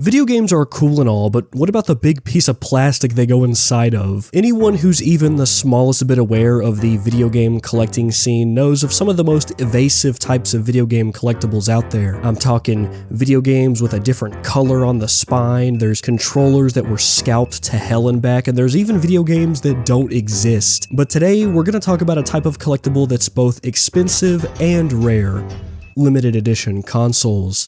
Video games are cool and all, but what about the big piece of plastic they go inside of? Anyone who's even the smallest bit aware of the video game collecting scene knows of some of the most evasive types of video game collectibles out there. I'm talking video games with a different color on the spine, there's controllers that were scalped to hell and back, and there's even video games that don't exist. But today, we're gonna talk about a type of collectible that's both expensive and rare: limited edition consoles.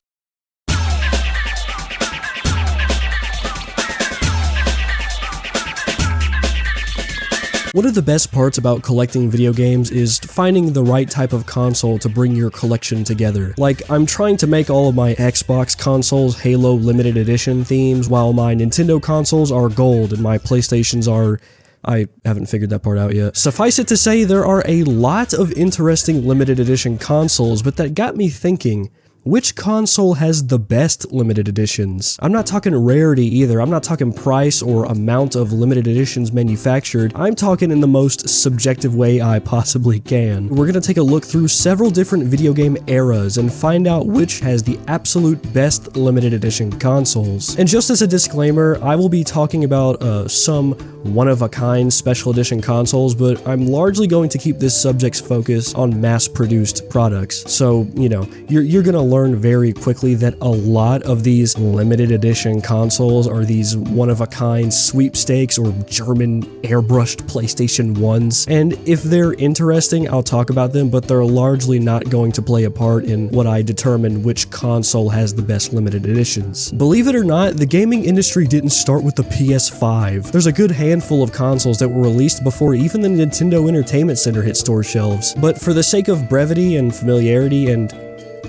One of the best parts about collecting video games is finding the right type of console to bring your collection together. Like, I'm trying to make all of my Xbox consoles Halo limited edition themes, while my Nintendo consoles are gold and my PlayStations are... I haven't figured that part out yet. Suffice it to say, there are a lot of interesting limited edition consoles, but that got me thinking, which console has the best limited editions? I'm not talking rarity either, I'm not talking price or amount of limited editions manufactured, I'm talking in the most subjective way I possibly can. We're gonna take a look through several different video game eras and find out which has the absolute best limited edition consoles. And just as a disclaimer, I will be talking about some one-of-a-kind special edition consoles, but I'm largely going to keep this subject's focus on mass-produced products. So, you know, you're gonna learn very quickly that a lot of these limited edition consoles are these one-of-a-kind sweepstakes or German airbrushed PlayStation 1s, and if they're interesting, I'll talk about them, but they're largely not going to play a part in what I determine which console has the best limited editions. Believe it or not, the gaming industry didn't start with the PS5. There's a good handful of consoles that were released before even the Nintendo Entertainment Center hit store shelves, but for the sake of brevity and familiarity and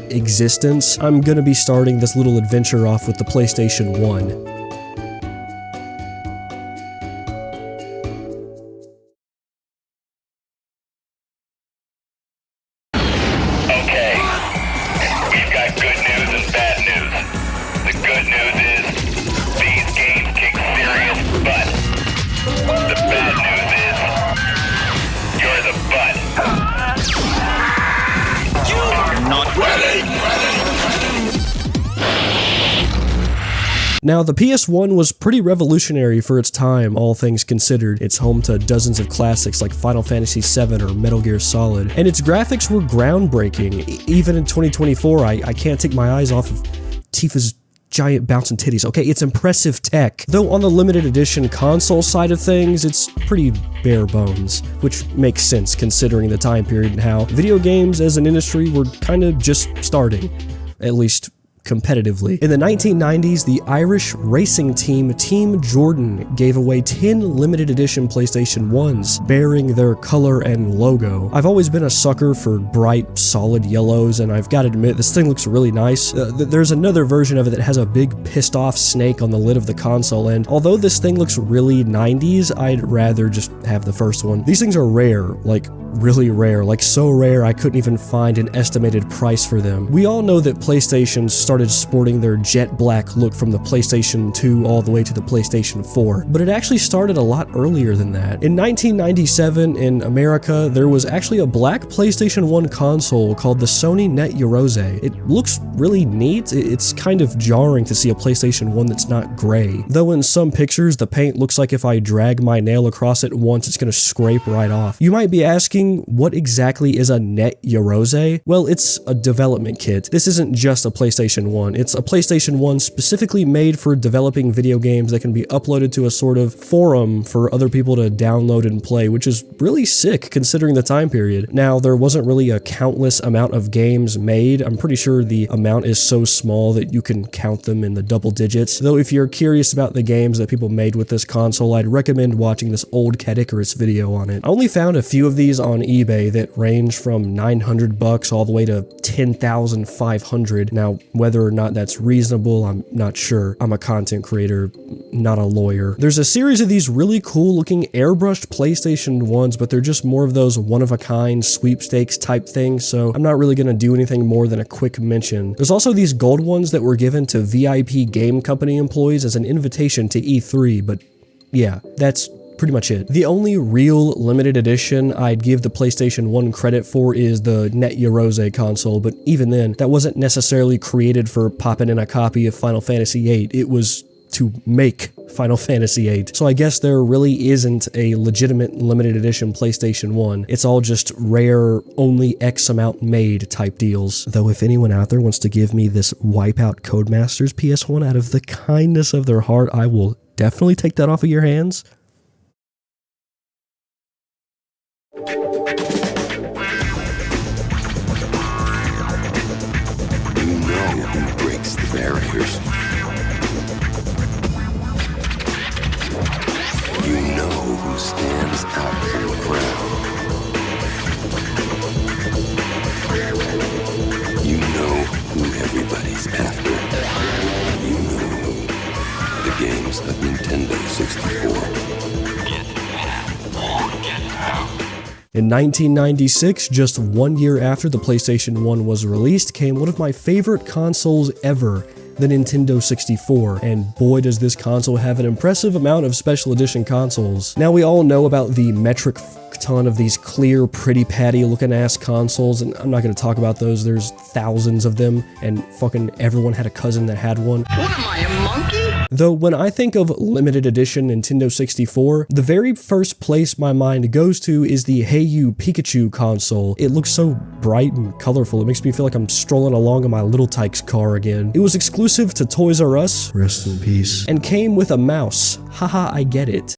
existence, I'm gonna be starting this little adventure off with the PlayStation 1. Now, the PS1 was pretty revolutionary for its time, all things considered. It's home to dozens of classics like Final Fantasy VII or Metal Gear Solid, and its graphics were groundbreaking. Even in 2024, I can't take my eyes off of Tifa's giant bouncing titties. Okay, it's impressive tech. Though on the limited edition console side of things, it's pretty bare bones, which makes sense considering the time period and how video games as an industry were kind of just starting, at least competitively. In the 1990s, the Irish racing team Team Jordan gave away 10 limited edition PlayStation 1s, bearing their color and logo. I've always been a sucker for bright, solid yellows, and I've got to admit, this thing looks really nice. There's another version of it that has a big pissed off snake on the lid of the console, and although this thing looks really 90s, I'd rather just have the first one. These things are rare, like really rare, like so rare I couldn't even find an estimated price for them. We all know that PlayStation started sporting their jet black look from the PlayStation 2 all the way to the PlayStation 4, but it actually started a lot earlier than that. In 1997 in America, there was actually a black PlayStation 1 console called the Sony Net Eurose. It looks really neat. It's kind of jarring to see a PlayStation 1 that's not gray, though in some pictures the paint looks like if I drag my nail across it once it's gonna scrape right off. You might be asking, what exactly is a Net Eurose? Well, it's a development kit. This isn't just a PlayStation 1. It's a PlayStation 1 specifically made for developing video games that can be uploaded to a sort of forum for other people to download and play, which is really sick considering the time period. Now, there wasn't really a countless amount of games made. I'm pretty sure the amount is so small that you can count them in the double digits. Though if you're curious about the games that people made with this console, I'd recommend watching this old Cat Icarus video on it. I only found a few of these on eBay that range from $900 all the way to $10,500. Now, whether or not that's reasonable, I'm not sure. I'm a content creator, not a lawyer. There's a series of these really cool looking airbrushed PlayStation 1s, but they're just more of those one-of-a-kind sweepstakes type things, so I'm not really gonna do anything more than a quick mention. There's also these gold ones that were given to VIP game company employees as an invitation to E3, but yeah, that's pretty much it. The only real limited edition I'd give the PlayStation 1 credit for is the Net Yorose console, but even then, that wasn't necessarily created for popping in a copy of Final Fantasy VIII. It was to make Final Fantasy VIII. So I guess there really isn't a legitimate limited edition PlayStation 1. It's all just rare, only X amount made type deals. Though if anyone out there wants to give me this Wipeout Codemasters PS1 out of the kindness of their heart, I will definitely take that off of your hands. You know who breaks the barriers. You know who stands out from the crowd. You know who everybody's after. You know the games of Nintendo 64. Get mad or get out. In 1996, just 1 year after the PlayStation 1 was released, came one of my favorite consoles ever, the Nintendo 64, and boy does this console have an impressive amount of special edition consoles. Now we all know about the metric ton of these clear, pretty patty looking ass consoles, and I'm not going to talk about those, there's thousands of them, and fucking everyone had a cousin that had one. What am I, a monkey? Though when I think of limited edition Nintendo 64, the very first place my mind goes to is the Hey You Pikachu console. It looks so bright and colorful, it makes me feel like I'm strolling along in my Little Tykes car again. It was exclusive to Toys R Us, rest in peace, and came with a mouse. Haha, I get it.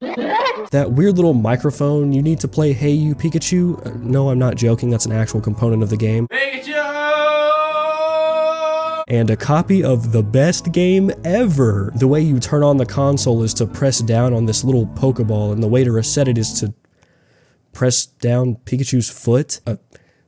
That weird little microphone you need to play Hey You Pikachu? No, I'm not joking, that's an actual component of the game. And a copy of the best game ever. The way you turn on the console is to press down on this little Pokeball, and the way to reset it is to press down Pikachu's foot.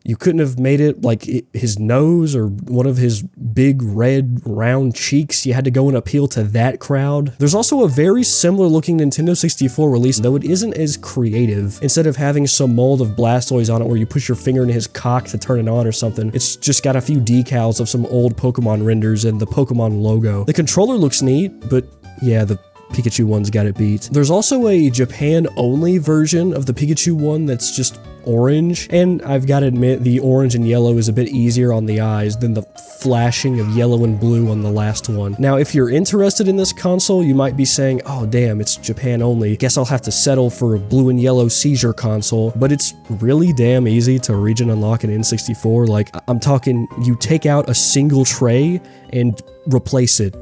You couldn't have made it like his nose or one of his big red round cheeks. You had to go and appeal to that crowd. There's also a very similar looking Nintendo 64 release, though it isn't as creative. Instead of having some mold of Blastoise on it where you push your finger in his cock to turn it on or something, it's just got a few decals of some old Pokemon renders and the Pokemon logo. The controller looks neat, but yeah, the Pikachu one's got it beat. There's also a Japan-only version of the Pikachu one that's just orange, and I've got to admit the orange and yellow is a bit easier on the eyes than the flashing of yellow and blue on the last one. Now, if you're interested in this console, you might be saying, oh damn, it's Japan only. Guess I'll have to settle for a blue and yellow seizure console, but it's really damn easy to region unlock an N64. Like, I'm talking, you take out a single tray and replace it.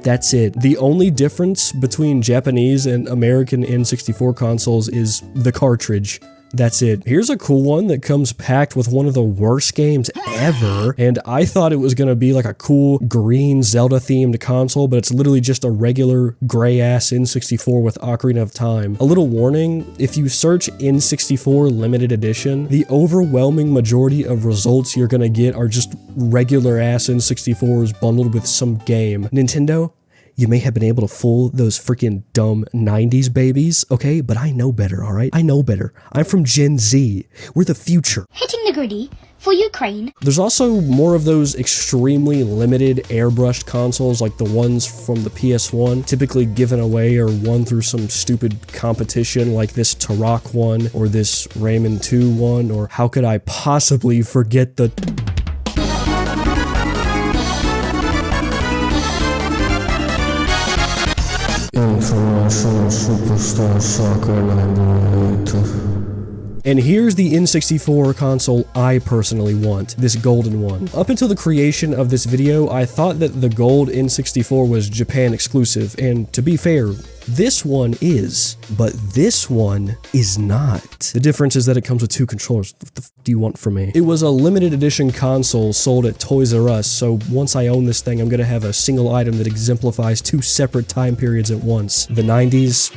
That's it. The only difference between Japanese and American N64 consoles is the cartridge. That's it. Here's a cool one that comes packed with one of the worst games ever, and I thought it was going to be like a cool green Zelda-themed console, but it's literally just a regular gray-ass N64 with Ocarina of Time. A little warning, if you search N64 limited edition, the overwhelming majority of results you're going to get are just regular-ass N64s bundled with some game. Nintendo? You may have been able to fool those freaking dumb 90s babies, okay? But I know better, alright? I know better. I'm from Gen Z. We're the future. Hitting the gritty for Ukraine. There's also more of those extremely limited airbrushed consoles like the ones from the PS1, typically given away or won through some stupid competition like this Turok one or this Rayman 2 one, or how could I possibly forget the... International Superstar Soccer #8. And here's the N64 console I personally want, this golden one. Up until the creation of this video, I thought that the gold N64 was Japan exclusive, and to be fair, this one is, but this one is not. The difference is that it comes with two controllers. What the f do you want from me? It was a limited edition console sold at Toys R Us, so once I own this thing, I'm gonna have a single item that exemplifies two separate time periods at once. The 90s,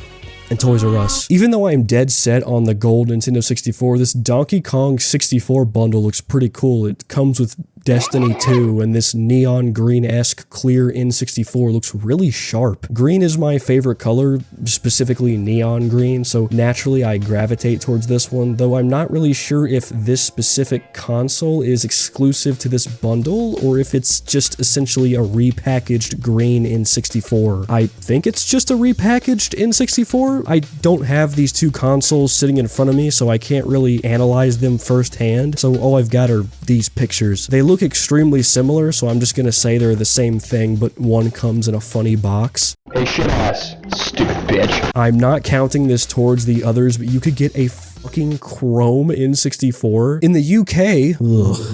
and Toys R Us. Even though I'm dead set on the gold Nintendo 64, this Donkey Kong 64 bundle looks pretty cool. It comes with Destiny 2, and this neon green-esque clear N64 looks really sharp. Green is my favorite color, specifically neon green, so naturally I gravitate towards this one, though I'm not really sure if this specific console is exclusive to this bundle, or if it's just essentially a repackaged green N64. I think it's just a repackaged N64. I don't have these two consoles sitting in front of me, so I can't really analyze them firsthand, so all I've got are these pictures. They look extremely similar, so I'm just gonna say they're the same thing, but one comes in a funny box. Hey, shit ass, stupid bitch. I'm not counting this towards the others, but you could get a fucking chrome N64. In the UK,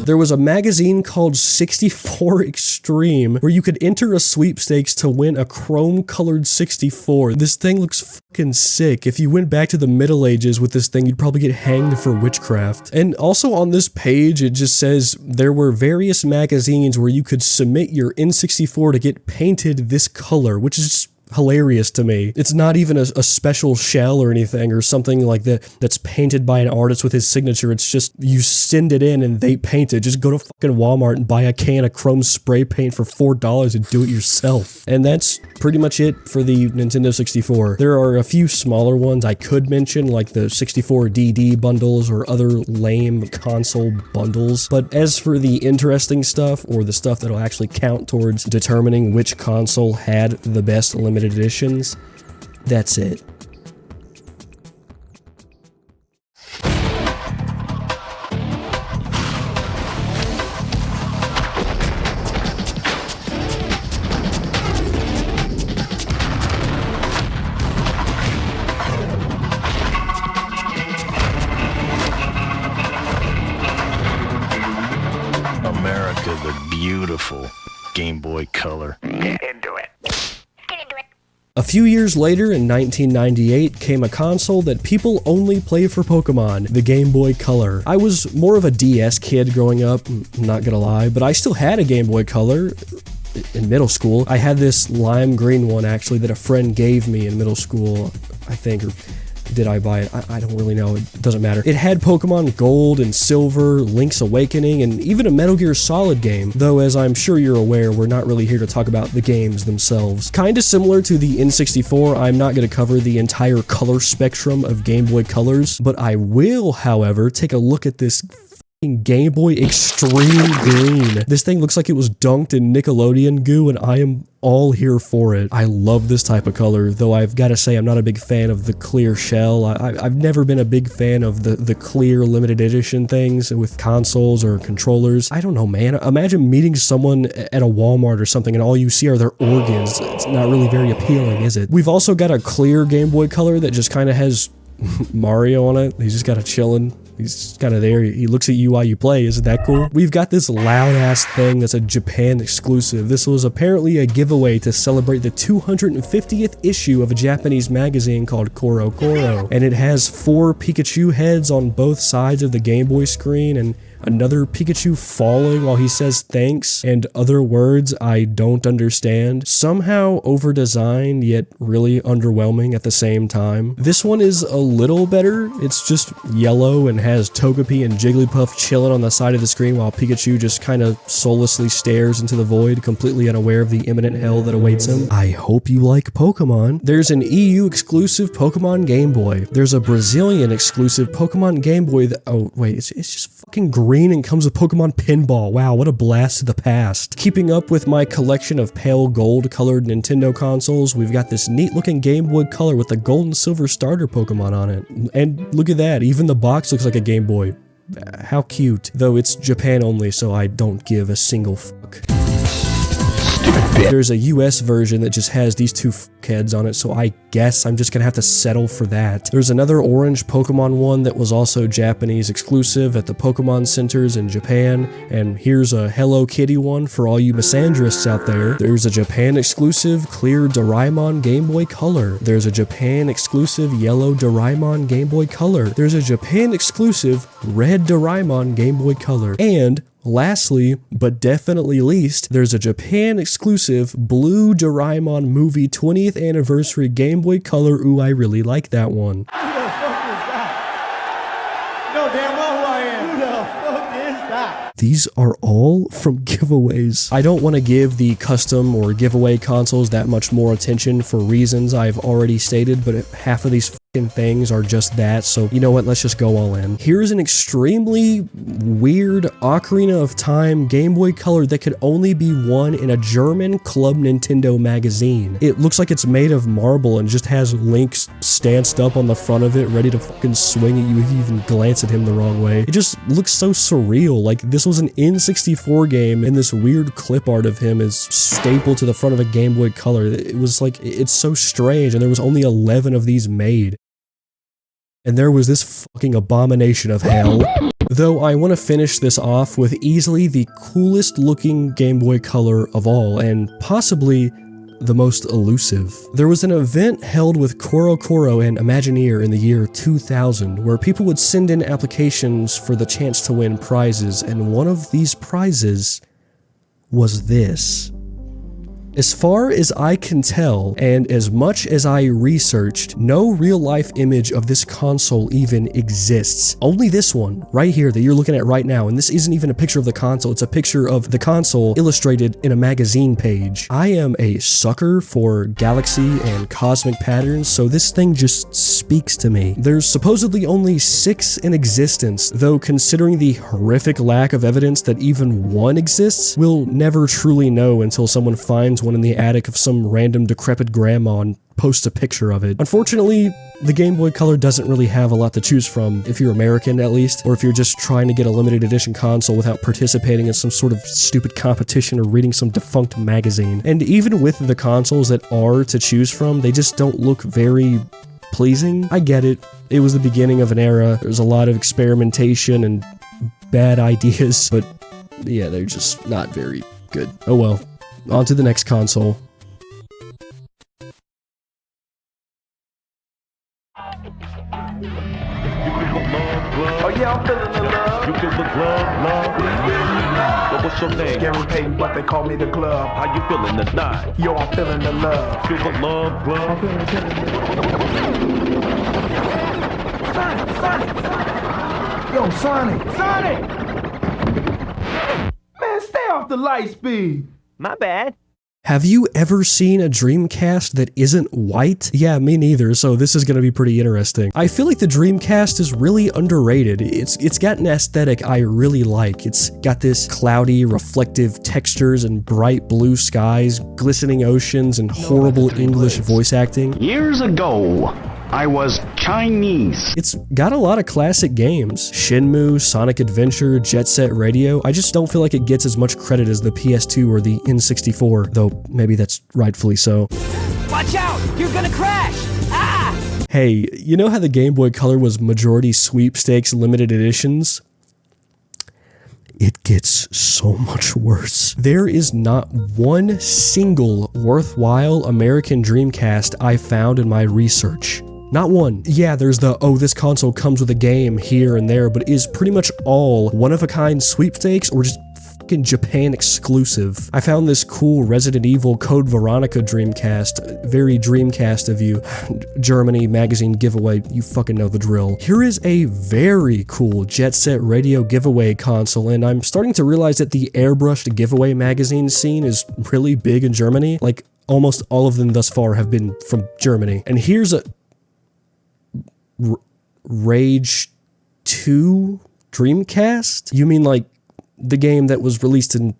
there was a magazine called 64 Extreme where you could enter a sweepstakes to win a chrome colored 64. This thing looks fucking sick. If you went back to the Middle Ages with this thing, you'd probably get hanged for witchcraft. And also on this page, it just says there were various magazines where you could submit your N64 to get painted this color, which is just hilarious to me. It's not even a special shell or anything or something like that that's painted by an artist with his signature. It's just you send it in and they paint it. Just go to fucking Walmart and buy a can of chrome spray paint for $4 and do it yourself. And that's pretty much it for the Nintendo 64. There are a few smaller ones I could mention, like the 64 DD bundles or other lame console bundles. But as for the interesting stuff, or the stuff that'll actually count towards determining which console had the best limited editions, that's it. America the Beautiful Game Boy Color. Get into it. A few years later, in 1998, came a console that people only play for Pokemon, the Game Boy Color. I was more of a DS kid growing up, I'm not gonna lie, but I still had a Game Boy Color in middle school. I had this lime green one, actually, that a friend gave me in middle school, I think, or did I buy it? I don't really know. It doesn't matter. It had Pokemon Gold and Silver, Link's Awakening, and even a Metal Gear Solid game, though as I'm sure you're aware, we're not really here to talk about the games themselves. Kinda similar to the N64, I'm not going to cover the entire color spectrum of Game Boy Colors, but I will, however, take a look at this Game Boy Extreme Green. This thing looks like it was dunked in Nickelodeon goo, and I am all here for it. I love this type of color, though I've got to say I'm not a big fan of the clear shell. I've never been a big fan of the clear limited edition things with consoles or controllers. I don't know, man. Imagine meeting someone at a Walmart or something and all you see are their organs. It's not really very appealing, is it? We've also got a clear Game Boy Color that just kind of has Mario on it. He's just kind of chilling. He's kind of there. He looks at you while you play. Isn't that cool? We've got this loud-ass thing that's a Japan exclusive. This was apparently a giveaway to celebrate the 250th issue of a Japanese magazine called Koro Koro. And it has 4 Pikachu heads on both sides of the Game Boy screen, and another Pikachu falling while he says thanks, and other words I don't understand. Somehow over-designed, yet really underwhelming at the same time. This one is a little better. It's just yellow and has Togepi and Jigglypuff chilling on the side of the screen while Pikachu just kind of soullessly stares into the void, completely unaware of the imminent hell that awaits him. I hope you like Pokemon. There's an EU exclusive Pokemon Game Boy. There's a Brazilian exclusive Pokemon Game Boy that, oh wait, it's just fucking green and comes with Pokemon Pinball. Wow, what a blast to the past. Keeping up with my collection of pale gold colored Nintendo consoles, we've got this neat looking Game Boy Color with the gold and silver starter Pokemon on it. And look at that, even the box looks like a Game Boy. How cute. Though it's Japan only, so I don't give a single fuck. There's a US version that just has these 2 fuckheads on it, so I guess I'm just gonna have to settle for that. There's another orange Pokemon one that was also Japanese exclusive at the Pokemon centers in Japan, and here's a Hello Kitty one for all you misandrists out there. There's a Japan exclusive clear Doraemon Game Boy Color. There's a Japan exclusive yellow Doraemon Game Boy Color. There's a Japan exclusive red Doraemon Game Boy Color. And lastly, but definitely least, there's a Japan exclusive blue Doraemon movie 20th anniversary Game Boy Color. Ooh, I really like that one. Who the fuck is that? You know damn well who I am. Who the fuck is that? These are all from giveaways. I don't want to give the custom or giveaway consoles that much more attention for reasons I've already stated, but half of these things are just that, so you know what, let's just go all in. Here's an extremely weird Ocarina of Time Game Boy Color that could only be won in a German Club Nintendo magazine. It looks like it's made of marble and just has Link stanced up on the front of it, ready to fucking swing at you if you even glance at him the wrong way. It just looks so surreal, like this was an N64 game and this weird clip art of him is stapled to the front of a Game Boy Color. It was like, it's so strange, and there was only 11 of these made. And there was this fucking abomination of hell. Though I want to finish this off with easily the coolest looking Game Boy Color of all, and possibly the most elusive. There was an event held with Koro and Imagineer in the year 2000, where people would send in applications for the chance to win prizes, and one of these prizes was this. As far as I can tell, and as much as I researched, no real-life image of this console even exists. Only this one, right here, that you're looking at right now, and this isn't even a picture of the console, it's a picture of the console illustrated in a magazine page. I am a sucker for galaxy and cosmic patterns, so this thing just speaks to me. There's supposedly only 6 in existence, though considering the horrific lack of evidence that even one exists, we'll never truly know until someone finds one in the attic of some random decrepit grandma and posts a picture of it. Unfortunately, the Game Boy Color doesn't really have a lot to choose from, if you're American at least, or if you're just trying to get a limited edition console without participating in some sort of stupid competition or reading some defunct magazine. And even with the consoles that are to choose from, they just don't look very pleasing. I get it. It was the beginning of an era. There's a lot of experimentation and bad ideas, but yeah, they're just not very good. Oh well. On to the next console. Oh yeah, I'm feeling the love. You feel the glove, But what's your name? Gary Payton, but they call me the glove. How you feeling tonight? Yo, I'm feeling the love. Feel the love, glove. Sonic! Yo, Sonic! Man, stay off the light speed. My bad. Have you ever seen a Dreamcast that isn't white? Yeah, me neither, so this is gonna be pretty interesting. I feel like the Dreamcast is really underrated. It's got an aesthetic I really like. It's got this cloudy, reflective textures and bright blue skies, glistening oceans, and horrible English voice acting. Years ago, I was Chinese. It's got a lot of classic games. Shenmue, Sonic Adventure, Jet Set Radio. I just don't feel like it gets as much credit as the PS2 or the N64, though maybe that's rightfully so. Watch out! You're gonna crash! Ah! Hey, you know how the Game Boy Color was majority sweepstakes limited editions? It gets so much worse. There is not one single worthwhile American Dreamcast I found in my research. Not one. Yeah, there's the, oh, this console comes with a game here and there, but it is pretty much all one-of-a-kind sweepstakes or just fucking Japan exclusive. I found this cool Resident Evil Code Veronica Dreamcast. Very Dreamcast of you. Germany magazine giveaway, you fucking know the drill. Here is a very cool Jet Set Radio giveaway console, and I'm starting to realize that the airbrushed giveaway magazine scene is really big in Germany. Like, almost all of them thus far have been from Germany. And here's a Rage 2 Dreamcast? You mean like the game that was released in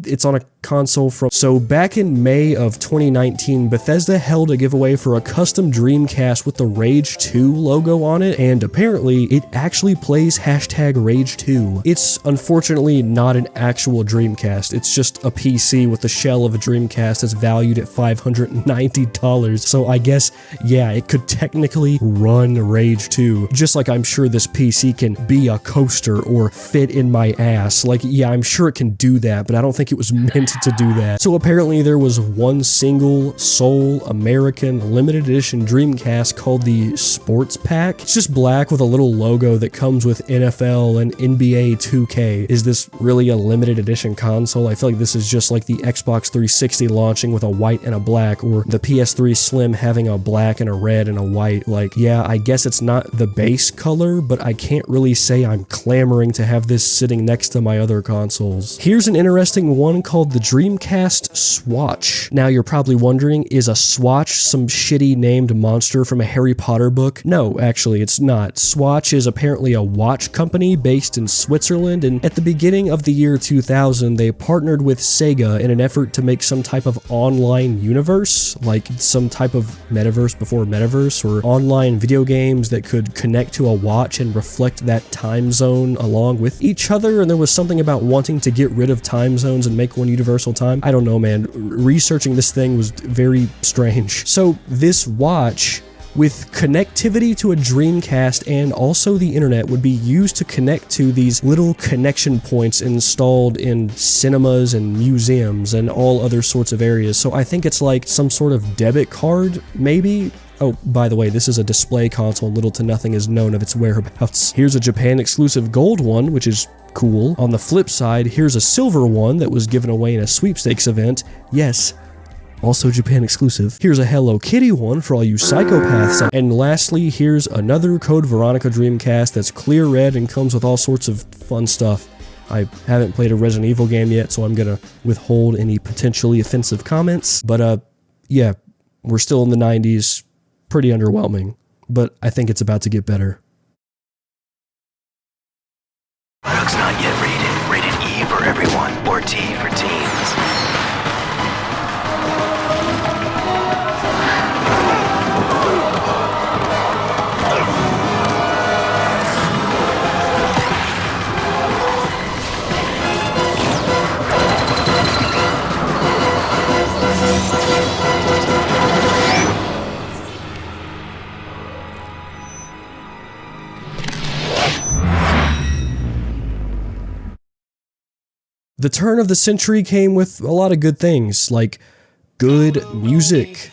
it's on a console from... So back in May of 2019, Bethesda held a giveaway for a custom Dreamcast with the Rage 2 logo on it, and apparently it actually plays #Rage 2. It's unfortunately not an actual Dreamcast, it's just a PC with the shell of a Dreamcast that's valued at $590, so I guess, yeah, it could technically run Rage 2, just like I'm sure this PC can be a coaster or fit in my ass. Like, yeah, I'm sure it can do that, but I don't think it was meant to do that. So apparently there was one single sole American limited edition Dreamcast called the Sports Pack. It's just black with a little logo that comes with NFL and NBA 2K. Is this really a limited edition console? I feel like this is just like the Xbox 360 launching with a white and a black, or the PS3 Slim having a black and a red and a white. Like, yeah, I guess it's not the base color, but I can't really say I'm clamoring to have this sitting next to my other consoles. Here's an interesting one called the Dreamcast Swatch. Now you're probably wondering, is a Swatch some shitty named monster from a Harry Potter book? No, actually it's not. Swatch is apparently a watch company based in Switzerland, and at the beginning of the year 2000 they partnered with Sega in an effort to make some type of online universe, like some type of metaverse before metaverse, or online video games that could connect to a watch and reflect that time zone along with each other. And there was something about wanting to get rid of time zones and make one universal time. I don't know, man. Researching this thing was very strange. So this watch, with connectivity to a Dreamcast and also the internet, would be used to connect to these little connection points installed in cinemas and museums and all other sorts of areas. So I think it's like some sort of debit card, maybe? Oh, by the way, this is a display console, little to nothing is known of its whereabouts. Here's a Japan exclusive gold one, which is cool. On the flip side, here's a silver one that was given away in a sweepstakes event. Yes, also Japan exclusive. Here's a Hello Kitty one for all you psychopaths. And lastly, here's another Code Veronica Dreamcast that's clear red and comes with all sorts of fun stuff. I haven't played a Resident Evil game yet, so I'm gonna withhold any potentially offensive comments. But yeah, we're still in the 90s. Pretty underwhelming, but I think it's about to get better. Product's not yet rated. Rated E for everyone, or T for teens. The turn of the century came with a lot of good things, like good music,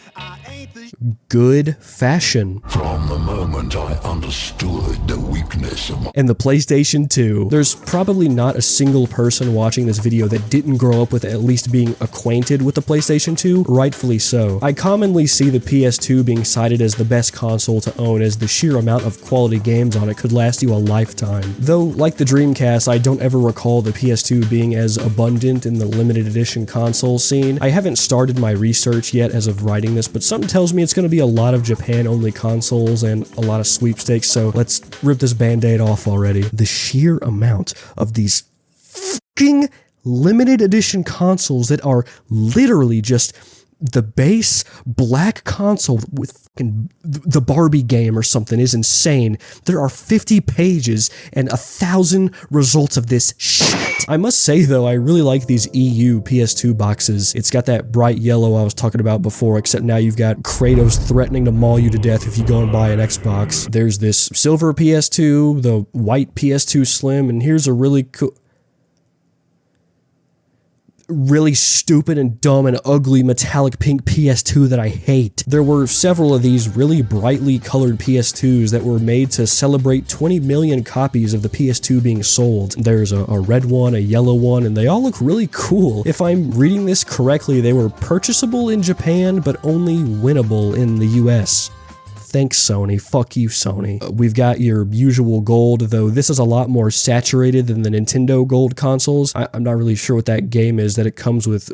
good fashion, From the moment I understood the weakness of my... and the PlayStation 2. There's probably not a single person watching this video that didn't grow up with at least being acquainted with the PlayStation 2, rightfully so. I commonly see the PS2 being cited as the best console to own, as the sheer amount of quality games on it could last you a lifetime. Though, like the Dreamcast, I don't ever recall the PS2 being as abundant in the limited edition console scene. I haven't started my research yet as of writing this, but something tells me it's going to be a lot of Japan-only consoles and a lot of sweepstakes, so let's rip this band-aid off already. The sheer amount of these fucking limited edition consoles that are literally just the base black console with fucking the Barbie game or something is insane. There are 50 pages and 1,000 results of this shit. I must say though, I really like these EU PS2 boxes. It's got that bright yellow I was talking about before, except now you've got Kratos threatening to maul you to death if you go and buy an Xbox. There's this silver PS2, the white PS2 Slim, and here's a really cool... really stupid and dumb and ugly metallic pink PS2 that I hate. There were several of these really brightly colored PS2s that were made to celebrate 20 million copies of the PS2 being sold. There's a red one, a yellow one, and they all look really cool. If I'm reading this correctly, they were purchasable in Japan, but only winnable in the US. Thanks, Sony. Fuck you, Sony. We've got your usual gold, though this is a lot more saturated than the Nintendo Gold consoles. I'm not really sure what that game is that it comes with.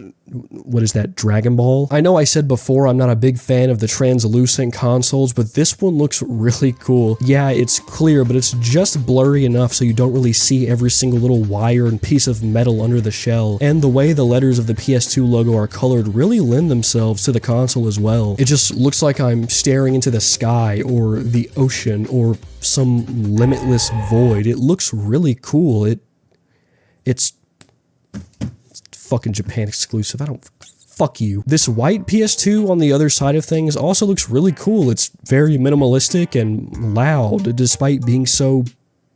What is that, Dragon Ball? I know I said before I'm not a big fan of the translucent consoles, but this one looks really cool. Yeah, it's clear, but it's just blurry enough so you don't really see every single little wire and piece of metal under the shell. And the way the letters of the PS2 logo are colored really lend themselves to the console as well. It just looks like I'm staring into the sky or the ocean or some limitless void. It looks really cool. It's fucking Japan exclusive. Fuck you. This white PS2 on the other side of things also looks really cool. It's very minimalistic and loud despite being so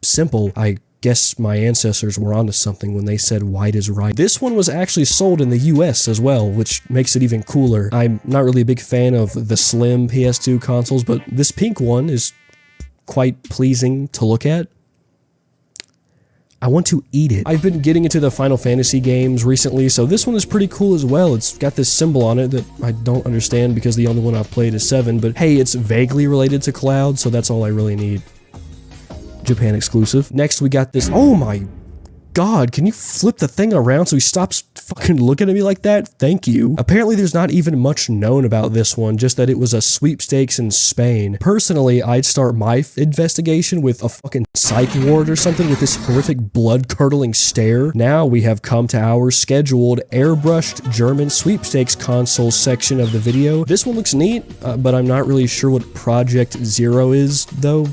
simple. I guess my ancestors were onto something when they said white is right. This one was actually sold in the US as well, which makes it even cooler. I'm not really a big fan of the slim PS2 consoles, but this pink one is quite pleasing to look at. I want to eat it. I've been getting into the Final Fantasy games recently, so this one is pretty cool as well. It's got this symbol on it that I don't understand because the only one I've played is 7, but hey, it's vaguely related to Cloud, so that's all I really need. Japan exclusive. Next, we got this. Oh my God, can you flip the thing around so he stops fucking looking at me like that? Thank you. Apparently, there's not even much known about this one, just that it was a sweepstakes in Spain. Personally, I'd start my investigation with a fucking psych ward or something with this horrific blood-curdling stare. Now we have come to our scheduled airbrushed German sweepstakes console section of the video. This one looks neat, but I'm not really sure what Project Zero is, though.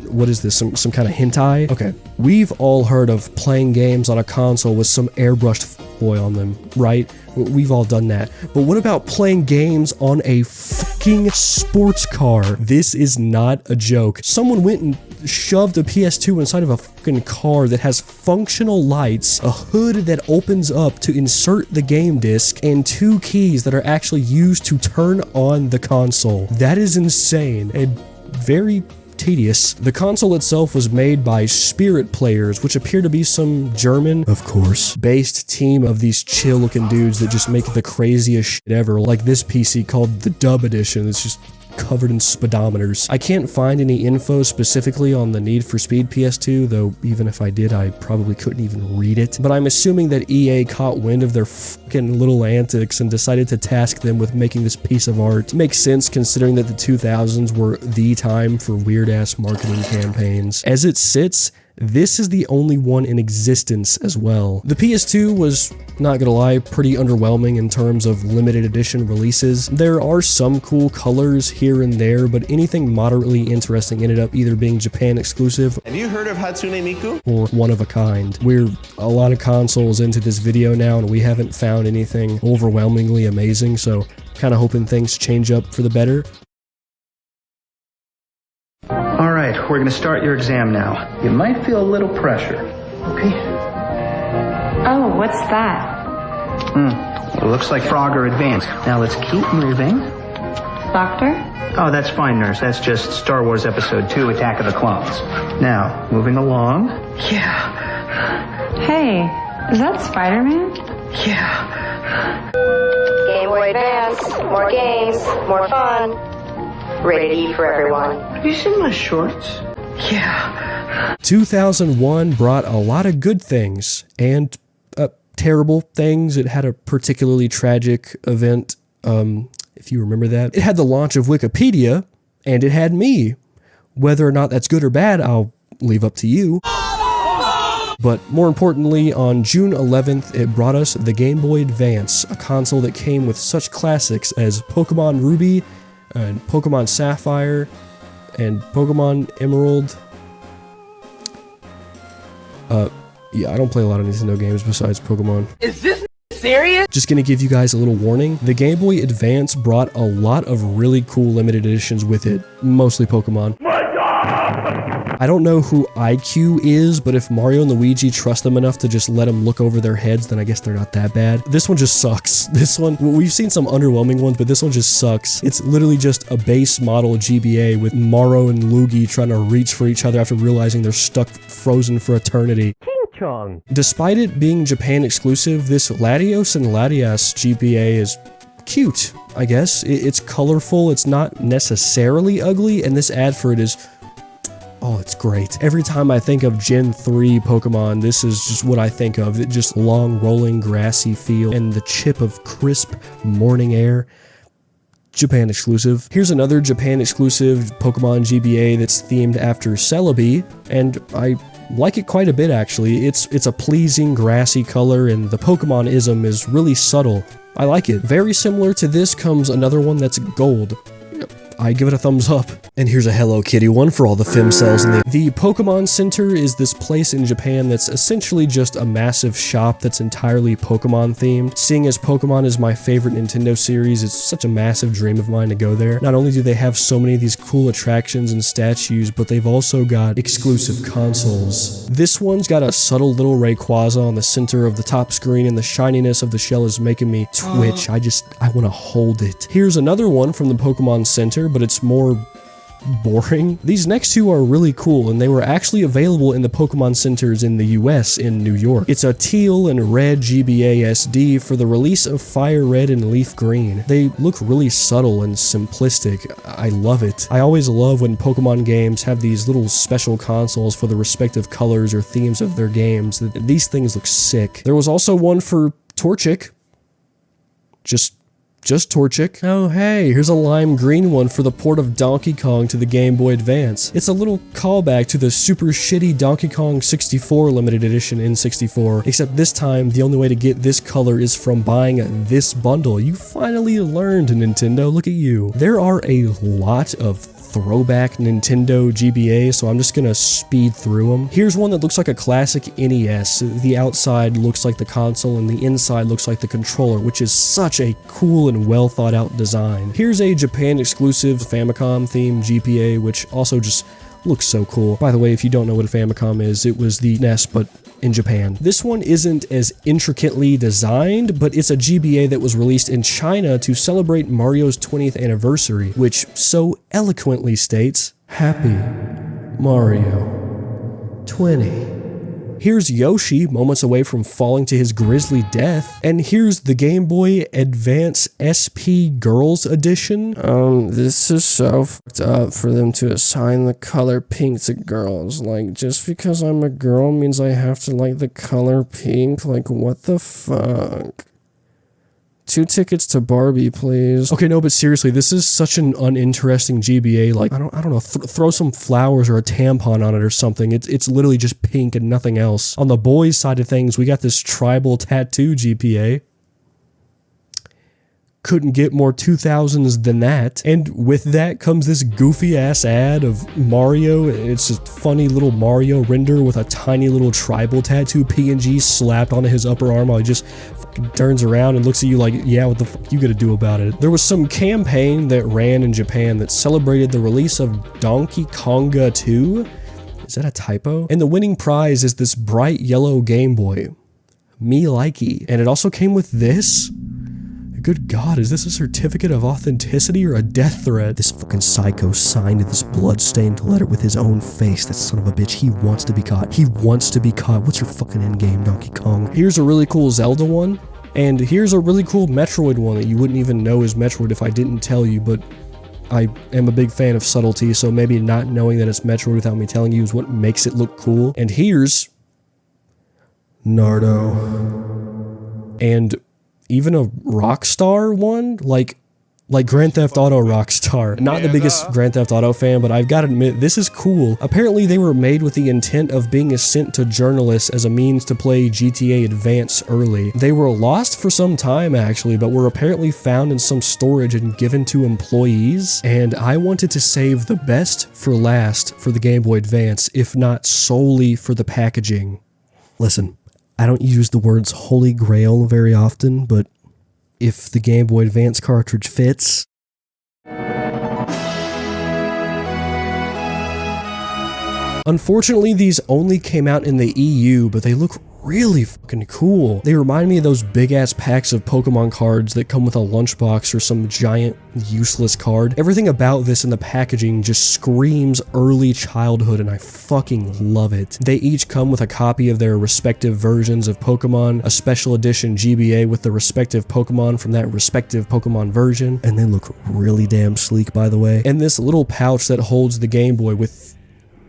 What is this, some kind of hentai? Okay, we've all heard of playing games on a console with some airbrushed boy on them, right? We've all done that. But what about playing games on a fucking sports car? This is not a joke. Someone went and shoved a PS2 inside of a fucking car that has functional lights, a hood that opens up to insert the game disc, and 2 keys that are actually used to turn on the console. That is insane and very tedious. The console itself was made by Spirit Players, which appear to be some German, of course, based team of these chill looking dudes that just make the craziest shit ever, like this PC called the Dub Edition. It's just covered in speedometers. I can't find any info specifically on the Need for Speed PS2, though even if I did, I probably couldn't even read it. But I'm assuming that EA caught wind of their fucking little antics and decided to task them with making this piece of art. Makes sense considering that the 2000s were the time for weird-ass marketing campaigns. As it sits, this is the only one in existence as well. The PS2 was, not gonna lie, pretty underwhelming in terms of limited edition releases. There are some cool colors here and there, but anything moderately interesting ended up either being Japan exclusive. Have you heard of Hatsune Miku? Or one of a kind. We're a lot of consoles into this video now, and we haven't found anything overwhelmingly amazing, so kinda hoping things change up for the better. All right, we're going to start your exam now. You might feel a little pressure, okay? Oh, what's that? It looks like Frogger Advance. Now let's keep moving. Doctor? Oh, that's fine, nurse. That's just Star Wars Episode 2, Attack of the Clones. Now, moving along. Yeah. Hey, is that Spider-Man? Yeah. Gameboy Advance, more games, more fun. Rated E for everyone. Have you seen my shorts? Yeah. 2001 brought a lot of good things and terrible things. It had a particularly tragic event, if you remember that. It had the launch of Wikipedia, and it had me. Whether or not that's good or bad, I'll leave up to you. But more importantly, on June 11th, it brought us the Game Boy Advance, a console that came with such classics as Pokemon Ruby, and Pokemon Sapphire, and Pokemon Emerald. Yeah, I don't play a lot of Nintendo games besides Pokemon. Is this serious? Just gonna give you guys a little warning. The Game Boy Advance brought a lot of really cool limited editions with it, mostly Pokemon. I don't know who IQ is, but if Mario and Luigi trust them enough to just let them look over their heads, then I guess they're not that bad. This one just sucks. This one, we've seen some underwhelming ones, but this one just sucks. It's literally just a base model GBA with Mario and Luigi trying to reach for each other after realizing they're stuck frozen for eternity. Chong. Despite it being Japan exclusive, this Latios and Latias GBA is cute, I guess. It's colorful, it's not necessarily ugly, and this ad for it is, oh, it's great. Every time I think of Gen 3 Pokemon, this is just what I think of. It just long, rolling, grassy feel, and the chip of crisp morning air. Japan exclusive. Here's another Japan exclusive Pokemon GBA that's themed after Celebi, and I like it quite a bit actually. It's a pleasing grassy color, and the Pokemon-ism is really subtle. I like it. Very similar to this comes another one that's gold. I give it a thumbs up. And here's a Hello Kitty one for all the femcells in the Pokemon Center is this place in Japan that's essentially just a massive shop that's entirely Pokemon themed. Seeing as Pokemon is my favorite Nintendo series, it's such a massive dream of mine to go there. Not only do they have so many of these cool attractions and statues, but they've also got exclusive consoles. This one's got a subtle little Rayquaza on the center of the top screen, and the shininess of the shell is making me twitch. I want to hold it. Here's another one from the Pokemon Center, but it's more boring. These next two are really cool, and they were actually available in the Pokemon Centers in the US in New York. It's a teal and red GBA SD for the release of Fire Red and Leaf Green. They look really subtle and simplistic. I love it. I always love when Pokemon games have these little special consoles for the respective colors or themes of their games. These things look sick. There was also one for Torchic. Just Torchic. Oh hey, here's a lime green one for the port of Donkey Kong to the Game Boy Advance. It's a little callback to the super shitty Donkey Kong 64 limited edition N64, except this time the only way to get this color is from buying this bundle. You finally learned, Nintendo, look at you. There are a lot of throwback Nintendo GBA, so I'm just gonna speed through them. Here's one that looks like a classic NES. The outside looks like the console and the inside looks like the controller, which is such a cool and well thought out design. Here's a Japan exclusive Famicom themed GBA, which also just looks so cool. By the way, if you don't know what a Famicom is, it was the NES, but in Japan. This one isn't as intricately designed, but it's a GBA that was released in China to celebrate Mario's 20th anniversary, which so eloquently states, Happy Mario 20. Here's Yoshi, moments away from falling to his grisly death, and here's the Game Boy Advance SP Girls Edition. This is so fucked up for them to assign the color pink to girls. Like, just because I'm a girl means I have to like the color pink? Like, what the fuck? 2 tickets to Barbie, please. Okay, no, but seriously, this is such an uninteresting GBA. Like, I don't know, throw some flowers or a tampon on it or something. It's literally just pink and nothing else. On the boys' side of things, we got this tribal tattoo GBA. Couldn't get more 2000s than that. And with that comes this goofy ass ad of Mario. It's a funny little Mario render with a tiny little tribal tattoo PNG slapped onto his upper arm while he just fucking turns around and looks at you like, yeah, what the fuck you gonna do about it? There was some campaign that ran in Japan that celebrated the release of Donkey Konga 2. Is that a typo? And the winning prize is this bright yellow Game Boy. Me likey. And it also came with this. Good God, is this a certificate of authenticity or a death threat? This fucking psycho signed this blood-stained letter with his own face. That son of a bitch, he wants to be caught. He wants to be caught. What's your fucking endgame, Donkey Kong? Here's a really cool Zelda one, and here's a really cool Metroid one that you wouldn't even know is Metroid if I didn't tell you, but I am a big fan of subtlety, so maybe not knowing that it's Metroid without me telling you is what makes it look cool. And here's Nardo. And even a Rockstar one, like Grand Theft Auto Rockstar. Not the biggest Grand Theft Auto fan, but I've got to admit, this is cool. Apparently they were made with the intent of being sent to journalists as a means to play GTA Advance early. They were lost for some time actually, but were apparently found in some storage and given to employees. And I wanted to save the best for last for the Game Boy Advance, if not solely for the packaging. Listen, I don't use the words Holy Grail very often, but if the Game Boy Advance cartridge fits. Unfortunately, these only came out in the EU, but they look really fucking cool. They remind me of those big-ass packs of Pokemon cards that come with a lunchbox or some giant, useless card. Everything about this in the packaging just screams early childhood, and I fucking love it. They each come with a copy of their respective versions of Pokemon, a special edition GBA with the respective Pokemon from that respective Pokemon version, and they look really damn sleek, by the way. And this little pouch that holds the Game Boy with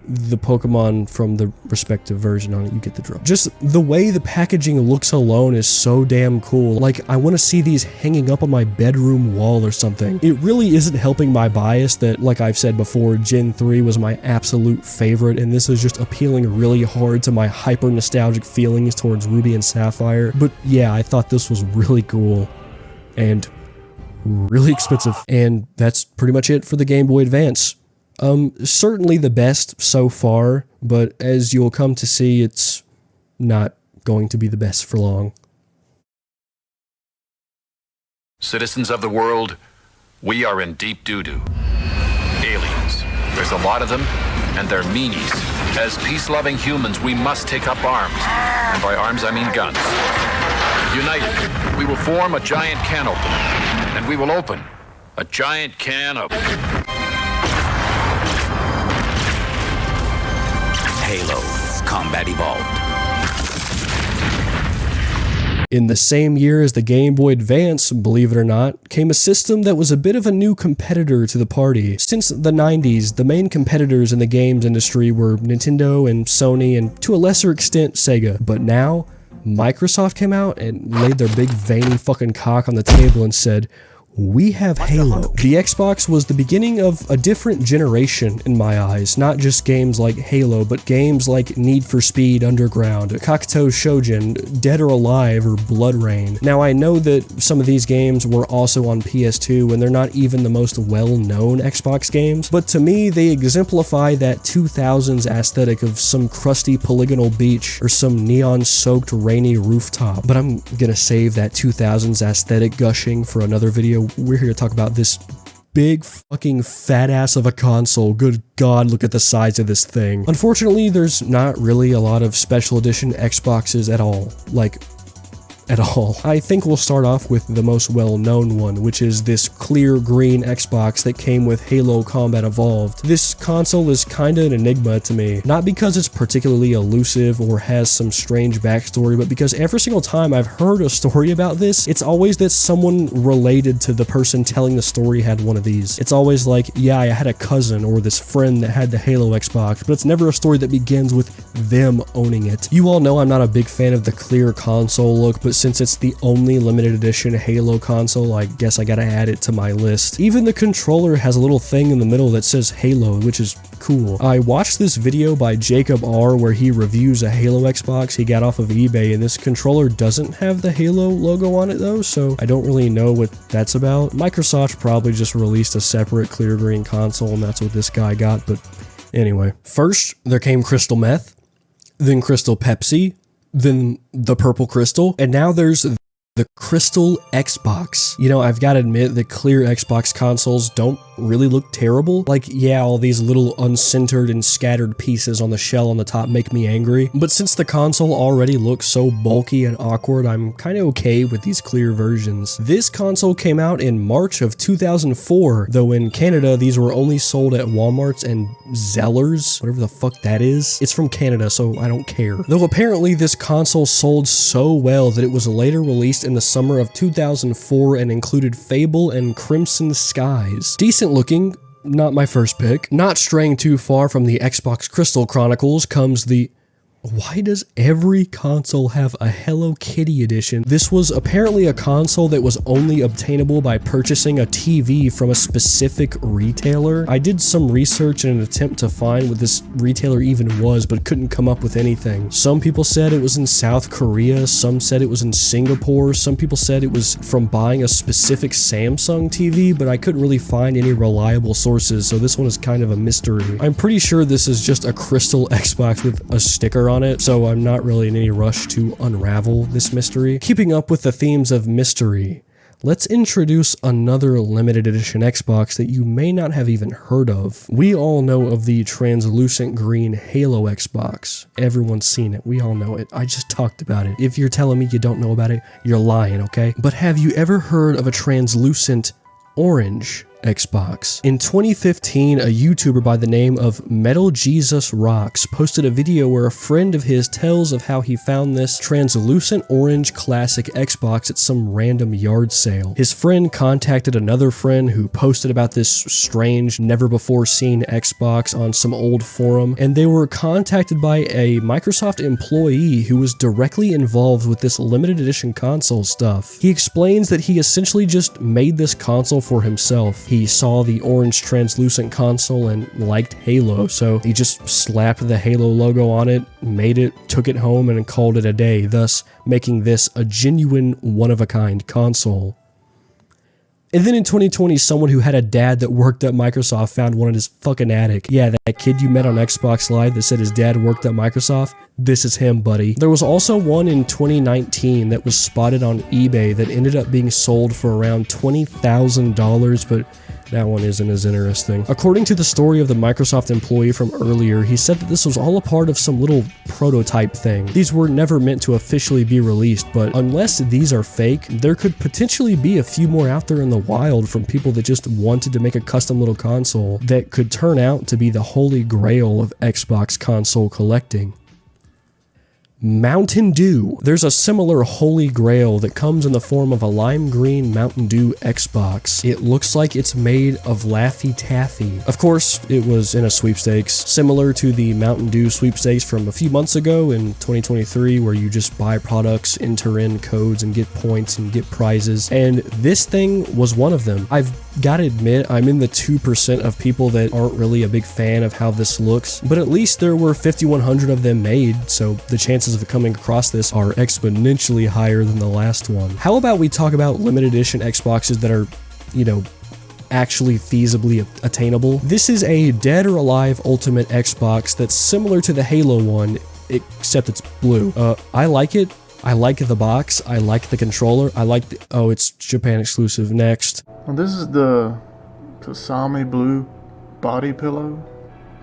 the Pokemon from the respective version on it, you get the drill. Just the way the packaging looks alone is so damn cool. Like, I want to see these hanging up on my bedroom wall or something. It really isn't helping my bias that, like I've said before, Gen 3 was my absolute favorite, and this is just appealing really hard to my hyper nostalgic feelings towards Ruby and Sapphire. But yeah, I thought this was really cool and really expensive. And that's pretty much it for the Game Boy Advance. Certainly the best so far, but as you'll come to see, it's not going to be the best for long. Citizens of the world, we are in deep doo-doo. Aliens. There's a lot of them, and they're meanies. As peace-loving humans, we must take up arms. And by arms, I mean guns. United, we will form a giant can opener. And we will open a giant can of... Halo Combat Evolved. In the same year as the Game Boy Advance, believe it or not, came a system that was a bit of a new competitor to the party. Since the 90s, the main competitors in the games industry were Nintendo and Sony and to a lesser extent Sega. But now, Microsoft came out and laid their big veiny fucking cock on the table and said, we have Halo. The Xbox was the beginning of a different generation in my eyes, not just games like Halo, but games like Need for Speed Underground, Kakuto Shojin, Dead or Alive, or Blood Rain. Now I know that some of these games were also on PS2 and they're not even the most well-known Xbox games, but to me they exemplify that 2000s aesthetic of some crusty polygonal beach or some neon-soaked rainy rooftop. But I'm gonna save that 2000s aesthetic gushing for another video. We're here to talk about this big fucking fat ass of a console. Good God, look at the size of this thing. Unfortunately, there's not really a lot of special edition Xboxes at all. Like, at all. I think we'll start off with the most well-known one, which is this clear green Xbox that came with Halo Combat Evolved. This console is kinda an enigma to me, not because it's particularly elusive or has some strange backstory, but because every single time I've heard a story about this, it's always that someone related to the person telling the story had one of these. It's always like, yeah, I had a cousin or this friend that had the Halo Xbox, but it's never a story that begins with them owning it. You all know I'm not a big fan of the clear console look, but since it's the only limited edition Halo console, I guess I gotta add it to my list. Even the controller has a little thing in the middle that says Halo, which is cool. I watched this video by Jacob R where he reviews a Halo Xbox he got off of eBay, and this controller doesn't have the Halo logo on it though, so I don't really know what that's about. Microsoft probably just released a separate clear green console and that's what this guy got, but anyway. First, there came Crystal Meth, then Crystal Pepsi, then the Purple Crystal, and now there's the Crystal Xbox. You know, I've got to admit that clear Xbox consoles don't really look terrible. Like, yeah, all these little uncentered and scattered pieces on the shell on the top make me angry, but since the console already looks so bulky and awkward, I'm kind of okay with these clear versions. This console came out in March of 2004, though in Canada these were only sold at Walmarts and Zellers, whatever the fuck that is. It's from Canada, so I don't care. Though apparently this console sold so well that it was later released in the summer of 2004 and included Fable and Crimson Skies. Decent looking, not my first pick. Not straying too far from the Xbox Crystal Chronicles comes the... Why does every console have a Hello Kitty edition? This was apparently a console that was only obtainable by purchasing a TV from a specific retailer. I did some research in an attempt to find what this retailer even was, but couldn't come up with anything. Some people said it was in South Korea, some said it was in Singapore, some people said it was from buying a specific Samsung TV, but I couldn't really find any reliable sources, so this one is kind of a mystery. I'm pretty sure this is just a Crystal Xbox with a sticker on it, so I'm not really in any rush to unravel this mystery. Keeping up with the themes of mystery, let's introduce another limited edition Xbox that you may not have even heard of. We all know of the translucent green Halo Xbox. Everyone's seen it. We all know it. I just talked about it. If you're telling me you don't know about it, you're lying, okay? But have you ever heard of a translucent orange Xbox? In 2015, a YouTuber by the name of Metal Jesus Rocks posted a video where a friend of his tells of how he found this translucent orange classic Xbox at some random yard sale. His friend contacted another friend who posted about this strange, never before seen Xbox on some old forum, and they were contacted by a Microsoft employee who was directly involved with this limited edition console stuff. He explains that he essentially just made this console for himself. He saw the orange translucent console and liked Halo, so he just slapped the Halo logo on it, made it, took it home, and called it a day, thus making this a genuine one-of-a-kind console. And then in 2020, someone who had a dad that worked at Microsoft found one in his fucking attic. Yeah, that kid you met on Xbox Live that said his dad worked at Microsoft, this is him, buddy. There was also one in 2019 that was spotted on eBay that ended up being sold for around $20,000, but that one isn't as interesting. According to the story of the Microsoft employee from earlier, he said that this was all a part of some little prototype thing. These were never meant to officially be released, but unless these are fake, there could potentially be a few more out there in the wild from people that just wanted to make a custom little console that could turn out to be the holy grail of Xbox console collecting. Mountain Dew. There's a similar holy grail that comes in the form of a lime green Mountain Dew Xbox. It looks like it's made of Laffy Taffy. Of course, it was in a sweepstakes, similar to the Mountain Dew sweepstakes from a few months ago in 2023, where you just buy products, enter in codes, and get points and get prizes. And this thing was one of them. I've gotta admit, I'm in the 2% of people that aren't really a big fan of how this looks, but at least there were 5,100 of them made, so the chances of coming across this are exponentially higher than the last one. How about we talk about limited edition Xboxes that are, you know, actually feasibly attainable? This is a Dead or Alive Ultimate Xbox that's similar to the Halo one, except it's blue. I like it. I like the box. I like the controller. I like the... Oh, it's Japan exclusive. Next. Well, this is the Kasami blue body pillow.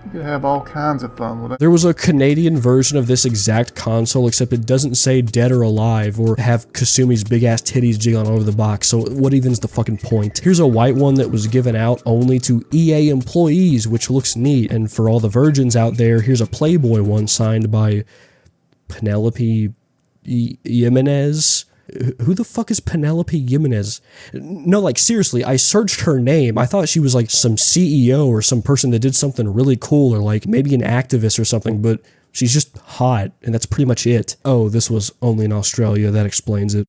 You could have all kinds of fun with it. There was a Canadian version of this exact console, except it doesn't say Dead or Alive or have Kasumi's big ass titties jiggling all over the box, so what even's the fucking point? Here's a white one that was given out only to EA employees, which looks neat, and for all the virgins out there, here's a Playboy one signed by Penelope Jimenez. Who the fuck is Penelope Jimenez? No, like, seriously, I searched her name. I thought she was like some CEO or some person that did something really cool, or like maybe an activist or something, but she's just hot, and that's pretty much it. Oh, this was only in Australia. That explains it.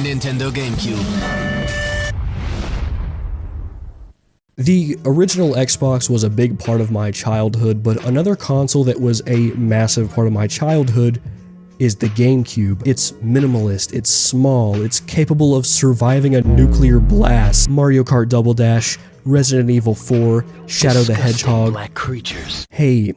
Nintendo GameCube. The original Xbox was a big part of my childhood, but another console that was a massive part of my childhood is the GameCube. It's minimalist, it's small, it's capable of surviving a nuclear blast. Mario Kart Double Dash, Resident Evil 4, Shadow the Hedgehog. Black creatures. Hey,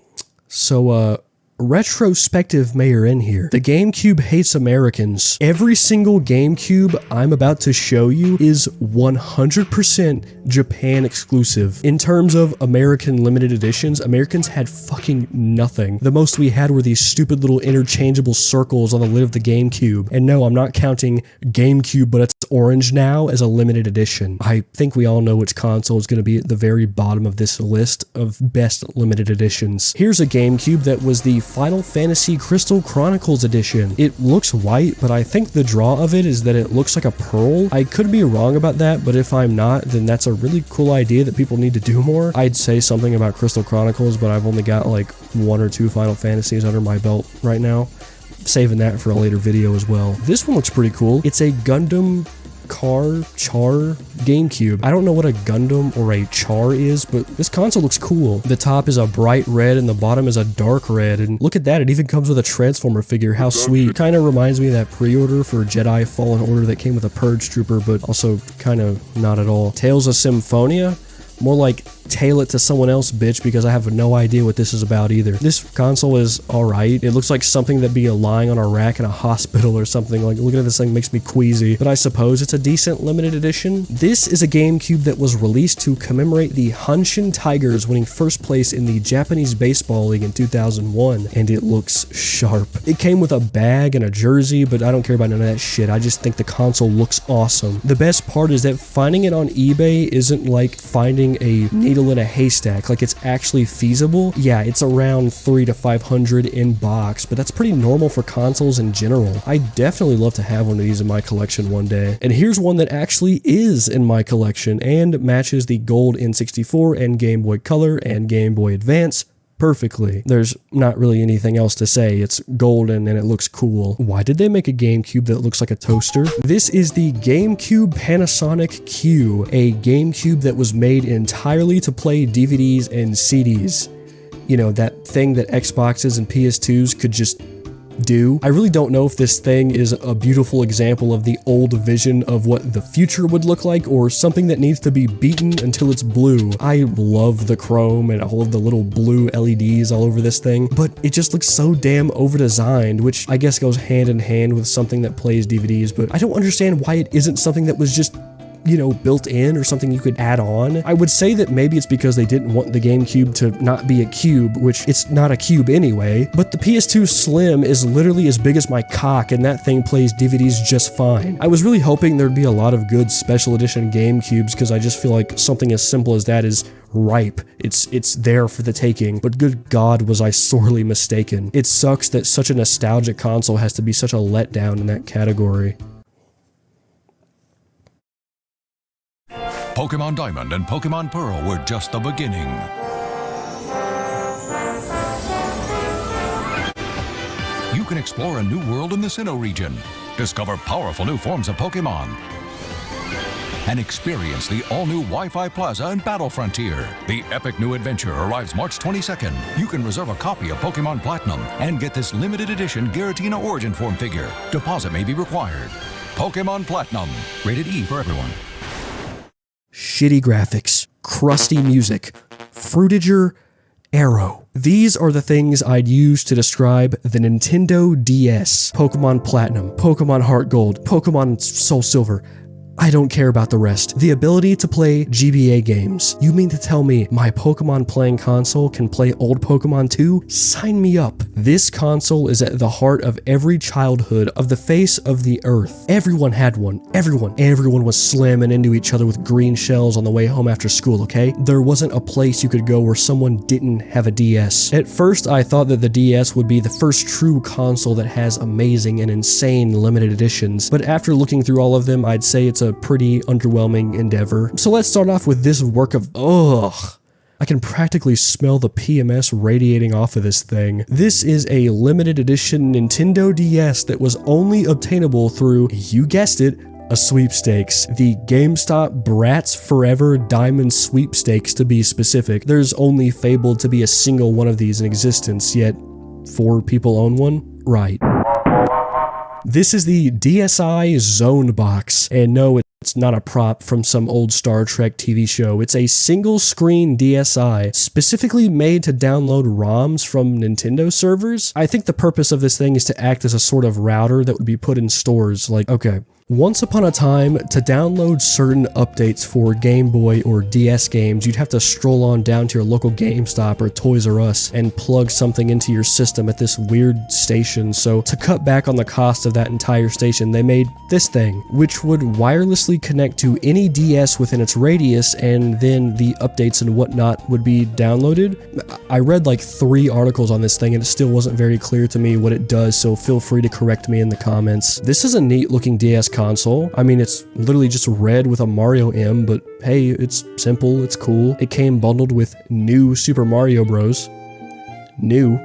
so retrospective mayor in here. The GameCube hates Americans. Every single GameCube I'm about to show you is 100% Japan exclusive. In terms of American limited editions, Americans had fucking nothing. The most we had were these stupid little interchangeable circles on the lid of the GameCube. And no, I'm not counting GameCube, but it's orange now as a limited edition. I think we all know which console is going to be at the very bottom of this list of best limited editions. Here's a GameCube that was the Final Fantasy Crystal Chronicles edition. It looks white, but I think the draw of it is that it looks like a pearl. I could be wrong about that, but if I'm not, then that's a really cool idea that people need to do more. I'd say something about Crystal Chronicles, but I've only got like 1 or 2 Final Fantasies under my belt right now. Saving that for a later video as well. This one looks pretty cool. It's a Gundam Char GameCube. I don't know what a Gundam or a Char is, but this console looks cool. The top is a bright red and the bottom is a dark red, and look at that, it even comes with a Transformer figure. How sweet. Kind of reminds me of that pre-order for Jedi Fallen Order that came with a Purge Trooper, but also kind of not at all. Tales of Symphonia? More like tail it to someone else, bitch, because I have no idea what this is about either. This console is alright. It looks like something that'd be lying on a rack in a hospital or something. Like, looking at this thing makes me queasy, but I suppose it's a decent limited edition. This is a GameCube that was released to commemorate the Hanshin Tigers winning first place in the Japanese Baseball League in 2001, and it looks sharp. It came with a bag and a jersey, but I don't care about none of that shit. I just think the console looks awesome. The best part is that finding it on eBay isn't like finding a needle needle in a haystack, like it's actually feasible. Yeah, it's around $300 to $500 in box, but that's pretty normal for consoles in general. I definitely love to have one of these in my collection one day. And here's one that actually is in my collection and matches the gold N64 and Game Boy Color and Game Boy Advance perfectly. There's not really anything else to say. It's golden and it looks cool. Why did they make a GameCube that looks like a toaster? This is the GameCube Panasonic Q, a GameCube that was made entirely to play DVDs and CDs. You know, that thing that Xboxes and PS2s could just do. I really don't know if this thing is a beautiful example of the old vision of what the future would look like or something that needs to be beaten until it's blue. I love the chrome and all of the little blue LEDs all over this thing, but it just looks so damn over-designed, which I guess goes hand in hand with something that plays DVDs, but I don't understand why it isn't something that was just, you know, built in or something you could add on. I would say that maybe it's because they didn't want the GameCube to not be a cube, which it's not a cube anyway, but the PS2 Slim is literally as big as my cock and that thing plays DVDs just fine. I was really hoping there'd be a lot of good special edition GameCubes because I just feel like something as simple as that is ripe. It's there for the taking, but good God was I sorely mistaken. It sucks that such a nostalgic console has to be such a letdown in that category. Pokemon Diamond and Pokemon Pearl were just the beginning. You can explore a new world in the Sinnoh region, discover powerful new forms of Pokemon, and experience the all-new Wi-Fi Plaza and Battle Frontier. The epic new adventure arrives March 22nd. You can reserve a copy of Pokemon Platinum and get this limited edition Giratina Origin Form figure. Deposit may be required. Pokemon Platinum, rated E for everyone. Shitty graphics, crusty music, fruitager, arrow. These are the things I'd use to describe the Nintendo DS. Pokemon Platinum, Pokemon Heart Gold, Pokemon Soul Silver. I don't care about the rest. The ability to play GBA games. You mean to tell me my Pokemon playing console can play old Pokemon too? Sign me up. This console is at the heart of every childhood of the face of the earth. Everyone had one. Everyone was slamming into each other with green shells on the way home after school, okay? There wasn't a place you could go where someone didn't have a DS. At first, I thought that the DS would be the first true console that has amazing and insane limited editions, but after looking through all of them, I'd say it's a pretty underwhelming endeavor. So let's start off with this work of ugh. I can practically smell the PMS radiating off of this thing. This is a limited edition Nintendo DS that was only obtainable through, you guessed it, a sweepstakes. The GameStop Bratz Forever Diamond Sweepstakes to be specific. There's only fabled to be a single one of these in existence, yet 4 people own one? Right. This is the DSi Zone Box, and no, it's not a prop from some old Star Trek TV show. It's a single-screen DSi, specifically made to download ROMs from Nintendo servers. I think the purpose of this thing is to act as a sort of router that would be put in stores. Like, okay, once upon a time, to download certain updates for Game Boy or DS games, you'd have to stroll on down to your local GameStop or Toys R Us and plug something into your system at this weird station. So to cut back on the cost of that entire station, they made this thing, which would wirelessly connect to any DS within its radius, and then the updates and whatnot would be downloaded. I read like 3 articles on this thing and it still wasn't very clear to me what it does, so feel free to correct me in the comments. This is a neat looking DS console. I mean, it's literally just red with a Mario M, but hey, it's simple, it's cool. It came bundled with New Super Mario Bros. New.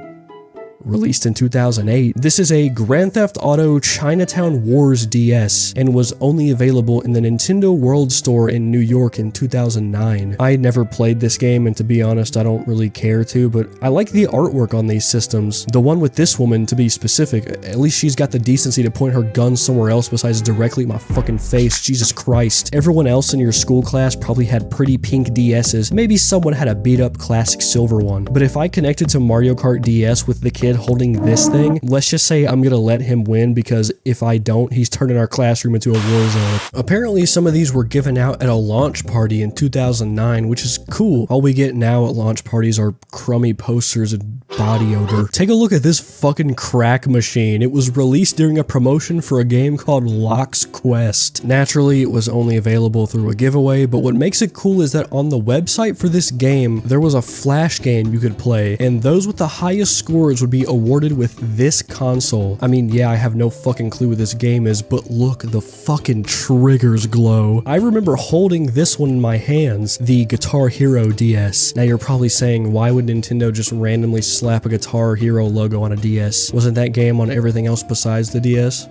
Released in 2008. This is a Grand Theft Auto Chinatown Wars DS and was only available in the Nintendo World Store in New York in 2009. I never played this game, and to be honest, I don't really care to, but I like the artwork on these systems. The one with this woman, to be specific, at least she's got the decency to point her gun somewhere else besides directly at my fucking face. Jesus Christ. Everyone else in your school class probably had pretty pink DSs. Maybe someone had a beat up classic silver one. But if I connected to Mario Kart DS with the kid holding this thing, let's just say I'm gonna let him win, because if I don't, he's turning our classroom into a war zone. Apparently some of these were given out at a launch party in 2009, which is cool. All we get now at launch parties are crummy posters and body odor. Take a look at this fucking crack machine. It was released during a promotion for a game called Locke's Quest. Naturally, it was only available through a giveaway, but what makes it cool is that on the website for this game, there was a flash game you could play, and those with the highest scores would be awarded with this console. I mean, yeah, I have no fucking clue what this game is, but look, the fucking triggers glow. I remember holding this one in my hands, the Guitar Hero DS. Now you're probably saying, why would Nintendo just randomly slap a Guitar Hero logo on a DS? Wasn't that game on everything else besides the DS?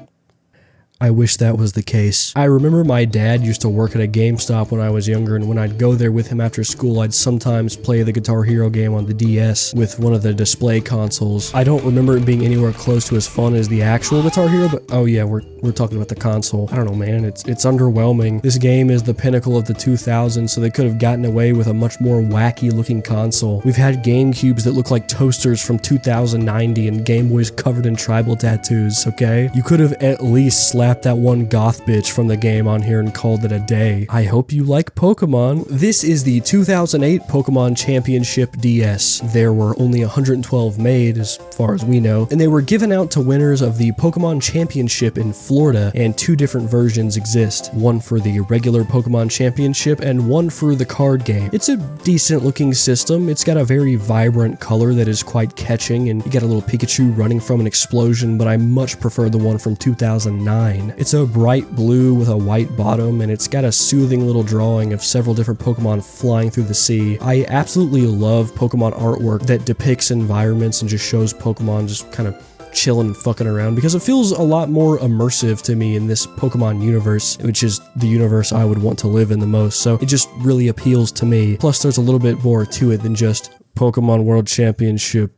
I wish that was the case. I remember my dad used to work at a GameStop when I was younger, and when I'd go there with him after school, I'd sometimes play the Guitar Hero game on the DS with one of the display consoles. I don't remember it being anywhere close to as fun as the actual Guitar Hero, but oh yeah, we're talking about the console. I don't know, man, it's underwhelming. This game is the pinnacle of the 2000s, so they could have gotten away with a much more wacky looking console. We've had GameCubes that look like toasters from 2090 and Game Boys covered in tribal tattoos, okay? You could have at least slapped that one goth bitch from the game on here and called it a day. I hope you like Pokemon. This is the 2008 Pokemon Championship DS. There were only 112 made, as far as we know, and they were given out to winners of the Pokemon Championship in Florida, and two different versions exist. One for the regular Pokemon Championship and one for the card game. It's a decent looking system. It's got a very vibrant color that is quite catching, and you got a little Pikachu running from an explosion, but I much prefer the one from 2009. It's a bright blue with a white bottom, and it's got a soothing little drawing of several different Pokemon flying through the sea. I absolutely love Pokemon artwork that depicts environments and just shows Pokemon just kind of chilling and fucking around, because it feels a lot more immersive to me in this Pokemon universe, which is the universe I would want to live in the most, so it just really appeals to me. Plus there's a little bit more to it than just Pokemon World Championship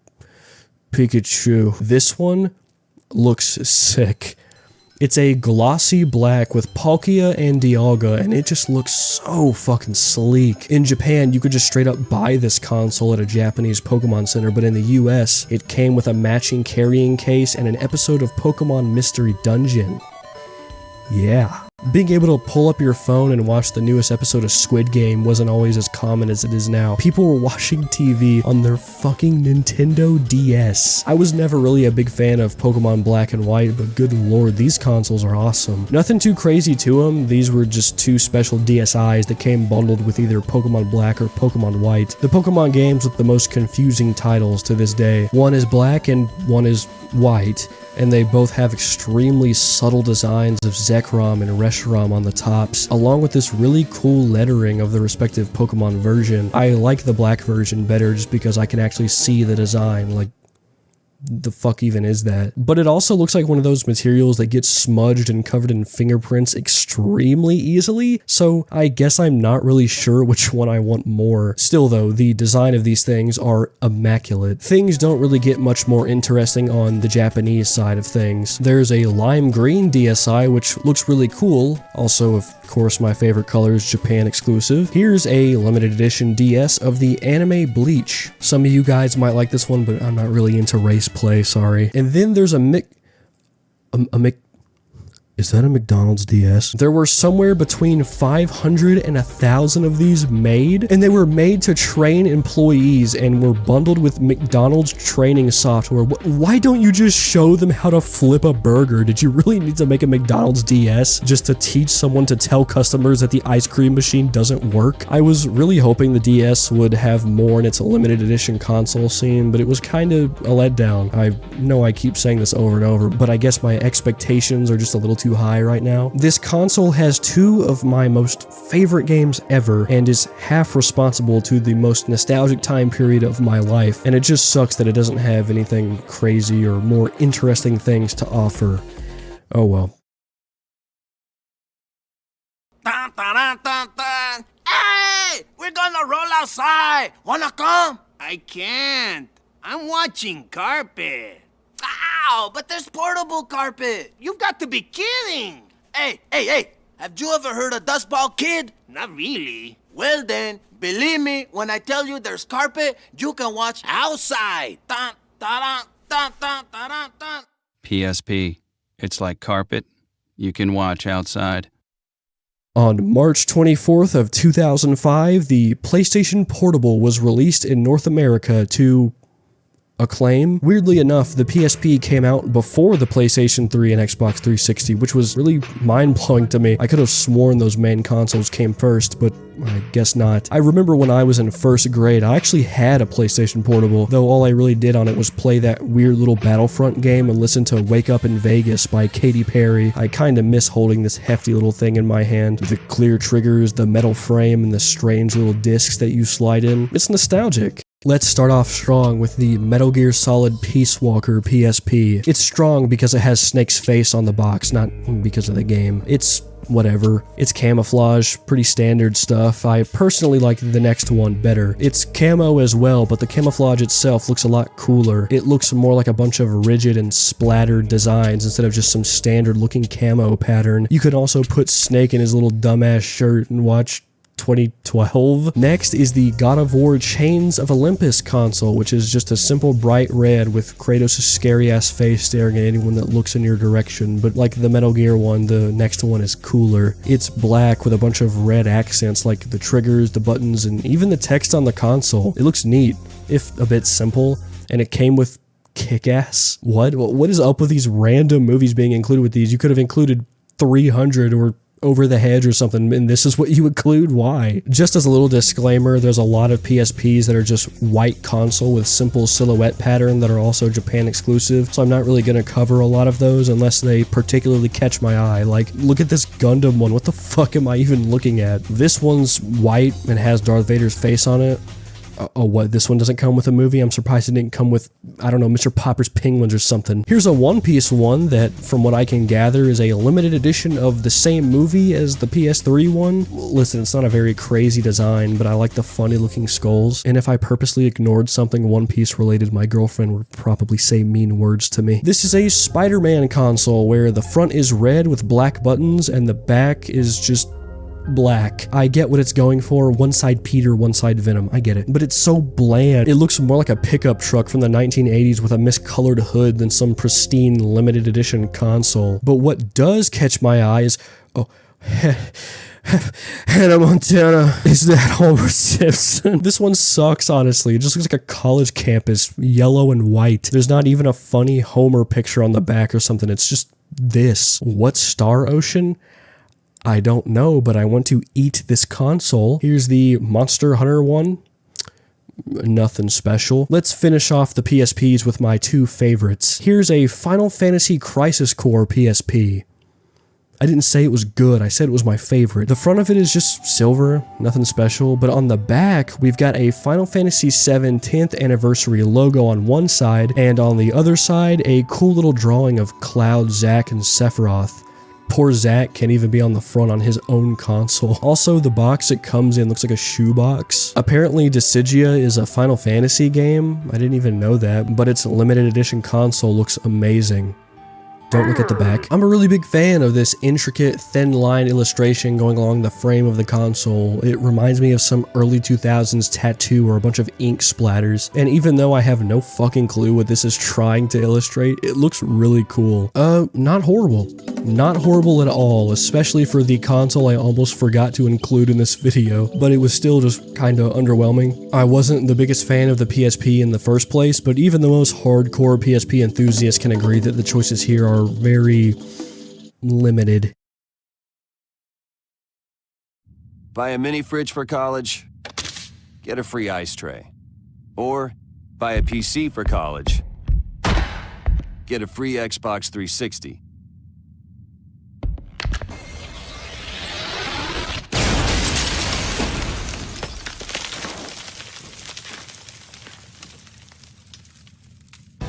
Pikachu. This one looks sick. It's a glossy black with Palkia and Dialga, and it just looks so fucking sleek. In Japan, you could just straight up buy this console at a Japanese Pokemon Center, but in the US, it came with a matching carrying case and an episode of Pokemon Mystery Dungeon. Yeah. Being able to pull up your phone and watch the newest episode of Squid Game wasn't always as common as it is now. People were watching TV on their fucking Nintendo DS. I was never really a big fan of Pokemon Black and White, but good lord, these consoles are awesome. Nothing too crazy to them. These were just two special DSIs that came bundled with either Pokemon Black or Pokemon White. The Pokemon games with the most confusing titles to this day. One is Black and one is White, and they both have extremely subtle designs of Zekrom and Reshiram on the tops, along with this really cool lettering of the respective Pokemon version. I like the Black version better just because I can actually see the design, like, the fuck even is that? But it also looks like one of those materials that gets smudged and covered in fingerprints extremely easily, so I guess I'm not really sure which one I want more. Still though, the design of these things are immaculate. Things don't really get much more interesting on the Japanese side of things. There's a lime green DSi, which looks really cool. Also, of course, my favorite color is Japan exclusive. Here's a limited edition DS of the anime Bleach. Some of you guys might like this one, but I'm not really into race play, sorry. And then there's is that a McDonald's DS? There were somewhere between 500 and 1,000 of these made, and they were made to train employees and were bundled with McDonald's training software. Why don't you just show them how to flip a burger? Did you really need to make a McDonald's DS just to teach someone to tell customers that the ice cream machine doesn't work? I was really hoping the DS would have more in its limited edition console scene, but it was kind of a letdown. I know I keep saying this over and over, but I guess my expectations are just a little too high right now. This console has two of my most favorite games ever and is half responsible to the most nostalgic time period of my life, and it just sucks that it doesn't have anything crazy or more interesting things to offer. Oh well. Dun, dun, dun, dun, dun. Hey! We're gonna roll outside! Wanna come? I can't. I'm watching carpet. Ow! But there's portable carpet. You've got to be kidding! Hey! Have you ever heard of Dustball Kid? Not really. Well then, believe me when I tell you there's carpet, you can watch outside. Dun, dun, dun. PSP. It's like carpet. You can watch outside. On March 24th of 2005, the PlayStation Portable was released in North America to acclaim. Weirdly enough, the PSP came out before the PlayStation 3 and Xbox 360, which was really mind-blowing to me. I could have sworn those main consoles came first, but I guess not. I remember when I was in first grade, I actually had a PlayStation Portable, though all I really did on it was play that weird little Battlefront game and listen to Wake Up in Vegas by Katy Perry. I kinda miss holding this hefty little thing in my hand. The clear triggers, the metal frame, and the strange little discs that you slide in. It's nostalgic. Let's start off strong with the Metal Gear Solid Peace Walker PSP. It's strong because it has Snake's face on the box, not because of the game. It's whatever. It's camouflage, pretty standard stuff. I personally like the next one better. It's camo as well, but the camouflage itself looks a lot cooler. It looks more like a bunch of rigid and splattered designs instead of just some standard looking camo pattern. You could also put Snake in his little dumbass shirt and watch 2012. Next is the God of War Chains of Olympus console, which is just a simple bright red with Kratos' scary ass face staring at anyone that looks in your direction, but like the Metal Gear one, the next one is cooler. It's black with a bunch of red accents like the triggers, the buttons, and even the text on the console. It looks neat, if a bit simple, and it came with Kick-Ass. What is up with these random movies being included with these? You could have included 300 or Over the Hedge or something, and this is what you include? Why? Just as a little disclaimer, there's a lot of PSPs that are just white console with simple silhouette pattern that are also Japan exclusive, so I'm not really going to cover a lot of those unless they particularly catch my eye. Like, look at this Gundam one. What the fuck am I even looking at? This one's white and has Darth Vader's face on it. Oh, what? This one doesn't come with a movie? I'm surprised it didn't come with, I don't know, Mr. Popper's Penguins or something. Here's a One Piece one that, from what I can gather, is a limited edition of the same movie as the PS3 one. Listen, it's not a very crazy design, but I like the funny looking skulls. And if I purposely ignored something One Piece related, my girlfriend would probably say mean words to me. This is a Spider-Man console where the front is red with black buttons and the back is just black. I get what it's going for. One side Peter, one side Venom. I get it. But it's so bland. It looks more like a pickup truck from the 1980s with a miscolored hood than some pristine limited edition console. But what does catch my eye is, oh, Hannah Montana. Is that Homer Simpson? This one sucks, honestly. It just looks like a college campus, yellow and white. There's not even a funny Homer picture on the back or something. It's just this. What's Star Ocean? I don't know, but I want to eat this console. Here's the Monster Hunter one. Nothing special. Let's finish off the PSPs with my two favorites. Here's a Final Fantasy Crisis Core PSP. I didn't say it was good, I said it was my favorite. The front of it is just silver, nothing special, but on the back, we've got a Final Fantasy VII 10th anniversary logo on one side, and on the other side, a cool little drawing of Cloud, Zack, and Sephiroth. Poor Zack can't even be on the front on his own console. Also, the box it comes in looks like a shoebox. Apparently, Dissidia is a Final Fantasy game. I didn't even know that, but its limited edition console looks amazing. Don't look at the back. I'm a really big fan of this intricate, thin line illustration going along the frame of the console. It reminds me of some early 2000s tattoo or a bunch of ink splatters. And even though I have no fucking clue what this is trying to illustrate, it looks really cool. Not horrible. Not horrible at all, especially for the console I almost forgot to include in this video, but it was still just kinda underwhelming. I wasn't the biggest fan of the PSP in the first place, but even the most hardcore PSP enthusiasts can agree that the choices here are very limited. Buy a mini fridge for college, get a free ice tray. Or buy a PC for college, get a free Xbox 360.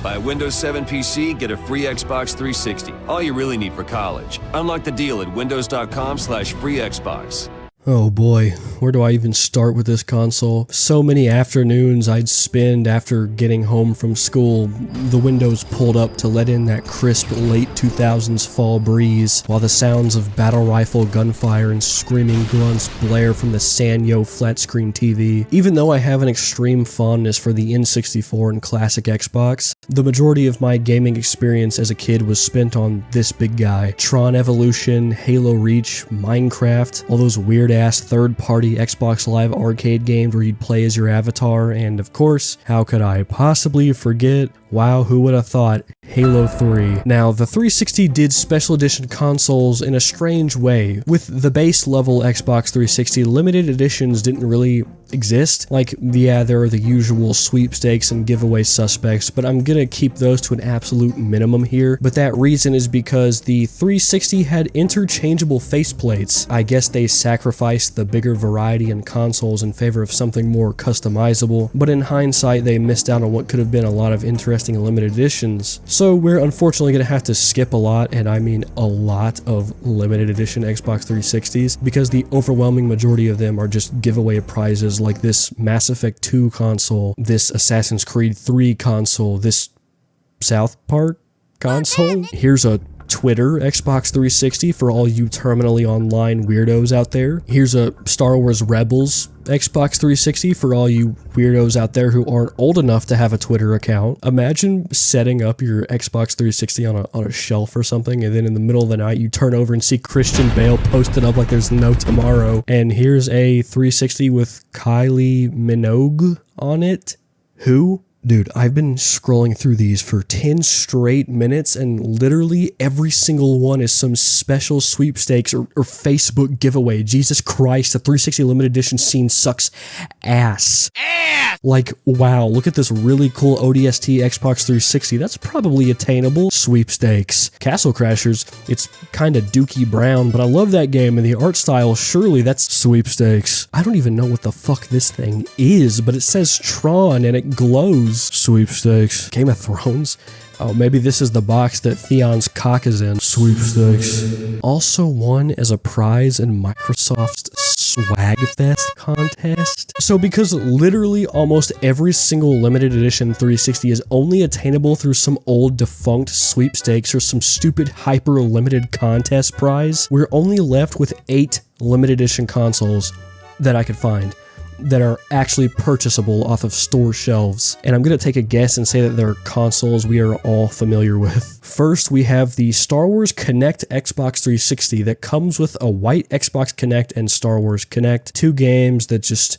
Buy a Windows 7 PC, get a free Xbox 360. All you really need for college. Unlock the deal at windows.com/free Xbox. Oh boy, where do I even start with this console? So many afternoons I'd spend after getting home from school, the windows pulled up to let in that crisp late 2000s fall breeze, while the sounds of battle rifle gunfire and screaming grunts blare from the Sanyo flat screen TV. Even though I have an extreme fondness for the N64 and classic Xbox, The majority of my gaming experience as a kid was spent on this big guy. Tron Evolution, Halo Reach, Minecraft, all those weird-ass third-party Xbox Live arcade games where you'd play as your avatar, and of course, how could I possibly forget? Wow, who would have thought? Halo 3. Now, the 360 did special edition consoles in a strange way. With the base level Xbox 360, limited editions didn't really exist. Like, yeah, there are the usual sweepstakes and giveaway suspects, but I'm gonna keep those to an absolute minimum here. But that reason is because the 360 had interchangeable faceplates. I guess they sacrificed the bigger variety in consoles in favor of something more customizable, but in hindsight, they missed out on what could have been a lot of interesting limited editions. So we're unfortunately gonna have to skip a lot, and I mean a lot, of limited edition Xbox 360s, because the overwhelming majority of them are just giveaway prizes like this Mass Effect 2 console, this Assassin's Creed 3 console, this South Park console. Here's a Twitter Xbox 360 for all you terminally online weirdos out there. Here's a Star Wars Rebels Xbox 360 for all you weirdos out there who aren't old enough to have a Twitter account. Imagine setting up your Xbox 360 on a shelf or something, and then in the middle of the night you turn over and see Christian Bale posted up like there's no tomorrow. And here's a 360 with Kylie Minogue on it. Who? Dude, I've been scrolling through these for 10 straight minutes, and literally every single one is some special sweepstakes or Facebook giveaway. Jesus Christ, the 360 limited edition scene sucks ass. Like, wow, look at this really cool ODST Xbox 360. That's probably attainable. Sweepstakes. Castle Crashers, it's kinda dookie brown, but I love that game, and the art style, surely that's sweepstakes. I don't even know what the fuck this thing is, but it says Tron and it glows. Sweepstakes. Game of Thrones? Oh, maybe this is the box that Theon's cock is in. Sweepstakes. Also won as a prize in Microsoft's Swagfest contest. So because literally almost every single limited edition 360 is only attainable through some old defunct sweepstakes or some stupid hyper limited contest prize, we're only left with 8 limited edition consoles that I could find that are actually purchasable off of store shelves. And I'm gonna take a guess and say that they're consoles we are all familiar with. First, we have the Star Wars Kinect Xbox 360 that comes with a white Xbox Kinect and Star Wars Kinect, 2 games that just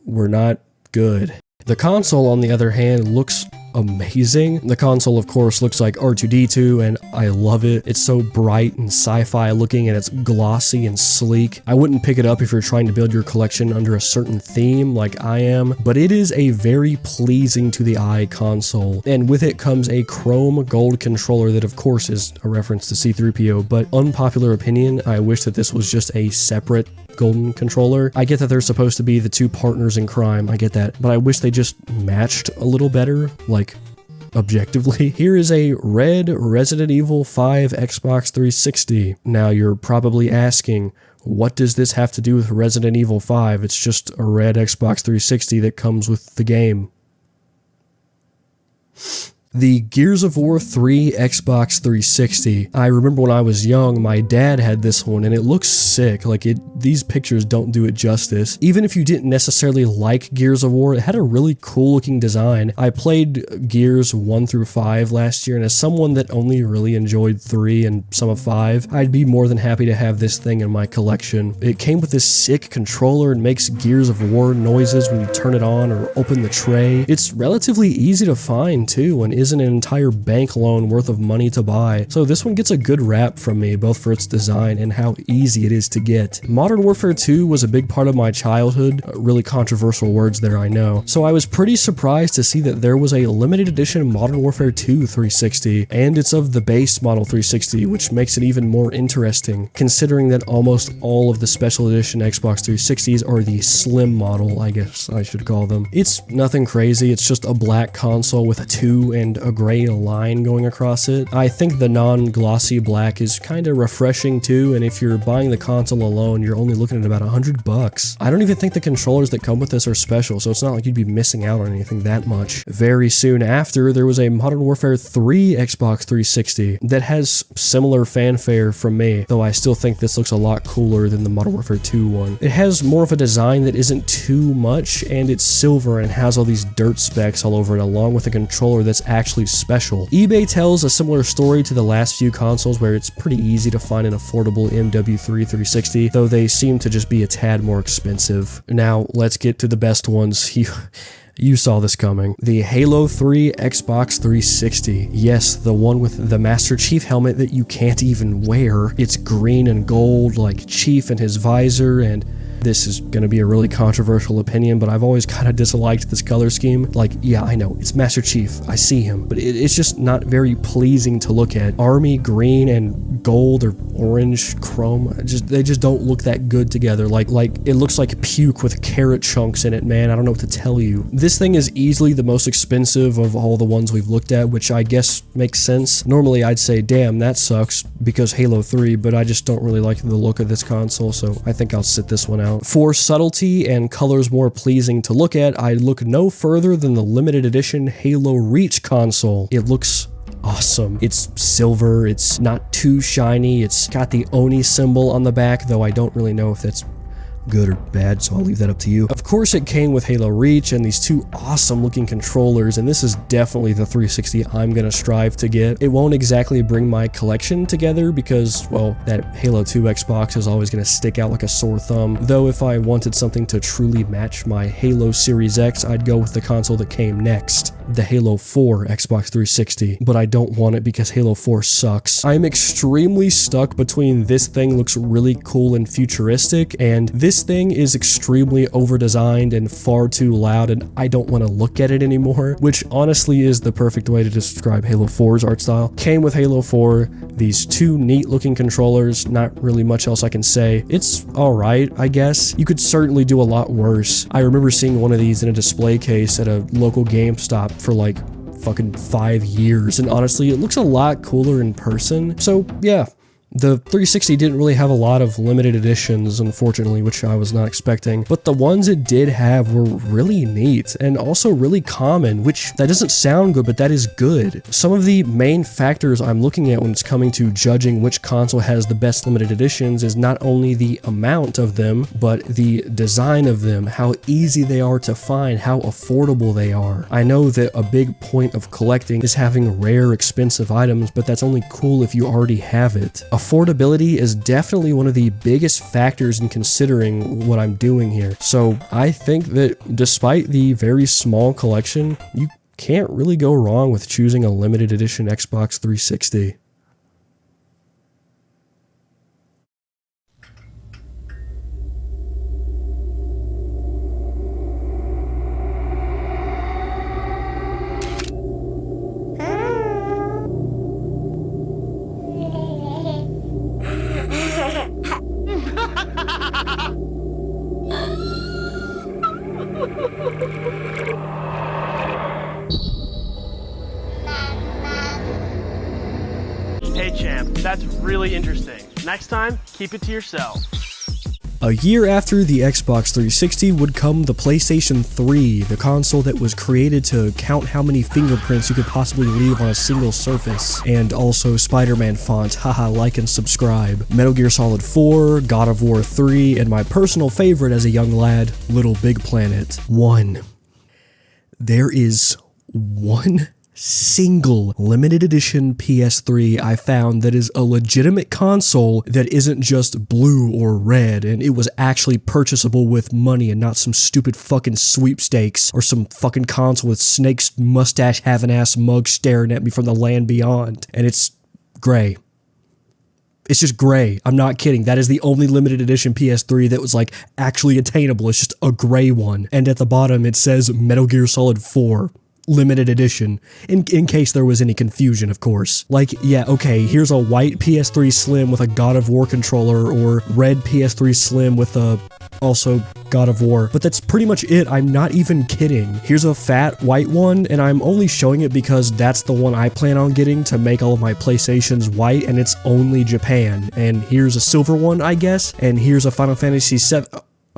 were not good. The console, on the other hand, looks amazing. The console, of course, looks like R2-D2, and I love it. It's so bright and sci-fi looking, and it's glossy and sleek. I wouldn't pick it up if you're trying to build your collection under a certain theme like I am, but it is a very pleasing to the eye console, and with it comes a chrome gold controller that, of course, is a reference to C-3PO, but unpopular opinion, I wish that this was just a separate golden controller. I get that they're supposed to be the 2 partners in crime, I get that, but I wish they just matched a little better, like, objectively. Here is a red Resident Evil 5 Xbox 360. Now you're probably asking, what does this have to do with Resident Evil 5? It's just a red Xbox 360 that comes with the game. The Gears of War 3 Xbox 360. I remember when I was young, my dad had this one, and it looks sick. Like, these pictures don't do it justice. Even if you didn't necessarily like Gears of War, it had a really cool looking design. I played Gears 1 through 5 last year, and as someone that only really enjoyed 3 and some of 5, I'd be more than happy to have this thing in my collection. It came with this sick controller and makes Gears of War noises when you turn it on or open the tray. It's relatively easy to find too, and isn't an entire bank loan worth of money to buy. So this one gets a good rap from me, both for its design and how easy it is to get. Modern Warfare 2 was a big part of my childhood. Really controversial words there, I know. So I was pretty surprised to see that there was a limited edition Modern Warfare 2 360, and it's of the base model 360, which makes it even more interesting, considering that almost all of the special edition Xbox 360s are the slim model, I guess I should call them. It's nothing crazy, it's just a black console with a 2 and a gray line going across it. I think the non-glossy black is kind of refreshing too, and if you're buying the console alone, you're only looking at about $100. I don't even think the controllers that come with this are special, so it's not like you'd be missing out on anything that much. Very soon after, there was a Modern Warfare 3 Xbox 360 that has similar fanfare from me, though I still think this looks a lot cooler than the Modern Warfare 2 one. It has more of a design that isn't too much, and it's silver and has all these dirt specks all over it, along with a controller that's actually special. eBay tells a similar story to the last few consoles where it's pretty easy to find an affordable MW3 360, though they seem to just be a tad more expensive. Now, let's get to the best ones. You saw this coming. The Halo 3 Xbox 360. Yes, the one with the Master Chief helmet that you can't even wear. It's green and gold like Chief and his visor, and this is gonna be a really controversial opinion, but I've always kind of disliked this color scheme. Like, yeah, I know, it's Master Chief, I see him, but it's just not very pleasing to look at. Army green and gold or orange chrome, they just don't look that good together. Like it looks like puke with carrot chunks in it, man. I don't know what to tell you. This thing is easily the most expensive of all the ones we've looked at, which I guess makes sense. Normally I'd say, damn, that sucks because Halo 3, but I just don't really like the look of this console, so I think I'll sit this one out. For subtlety and colors more pleasing to look at, I'd look no further than the limited edition Halo Reach console. It looks awesome. It's silver, it's not too shiny, it's got the Oni symbol on the back, though I don't really know if that's good or bad, so I'll leave that up to you. Of course, it came with Halo Reach and these two awesome looking controllers, and this is definitely the 360 I'm gonna strive to get. It won't exactly bring my collection together because, well, that Halo 2 Xbox is always gonna stick out like a sore thumb, though if I wanted something to truly match my Halo Series X, I'd go with the console that came next, the Halo 4 Xbox 360, but I don't want it because Halo 4 sucks. I'm extremely stuck between this thing looks really cool and futuristic, and this thing is extremely over-designed and far too loud, and I don't want to look at it anymore, which honestly is the perfect way to describe Halo 4's art style. Came with Halo 4, these two neat-looking controllers, not really much else I can say. It's alright, I guess. You could certainly do a lot worse. I remember seeing one of these in a display case at a local GameStop for like fucking 5 years, and honestly, it looks a lot cooler in person. So yeah, the 360 didn't really have a lot of limited editions, unfortunately, which I was not expecting, but the ones it did have were really neat and also really common, which that doesn't sound good, but that is good. Some of the main factors I'm looking at when it's coming to judging which console has the best limited editions is not only the amount of them, but the design of them, how easy they are to find, how affordable they are. I know that a big point of collecting is having rare, expensive items, but that's only cool if you already have it. Affordability is definitely one of the biggest factors in considering what I'm doing here. So I think that despite the very small collection, you can't really go wrong with choosing a limited edition Xbox 360. Hey champ, that's really interesting. Next time, keep it to yourself. A year after the Xbox 360 would come the PlayStation 3, the console that was created to count how many fingerprints you could possibly leave on a single surface, and also Spider-Man font, haha, like and subscribe, Metal Gear Solid 4, God of War 3, and my personal favorite as a young lad, Little Big Planet 1. There is one single limited edition PS3 I found that is a legitimate console that isn't just blue or red, and it was actually purchasable with money and not some stupid fucking sweepstakes or some fucking console with Snake's mustache having ass mug staring at me from the land beyond. And it's gray. It's just gray. I'm not kidding. That is the only limited edition PS3 that was like actually attainable. It's just a gray one. And at the bottom it says Metal Gear Solid 4. Limited edition, in case there was any confusion, of course. Like, yeah, okay, here's a white PS3 Slim with a God of War controller, or red PS3 Slim with a also God of War, but that's pretty much it. I'm not even kidding. Here's a fat white one, and I'm only showing it because that's the one I plan on getting to make all of my PlayStations white, and it's only Japan. And here's a silver one, I guess, and here's a Final Fantasy VII.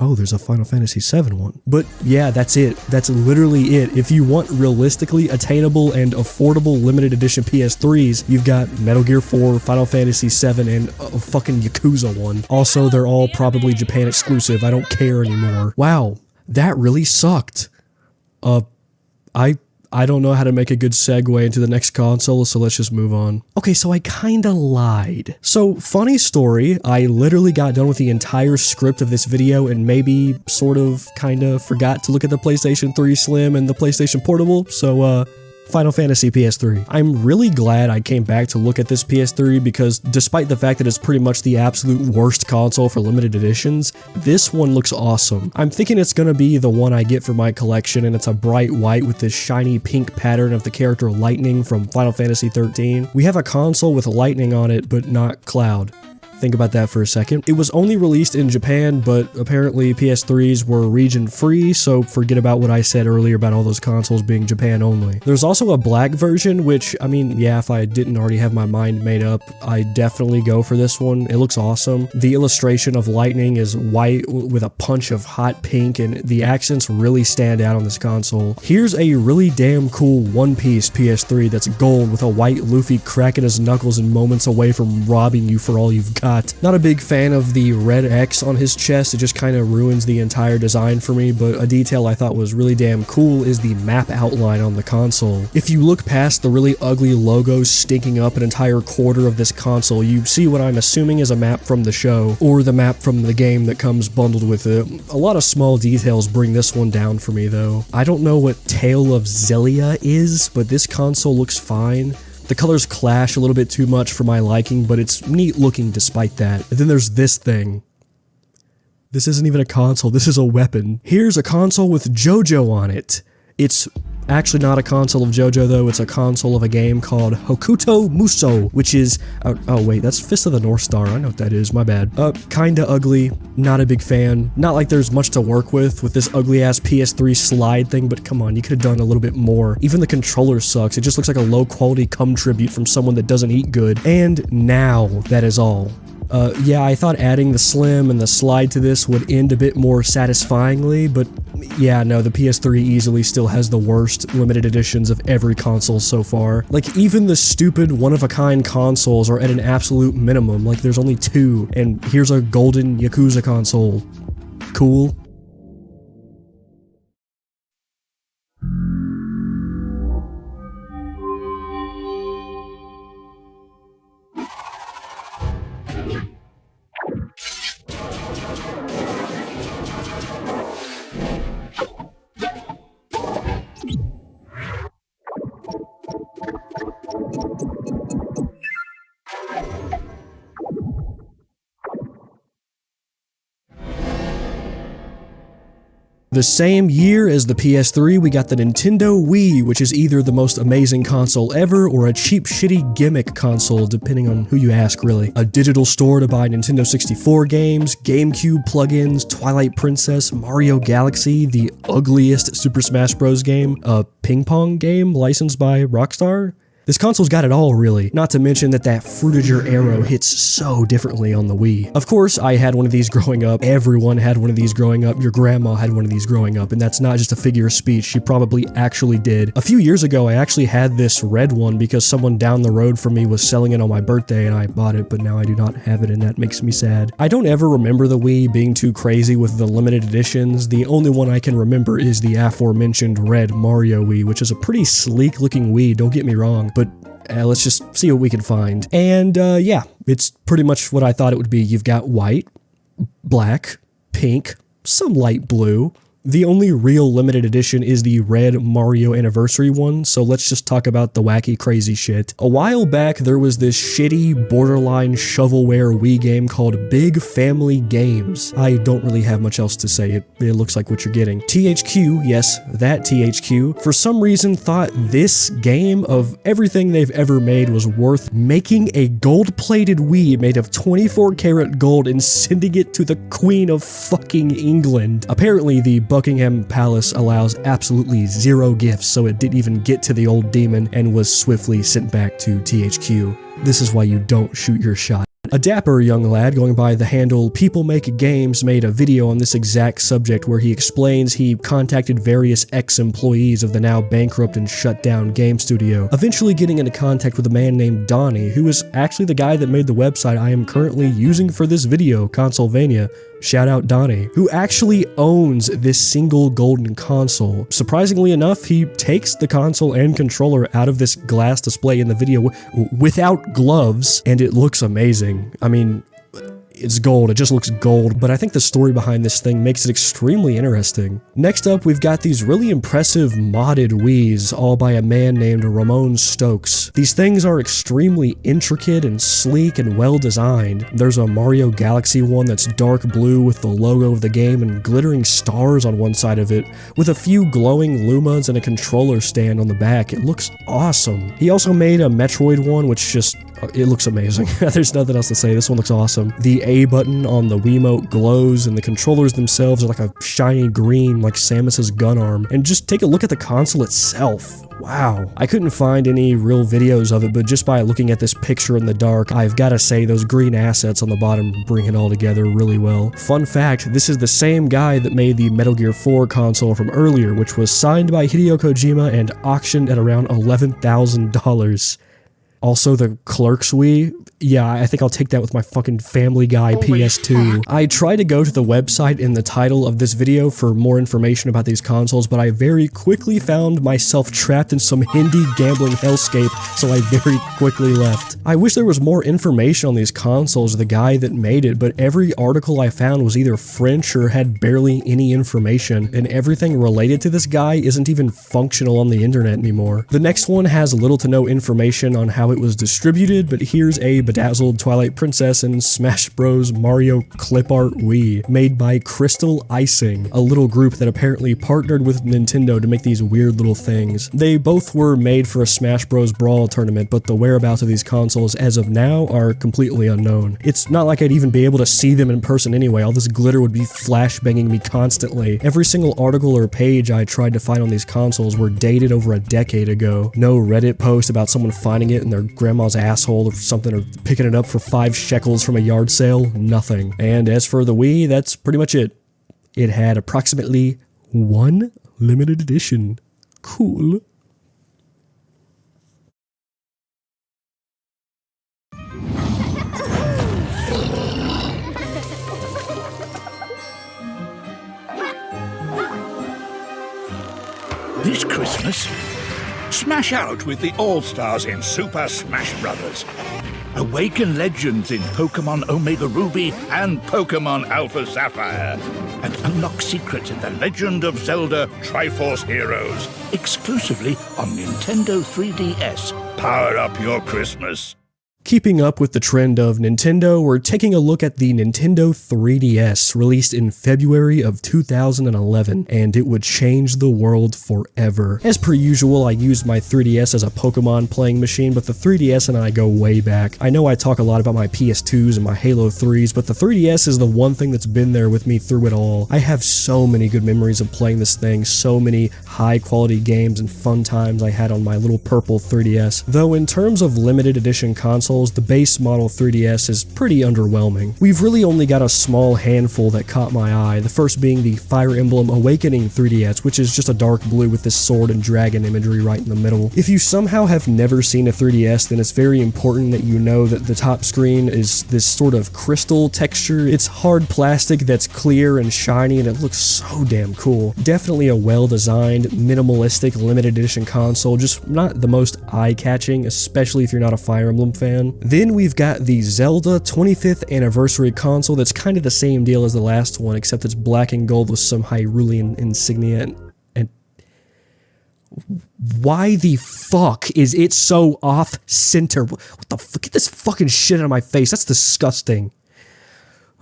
Oh, there's a Final Fantasy VII one. But yeah, that's it. That's literally it. If you want realistically attainable and affordable limited edition PS3s, you've got Metal Gear 4, Final Fantasy VII, and a fucking Yakuza one. Also, they're all probably Japan exclusive. I don't care anymore. Wow, that really sucked. I don't know how to make a good segue into the next console, so let's just move on. Okay, so I kinda lied. So, funny story, I literally got done with the entire script of this video and maybe sort of kinda forgot to look at the PlayStation 3 Slim and the PlayStation Portable, so Final Fantasy PS3. I'm really glad I came back to look at this PS3 because despite the fact that it's pretty much the absolute worst console for limited editions, this one looks awesome. I'm thinking it's gonna be the one I get for my collection, and it's a bright white with this shiny pink pattern of the character Lightning from Final Fantasy 13. We have a console with Lightning on it, but not Cloud. Think about that for a second. It was only released in Japan, but apparently PS3s were region free, so forget about what I said earlier about all those consoles being Japan only. There's also a black version, which, I mean, yeah, if I didn't already have my mind made up, I definitely go for this one. It looks awesome. The illustration of Lightning is white with a punch of hot pink, and the accents really stand out on this console. Here's a really damn cool one-piece PS3 that's gold with a white Luffy cracking his knuckles and moments away from robbing you for all you've got. Not a big fan of the red X on his chest, it just kind of ruins the entire design for me, but a detail I thought was really damn cool is the map outline on the console. If you look past the really ugly logos stinking up an entire quarter of this console, you see what I'm assuming is a map from the show, or the map from the game that comes bundled with it. A lot of small details bring this one down for me though. I don't know what Tale of Xillia is, but this console looks fine. The colors clash a little bit too much for my liking, but it's neat looking despite that. And then there's this thing. This isn't even a console, this is a weapon. Here's a console with JoJo on it. It's actually not a console of JoJo though, it's a console of a game called Hokuto Muso, which is, oh wait, that's Fist of the North Star, I know what that is, my bad. Kinda ugly, not a big fan. Not like there's much to work with this ugly ass PS3 slide thing, but come on, you could have done a little bit more. Even the controller sucks, it just looks like a low quality cum tribute from someone that doesn't eat good. And now, that is all. Yeah, I thought adding the Slim and the slide to this would end a bit more satisfyingly, but yeah, no, the PS3 easily still has the worst limited editions of every console so far. Like, even the stupid one-of-a-kind consoles are at an absolute minimum, like there's only 2, and here's a golden Yakuza console. Cool. The same year as the PS3, we got the Nintendo Wii, which is either the most amazing console ever or a cheap, shitty gimmick console, depending on who you ask, really. A digital store to buy Nintendo 64 games, GameCube plugins, Twilight Princess, Mario Galaxy, the ugliest Super Smash Bros. Game, a ping pong game licensed by Rockstar. This console's got it all, really. Not to mention that fruitager arrow hits so differently on the Wii. Of course, I had one of these growing up. Everyone had one of these growing up. Your grandma had one of these growing up, and that's not just a figure of speech. She probably actually did. A few years ago, I actually had this red one because someone down the road from me was selling it on my birthday, and I bought it, but now I do not have it, and that makes me sad. I don't ever remember the Wii being too crazy with the limited editions. The only one I can remember is the aforementioned red Mario Wii, which is a pretty sleek looking Wii, don't get me wrong, but let's just see what we can find. And yeah, it's pretty much what I thought it would be. You've got white, black, pink, some light blue. The only real limited edition is the red Mario Anniversary one, so let's just talk about the wacky crazy shit. A while back, there was this shitty, borderline shovelware Wii game called Big Family Games. I don't really have much else to say, it looks like what you're getting. THQ, yes, that THQ, for some reason thought this game of everything they've ever made was worth making a gold-plated Wii made of 24 karat gold and sending it to the Queen of fucking England. Apparently, the Buckingham Palace allows absolutely zero gifts, so it didn't even get to the old demon and was swiftly sent back to THQ. This is why you don't shoot your shot. A dapper young lad going by the handle People Make Games made a video on this exact subject where he explains he contacted various ex-employees of the now bankrupt and shut down game studio, eventually getting into contact with a man named Donnie, who is actually the guy that made the website I am currently using for this video, Consolvania. Shout out Donnie, who actually owns this single golden console. Surprisingly enough, he takes the console and controller out of this glass display in the video without gloves, and it looks amazing. I mean, it's gold, it just looks gold, but I think the story behind this thing makes it extremely interesting. Next up, we've got these really impressive modded Wiis, all by a man named Ramon Stokes. These things are extremely intricate and sleek and well designed. There's a Mario Galaxy one that's dark blue with the logo of the game and glittering stars on one side of it, with a few glowing Lumas and a controller stand on the back. It looks awesome. He also made a Metroid one, which just, it looks amazing. There's nothing else to say, this one looks awesome. The A button on the Wiimote glows, and the controllers themselves are like a shiny green, like Samus's gun arm. And just take a look at the console itself. Wow. I couldn't find any real videos of it, but just by looking at this picture in the dark, I've gotta say those green assets on the bottom bring it all together really well. Fun fact, this is the same guy that made the Metal Gear 4 console from earlier, which was signed by Hideo Kojima and auctioned at around $11,000. Also, the Clerks Wii, yeah, I think I'll take that with my fucking Family Guy PS2. I tried to go to the website in the title of this video for more information about these consoles, but I very quickly found myself trapped in some Hindi gambling hellscape, so I very quickly left. I wish there was more information on these consoles or the guy that made it, but every article I found was either French or had barely any information, and everything related to this guy isn't even functional on the internet anymore. The next one has little to no information on how it was distributed, but here's a bedazzled Twilight Princess and Smash Bros. Mario clip art Wii, made by Crystal Icing, a little group that apparently partnered with Nintendo to make these weird little things. They both were made for a Smash Bros. Brawl tournament, but the whereabouts of these consoles as of now are completely unknown. It's not like I'd even be able to see them in person anyway, all this glitter would be flashbanging me constantly. Every single article or page I tried to find on these consoles were dated over a decade ago. No Reddit post about someone finding it in their grandma's asshole or something, or picking it up for 5 shekels from a yard sale, nothing. And as for the Wii, that's pretty much it. It had approximately 1 limited edition. Cool. This Christmas, smash out with the All-Stars in Super Smash Bros. Awaken legends in Pokemon Omega Ruby and Pokemon Alpha Sapphire. And unlock secrets in The Legend of Zelda Triforce Heroes. Exclusively on Nintendo 3DS. Power up your Christmas. Keeping up with the trend of Nintendo, we're taking a look at the Nintendo 3DS, released in February of 2011, and it would change the world forever. As per usual, I used my 3DS as a Pokemon playing machine, but the 3DS and I go way back. I know I talk a lot about my PS2s and my Halo 3s, but the 3DS is the one thing that's been there with me through it all. I have so many good memories of playing this thing, so many high quality games and fun times I had on my little purple 3DS. Though in terms of limited edition consoles, the base model 3DS is pretty underwhelming. We've really only got a small handful that caught my eye, the first being the Fire Emblem Awakening 3DS, which is just a dark blue with this sword and dragon imagery right in the middle. If you somehow have never seen a 3DS, then it's very important that you know that the top screen is this sort of crystal texture. It's hard plastic that's clear and shiny, and it looks so damn cool. Definitely a well-designed, minimalistic, limited edition console, just not the most eye-catching, especially if you're not a Fire Emblem fan. Then we've got the Zelda 25th Anniversary console that's kind of the same deal as the last one, except it's black and gold with some Hyrulean insignia, and why the fuck is it so off-center? What the fuck? Get this fucking shit out of my face, that's disgusting.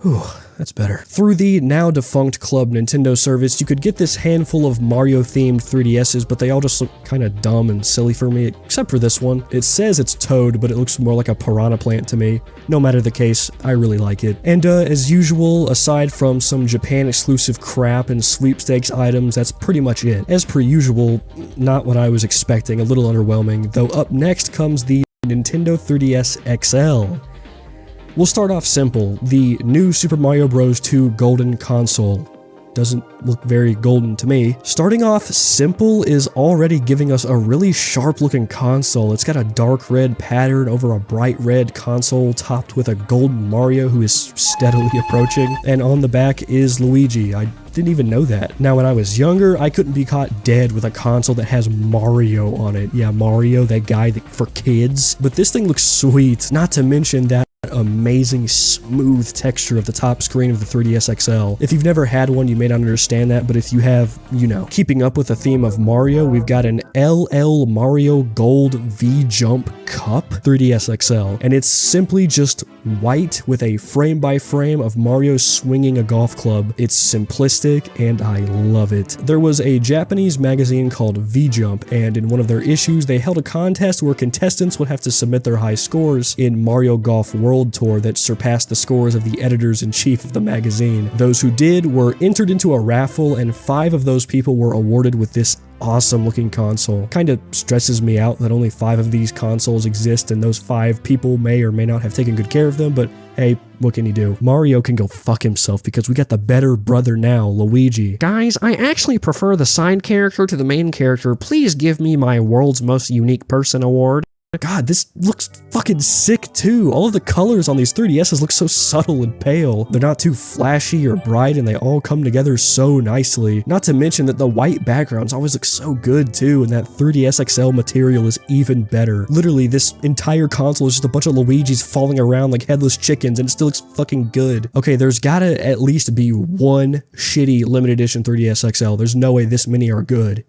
Whew, that's better. Through the now defunct Club Nintendo service, you could get this handful of Mario-themed 3DSs, but they all just look kinda dumb and silly for me, except for this one. It says it's Toad, but it looks more like a piranha plant to me. No matter the case, I really like it. And as usual, aside from some Japan-exclusive crap and sweepstakes items, that's pretty much it. As per usual, not what I was expecting, a little underwhelming, though up next comes the Nintendo 3DS XL. We'll start off simple, the new Super Mario Bros. 2 Golden Console. doesn't look very golden to me. Starting off simple is already giving us a really sharp looking console. It's got a dark red pattern over a bright red console topped with a golden Mario who is steadily approaching. And on the back is Luigi. I didn't even know that. Now, when I was younger, I couldn't be caught dead with a console that has Mario on it. Yeah, Mario, that guy for kids. But this thing looks sweet, not to mention that amazing smooth texture of the top screen of the 3DS XL. If you've never had one, you may not understand that, but if you have, you know. Keeping up with the theme of Mario, we've got an LL Mario Gold V-Jump Cup 3DS XL, and it's simply just white with a frame-by-frame of Mario swinging a golf club. It's simplistic, and I love it. There was a Japanese magazine called V-Jump, and in one of their issues, they held a contest where contestants would have to submit their high scores in Mario Golf World Tour that surpassed the scores of the editors-in-chief of the magazine. Those who did were entered into a raffle, and 5 of those people were awarded with this awesome looking console. Kinda stresses me out that only 5 of these consoles exist, and those 5 people may or may not have taken good care of them, but hey, what can you do? Mario can go fuck himself because we got the better brother now, Luigi. Guys, I actually prefer the side character to the main character. Please give me my World's Most Unique Person award. God, this looks fucking sick too. All of the colors on these 3DSs look so subtle and pale. They're not too flashy or bright, and they all come together so nicely. Not to mention that the white backgrounds always look so good too, and that 3DS XL material is even better. Literally, this entire console is just a bunch of Luigis falling around like headless chickens, and it still looks fucking good. Okay, there's gotta at least be one shitty limited edition 3DS XL. There's no way this many are good.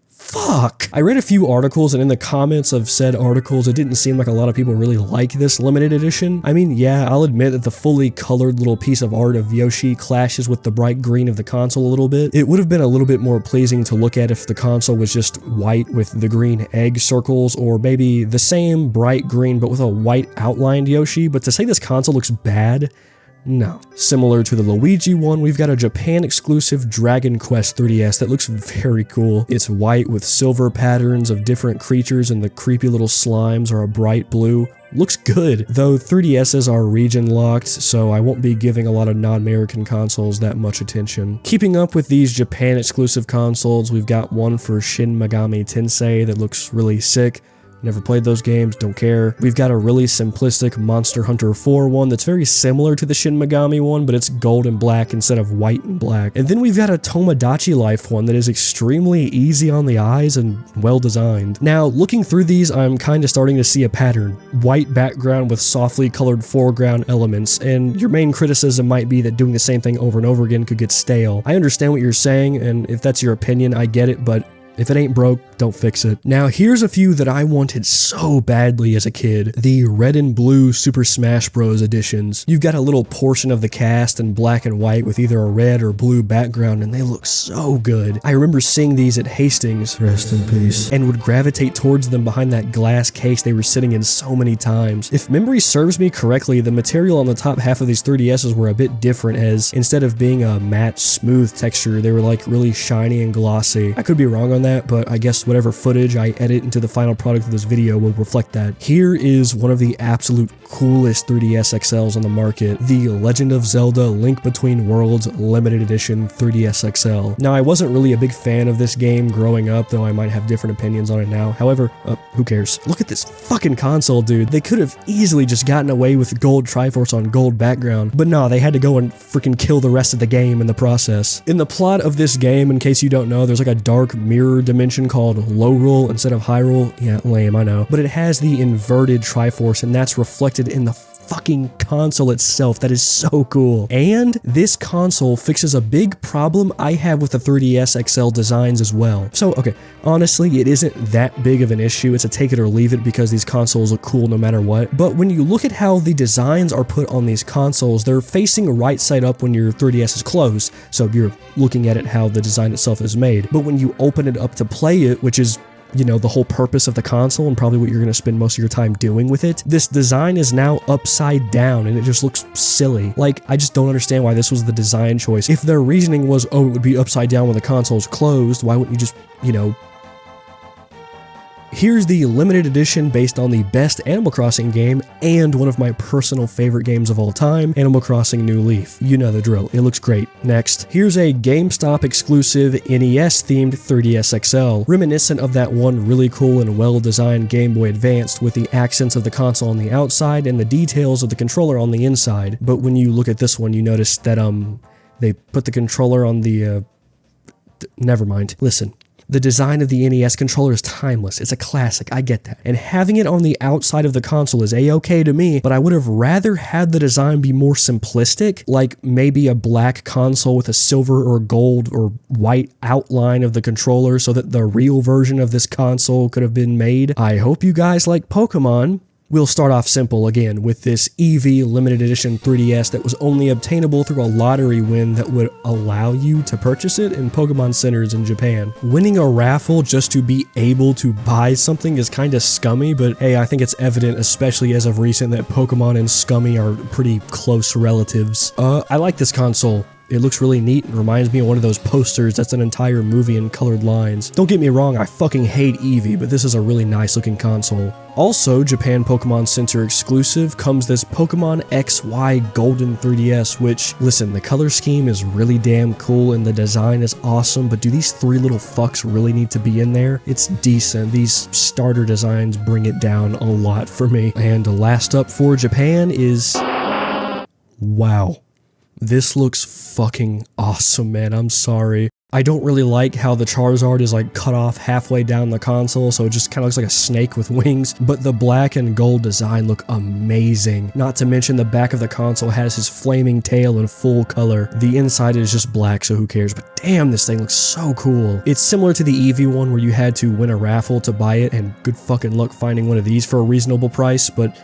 Fuck! I read a few articles, and in the comments of said articles, it didn't seem like a lot of people really like this limited edition. I mean, yeah, I'll admit that the fully colored little piece of art of Yoshi clashes with the bright green of the console a little bit. It would have been a little bit more pleasing to look at if the console was just white with the green egg circles, or maybe the same bright green but with a white outlined Yoshi, but to say this console looks bad, no. Similar to the Luigi one, we've got a Japan-exclusive Dragon Quest 3DS that looks very cool. It's white with silver patterns of different creatures, and the creepy little slimes are a bright blue. Looks good, though 3DSs are region locked, so I won't be giving a lot of non-American consoles that much attention. Keeping up with these Japan-exclusive consoles, we've got one for Shin Megami Tensei that looks really sick. Never played those games, don't care. We've got a really simplistic Monster Hunter 4 one that's very similar to the Shin Megami one, but it's gold and black instead of white and black. And then we've got a Tomodachi Life one that is extremely easy on the eyes and well designed. Now, looking through these, I'm kind of starting to see a pattern. White background with softly colored foreground elements, and your main criticism might be that doing the same thing over and over again could get stale. I understand what you're saying, and if that's your opinion, I get it, but if it ain't broke, don't fix it. Now, here's a few that I wanted so badly as a kid. The red and blue Super Smash Bros. Editions. You've got a little portion of the cast in black and white with either a red or blue background, and they look so good. I remember seeing these at Hastings, rest in peace, and would gravitate towards them behind that glass case they were sitting in so many times. If memory serves me correctly, the material on the top half of these 3DSs were a bit different, as instead of being a matte, smooth texture, they were like really shiny and glossy. I could be wrong on that, but I guess whatever footage I edit into the final product of this video will reflect that. Here is one of the absolute coolest 3DS XLs on the market, the Legend of Zelda Link Between Worlds Limited Edition 3DS XL. Now, I wasn't really a big fan of this game growing up, though I might have different opinions on it now. However, who cares? Look at this fucking console, dude. They could have easily just gotten away with gold Triforce on gold background, but no, they had to go and freaking kill the rest of the game in the process. In the plot of this game, in case you don't know, there's like a dark mirror dimension called low roll instead of high roll. Yeah, lame, I know. But it has the inverted Triforce, and that's reflected in the fucking console itself. That is so cool. And this console fixes a big problem I have with the 3DS XL designs as well. So, okay, honestly, it isn't that big of an issue. It's a take it or leave it because these consoles look cool no matter what. But when you look at how the designs are put on these consoles, they're facing right side up when your 3DS is closed. So you're looking at it how the design itself is made. But when you open it up to play it, which is, you know, the whole purpose of the console and probably what you're going to spend most of your time doing with it, this design is now upside down, and it just looks silly. Like, I just don't understand why this was the design choice. If their reasoning was, oh, it would be upside down when the console's closed, why wouldn't you just, you know, Here's the limited edition based on the best Animal Crossing game and one of my personal favorite games of all time, Animal Crossing New Leaf. You know the drill, it looks great. Next, here's a GameStop exclusive NES themed 3DS XL, reminiscent of that one really cool and well-designed Game Boy Advance with the accents of the console on the outside and the details of the controller on the inside. But when you look at this one, you notice that they put the controller on the never mind. Listen. The design of the NES controller is timeless. It's a classic, I get that. And having it on the outside of the console is a-okay to me, but I would have rather had the design be more simplistic, like maybe a black console with a silver or gold or white outline of the controller so that the real version of this console could have been made. I hope you guys like Pokemon. We'll start off simple again with this Eevee limited edition 3DS that was only obtainable through a lottery win that would allow you to purchase it in Pokemon centers in Japan. Winning a raffle just to be able to buy something is kinda scummy, but hey, I think it's evident, especially as of recent, that Pokemon and scummy are pretty close relatives. I like this console. It looks really neat and reminds me of one of those posters that's an entire movie in colored lines. Don't get me wrong, I fucking hate Eevee, but this is a really nice looking console. Also, Japan Pokemon Center exclusive comes this Pokemon XY Golden 3DS, which, listen, the color scheme is really damn cool and the design is awesome, but do these three little fucks really need to be in there? It's decent. These starter designs bring it down a lot for me. And last up for Japan is... wow. This looks fucking awesome, man. I'm sorry. I don't really like how the Charizard is like cut off halfway down the console, so it just kind of looks like a snake with wings, but the black and gold design look amazing. Not to mention the back of the console has his flaming tail in full color. The inside is just black, so who cares, but damn, this thing looks so cool. It's similar to the Eevee one where you had to win a raffle to buy it, and good fucking luck finding one of these for a reasonable price, but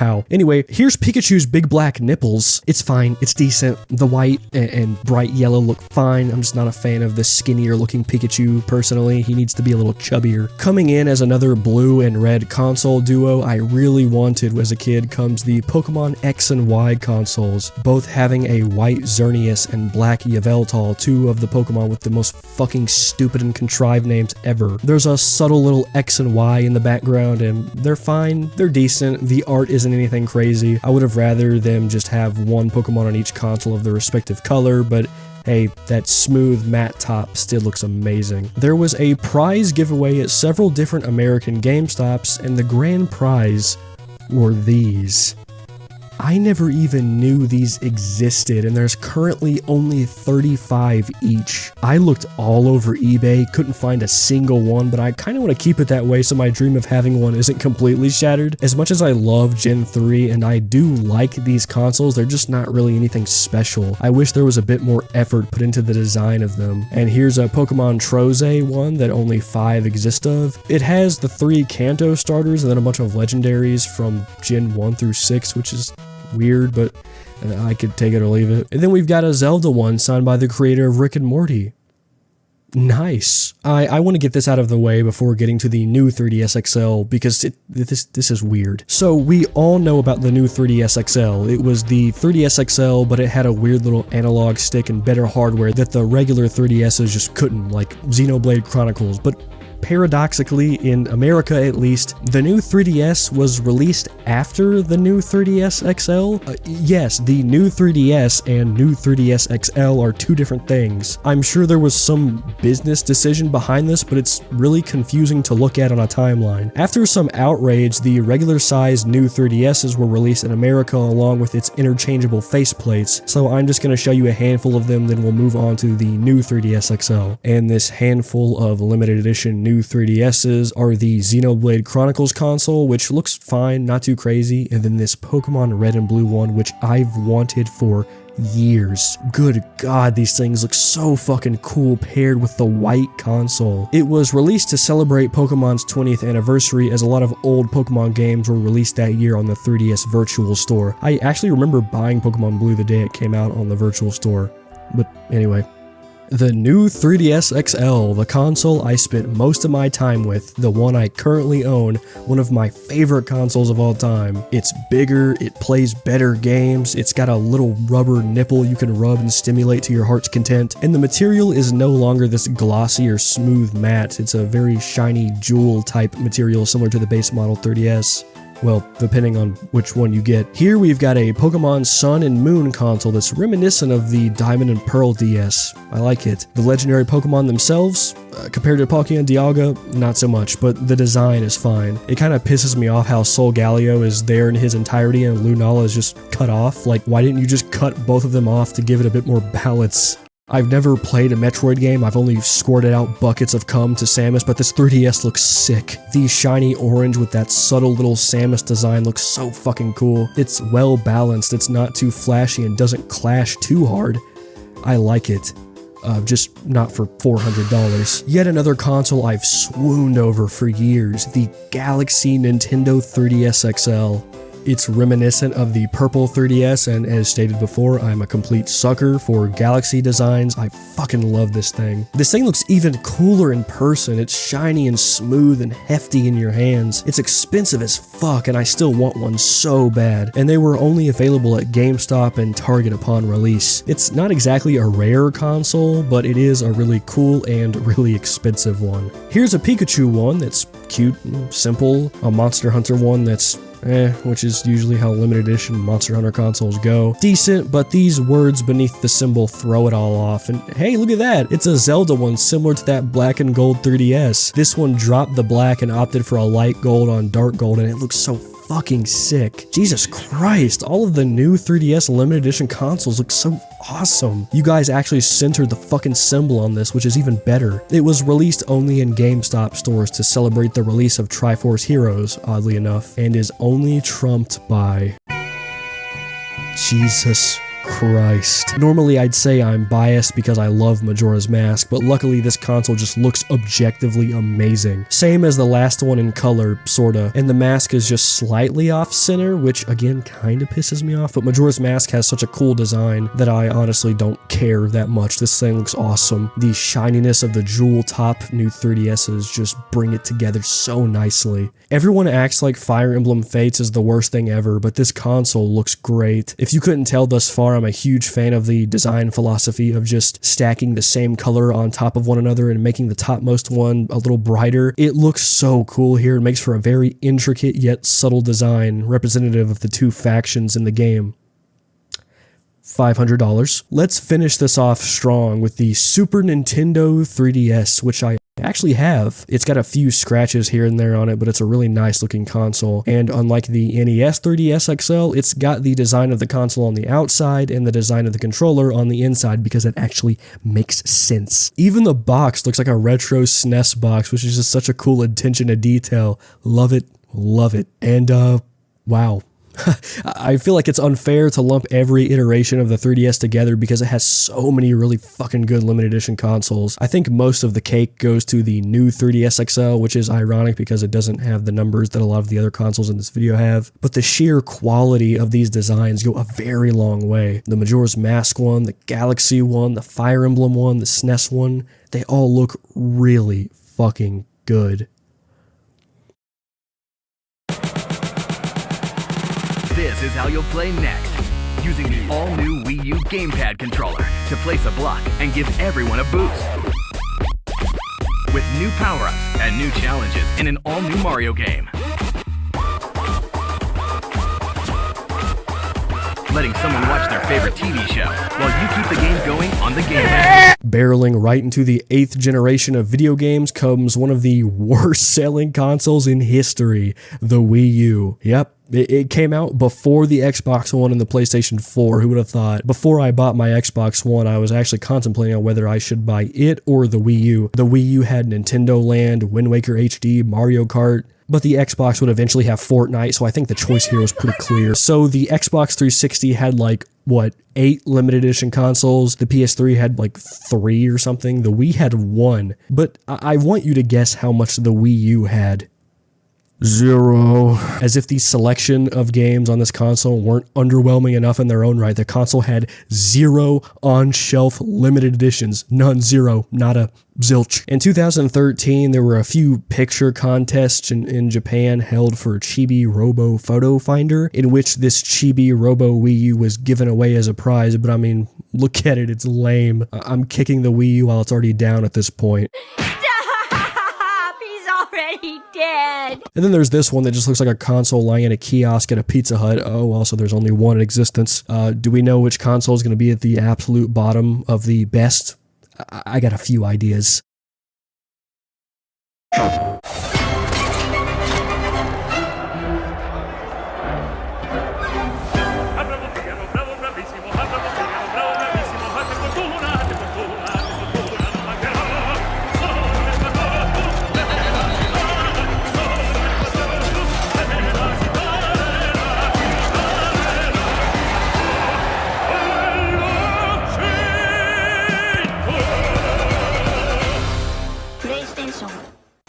wow. Anyway, here's Pikachu's big black nipples. It's fine. It's decent. The white and bright yellow look fine. I'm just not a fan of the skinnier looking Pikachu, personally. He needs to be a little chubbier. Coming in as another blue and red console duo I really wanted as a kid comes the Pokemon X and Y consoles, both having a white Xerneas and black Yveltal, two of the Pokemon with the most fucking stupid and contrived names ever. There's a subtle little X and Y in the background, and they're fine. They're decent. The art isn't anything crazy. I would have rather them just have one Pokemon on each console of their respective color, but hey, that smooth matte top still looks amazing. There was a prize giveaway at several different American GameStops, and the grand prize were these. I never even knew these existed, and there's currently only 35 each. I looked all over eBay, couldn't find a single one, but I kind of want to keep it that way so my dream of having one isn't completely shattered. As much as I love Gen 3 and I do like these consoles, they're just not really anything special. I wish there was a bit more effort put into the design of them. And here's a Pokemon Troze one that only 5 exist of. It has the 3 Kanto starters and then a bunch of legendaries from Gen 1 through 6, which is weird, but I could take it or leave it. And then we've got a Zelda one signed by the creator of Rick and Morty. Nice. I want to get this out of the way before getting to the new 3DS XL because this is weird. So we all know about the new 3DS XL. It was the 3DS XL, but it had a weird little analog stick and better hardware that the regular 3DSs just couldn't, like Xenoblade Chronicles. But paradoxically, in America at least, the new 3DS was released after the new 3DS XL. Yes, the new 3DS and new 3DS XL are two different things. I'm sure there was some business decision behind this, but it's really confusing to look at on a timeline. After some outrage, the regular sized new 3DSs were released in America along with its interchangeable faceplates, so I'm just going to show you a handful of them, then we'll move on to the new 3DS XL. And this handful of limited edition new 3DSs are the Xenoblade Chronicles console, which looks fine, not too crazy, and then this Pokemon Red and Blue one, which I've wanted for years. Good God, these things look so fucking cool paired with the white console. It was released to celebrate Pokemon's 20th anniversary, as a lot of old Pokemon games were released that year on the 3DS Virtual Store. I actually remember buying Pokemon Blue the day it came out on the Virtual Store. But anyway. The new 3DS XL, the console I spent most of my time with, the one I currently own, one of my favorite consoles of all time. It's bigger, it plays better games, it's got a little rubber nipple you can rub and stimulate to your heart's content, and the material is no longer this glossy or smooth matte. It's a very shiny jewel type material similar to the base model 3DS. Well, depending on which one you get. Here we've got a Pokemon Sun and Moon console that's reminiscent of the Diamond and Pearl DS. I like it. The legendary Pokemon themselves, compared to Palkia and Dialga, not so much, but the design is fine. It kind of pisses me off how Solgaleo is there in his entirety and Lunala is just cut off. Like, why didn't you just cut both of them off to give it a bit more balance? I've never played a Metroid game, I've only squirted out buckets of cum to Samus, but this 3DS looks sick. The shiny orange with that subtle little Samus design looks so fucking cool. It's well balanced, it's not too flashy and doesn't clash too hard. I like it. Just not for $400. Yet another console I've swooned over for years, the Galaxy Nintendo 3DS XL. It's reminiscent of the purple 3DS, and as stated before, I'm a complete sucker for Galaxy designs. I fucking love this thing. This thing looks even cooler in person. It's shiny and smooth and hefty in your hands. It's expensive as fuck, and I still want one so bad. And they were only available at GameStop and Target upon release. It's not exactly a rare console, but it is a really cool and really expensive one. Here's a Pikachu one that's cute and simple, a Monster Hunter one that's which is usually how limited edition Monster Hunter consoles go. Decent, but these words beneath the symbol throw it all off. And hey, look at that! It's a Zelda one similar to that black and gold 3DS. This one dropped the black and opted for a light gold on dark gold, and it looks so fucking sick. Jesus Christ, all of the new 3DS limited edition consoles look so awesome. You guys actually centered the fucking symbol on this, which is even better. It was released only in GameStop stores to celebrate the release of Triforce Heroes, oddly enough, and is only trumped by Jesus Christ. Normally I'd say I'm biased because I love Majora's Mask, but luckily this console just looks objectively amazing. Same as the last one in color, sorta, and the mask is just slightly off-center, which again kinda pisses me off, but Majora's Mask has such a cool design that I honestly don't care that much. This thing looks awesome. The shininess of the jewel top new 3DSs just bring it together so nicely. Everyone acts like Fire Emblem Fates is the worst thing ever, but this console looks great. If you couldn't tell thus far, I'm a huge fan of the design philosophy of just stacking the same color on top of one another and making the topmost one a little brighter. It looks so cool here. It makes for a very intricate yet subtle design, representative of the two factions in the game. $500. Let's finish this off strong with the Super Nintendo 3DS, which I actually have. It's got a few scratches here and there on it, but it's a really nice looking console. And unlike the NES 3DS XL, it's got the design of the console on the outside and the design of the controller on the inside because it actually makes sense. Even the box looks like a retro SNES box, which is just such a cool attention to detail. Love it, love it. And wow. I feel like it's unfair to lump every iteration of the 3DS together because it has so many really fucking good limited edition consoles. I think most of the cake goes to the new 3DS XL, which is ironic because it doesn't have the numbers that a lot of the other consoles in this video have. But the sheer quality of these designs go a very long way. The Majora's Mask one, the Galaxy one, the Fire Emblem one, the SNES one, they all look really fucking good. This is how you'll play next, using the all-new Wii U gamepad controller to place a block and give everyone a boost. With new power-ups and new challenges in an all-new Mario game. Letting someone watch their favorite TV show while you keep the game going on the gamepad. Barreling right into the 8th generation of video games comes one of the worst selling consoles in history, the Wii U. Yep. It came out before the Xbox One and the PlayStation 4, who would have thought? Before I bought my Xbox One, I was actually contemplating on whether I should buy it or the Wii U. The Wii U had Nintendo Land, Wind Waker HD, Mario Kart, but the Xbox would eventually have Fortnite, so I think the choice here was pretty clear. So the Xbox 360 had like, what, 8 limited edition consoles? The PS3 had like 3 or something. The Wii had 1, but I want you to guess how much the Wii U had. 0. As if the selection of games on this console weren't underwhelming enough in their own right, the console had 0 on-shelf limited editions. None, 0, not a zilch. In 2013, there were a few picture contests in Japan held for Chibi Robo Photo Finder, in which this Chibi Robo Wii U was given away as a prize, but I mean, look at it, it's lame. I'm kicking the Wii U while it's already down at this point. Already dead. And then there's this one that just looks like a console lying in a kiosk at a Pizza Hut. Oh, also there's only one in existence. Do we know which console is going to be at the absolute bottom of the best? I got a few ideas.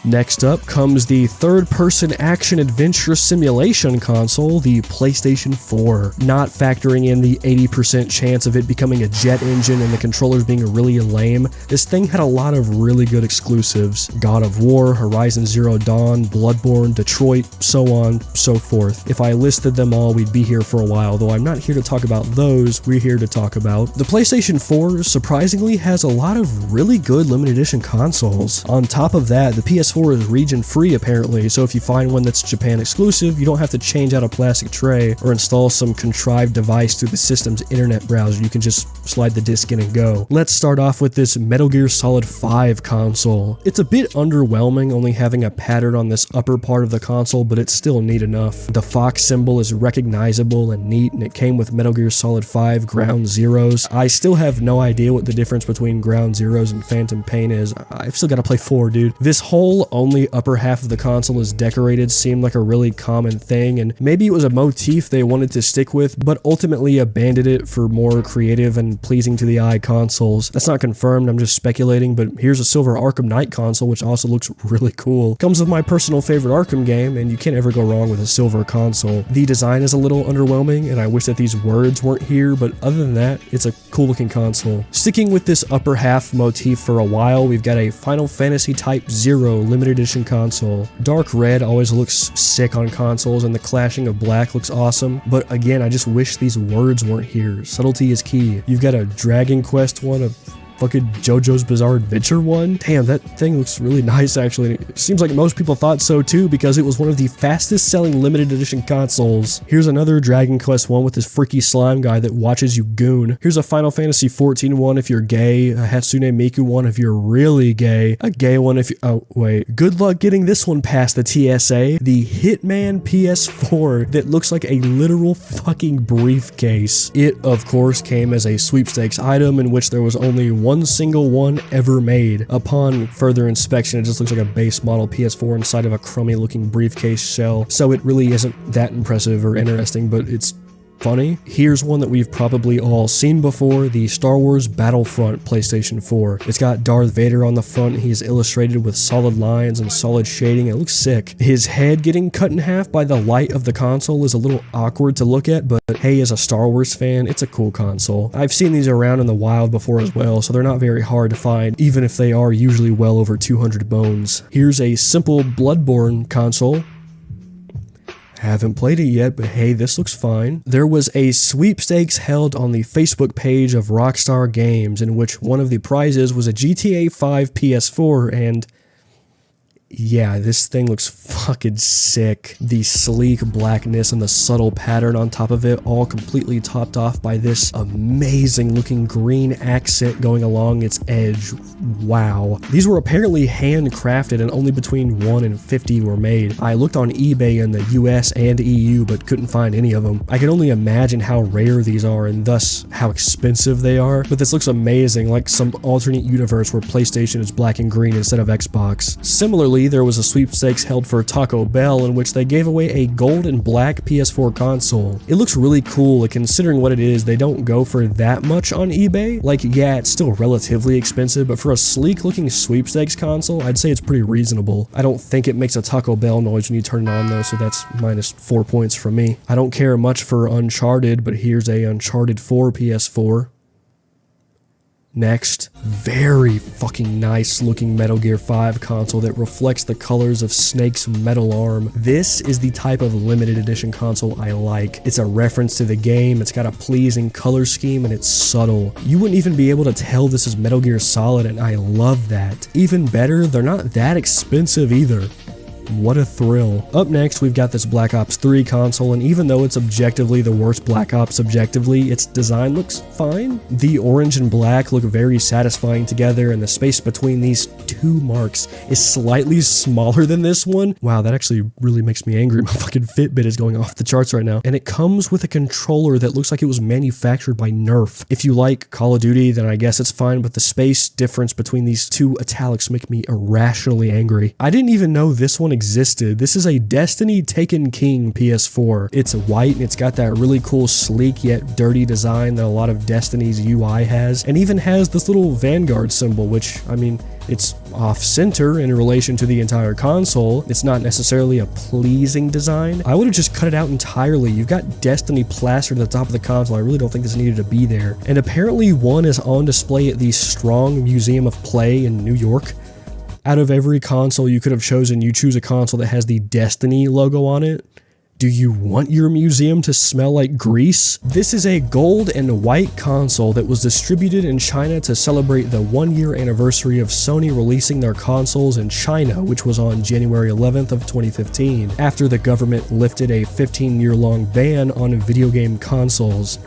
Next up comes the third-person action-adventure simulation console, the PlayStation 4. Not factoring in the 80% chance of it becoming a jet engine and the controllers being really lame, this thing had a lot of really good exclusives. God of War, Horizon Zero Dawn, Bloodborne, Detroit, so on, so forth. If I listed them all, we'd be here for a while, though I'm not here to talk about those, we're here to talk about. The PlayStation 4 surprisingly has a lot of really good limited edition consoles. On top of that, the PS4 is region free apparently, so if you find one that's Japan exclusive, you don't have to change out a plastic tray or install some contrived device through the system's internet browser. You can just slide the disc in and go. Let's start off with this Metal Gear Solid 5 console. It's a bit underwhelming only having a pattern on this upper part of the console, but it's still neat enough. The Fox symbol is recognizable and neat, and it came with Metal Gear Solid 5 Ground Zeroes. I still have no idea what the difference between Ground Zeroes and Phantom Pain is. I've still got to play 4, dude. This whole only upper half of the console is decorated seemed like a really common thing, and maybe it was a motif they wanted to stick with, but ultimately abandoned it for more creative and pleasing to the eye consoles. That's not confirmed, I'm just speculating, but here's a silver Arkham Knight console, which also looks really cool. Comes with my personal favorite Arkham game, and you can't ever go wrong with a silver console. The design is a little underwhelming, and I wish that these words weren't here, but other than that, it's a cool looking console. Sticking with this upper half motif for a while, we've got a Final Fantasy Type 0 limited edition console. Dark red always looks sick on consoles, and the clashing of black looks awesome, but again, I just wish these words weren't here. Subtlety is key. You've got a Dragon Quest one, a fucking JoJo's Bizarre Adventure one. Damn, that thing looks really nice actually. It seems like most people thought so too because it was one of the fastest selling limited edition consoles. Here's another Dragon Quest one with this freaky slime guy that watches you goon. Here's a Final Fantasy 14 one if you're gay, a Hatsune Miku one if you're really gay, a gay one if you— oh wait, good luck getting this one past the TSA. The Hitman PS4 that looks like a literal fucking briefcase. It of course came as a sweepstakes item in which there was only one single one ever made. Upon further inspection, it just looks like a base model PS4 inside of a crummy looking briefcase shell, so it really isn't that impressive or interesting, but it's funny. Here's one that we've probably all seen before, the Star Wars Battlefront PlayStation 4. It's got Darth Vader on the front. He's illustrated with solid lines and solid shading. It looks sick. His head getting cut in half by the light of the console is a little awkward to look at, but hey, as a Star Wars fan, it's a cool console. I've seen these around in the wild before as well, so they're not very hard to find, even if they are usually well over 200 bones. Here's a simple Bloodborne console. Haven't played it yet, but hey, this looks fine. There was a sweepstakes held on the Facebook page of Rockstar Games in which one of the prizes was a GTA 5 PS4, and yeah, this thing looks fucking sick. The sleek blackness and the subtle pattern on top of it, all completely topped off by this amazing looking green accent going along its edge. Wow. These were apparently handcrafted and only between 1 and 50 were made. I looked on eBay in the US and EU but couldn't find any of them. I can only imagine how rare these are and thus how expensive they are, but this looks amazing, like some alternate universe where PlayStation is black and green instead of Xbox. Similarly, Recently, there was a sweepstakes held for Taco Bell in which they gave away a gold and black PS4 console. It looks really cool, and considering what it is, they don't go for that much on eBay. Like, yeah, it's still relatively expensive, but for a sleek looking sweepstakes console, I'd say it's pretty reasonable. I don't think it makes a Taco Bell noise when you turn it on though, so that's minus 4 points from me. I don't care much for Uncharted, but here's a Uncharted 4 PS4. Next, very fucking nice looking Metal Gear 5 console that reflects the colors of Snake's metal arm. This is the type of limited edition console I like. It's a reference to the game, it's got a pleasing color scheme, and it's subtle. You wouldn't even be able to tell this is Metal Gear Solid, and I love that. Even better, they're not that expensive either. What a thrill. Up next, we've got this Black Ops 3 console, and even though it's objectively the worst Black Ops subjectively, its design looks fine. The orange and black look very satisfying together, and the space between these two marks is slightly smaller than this one. Wow, that actually really makes me angry. My fucking Fitbit is going off the charts right now. And it comes with a controller that looks like it was manufactured by Nerf. If you like Call of Duty, then I guess it's fine, but the space difference between these two italics make me irrationally angry. I didn't even know this one existed. This is a Destiny Taken King PS4. It's white and it's got that really cool sleek yet dirty design that a lot of Destiny's UI has, and even has this little Vanguard symbol, which, I mean, it's off-center in relation to the entire console. It's not necessarily a pleasing design. I would have just cut it out entirely. You've got Destiny plastered at the top of the console. I really don't think this needed to be there. And apparently one is on display at the Strong Museum of Play in New York. Out of every console you could have chosen, you choose a console that has the Destiny logo on it. Do you want your museum to smell like grease? This is a gold and white console that was distributed in China to celebrate the 1-year anniversary of Sony releasing their consoles in China, which was on January 11th of 2015, after the government lifted a 15-year-long ban on video game consoles.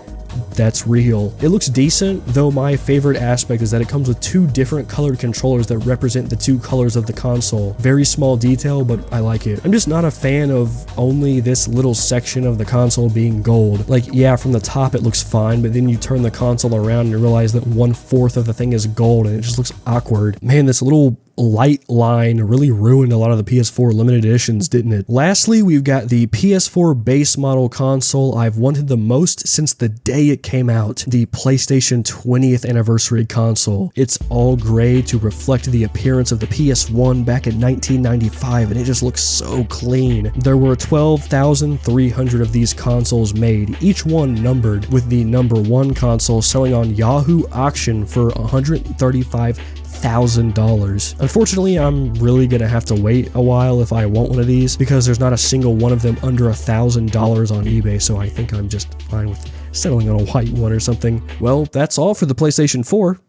That's real. It looks decent, though my favorite aspect is that it comes with two different colored controllers that represent the two colors of the console. Very small detail, but I like it. I'm just not a fan of only this little section of the console being gold. Like, yeah, from the top it looks fine, but then you turn the console around and you realize that 1/4 of the thing is gold and it just looks awkward. Man, this little light line really ruined a lot of the PS4 limited editions, didn't it? Lastly, we've got the PS4 base model console I've wanted the most since the day it came out, the PlayStation 20th anniversary console. It's all gray to reflect the appearance of the PS1 back in 1995, and it just looks so clean. There were 12,300 of these consoles made, each one numbered, with the number 1 console selling on Yahoo Auction for $135,000. Unfortunately, I'm really gonna have to wait a while if I want one of these, because there's not a single one of them under $1,000 on eBay, so I think I'm just fine with settling on a white one or something. Well, that's all for the PlayStation 4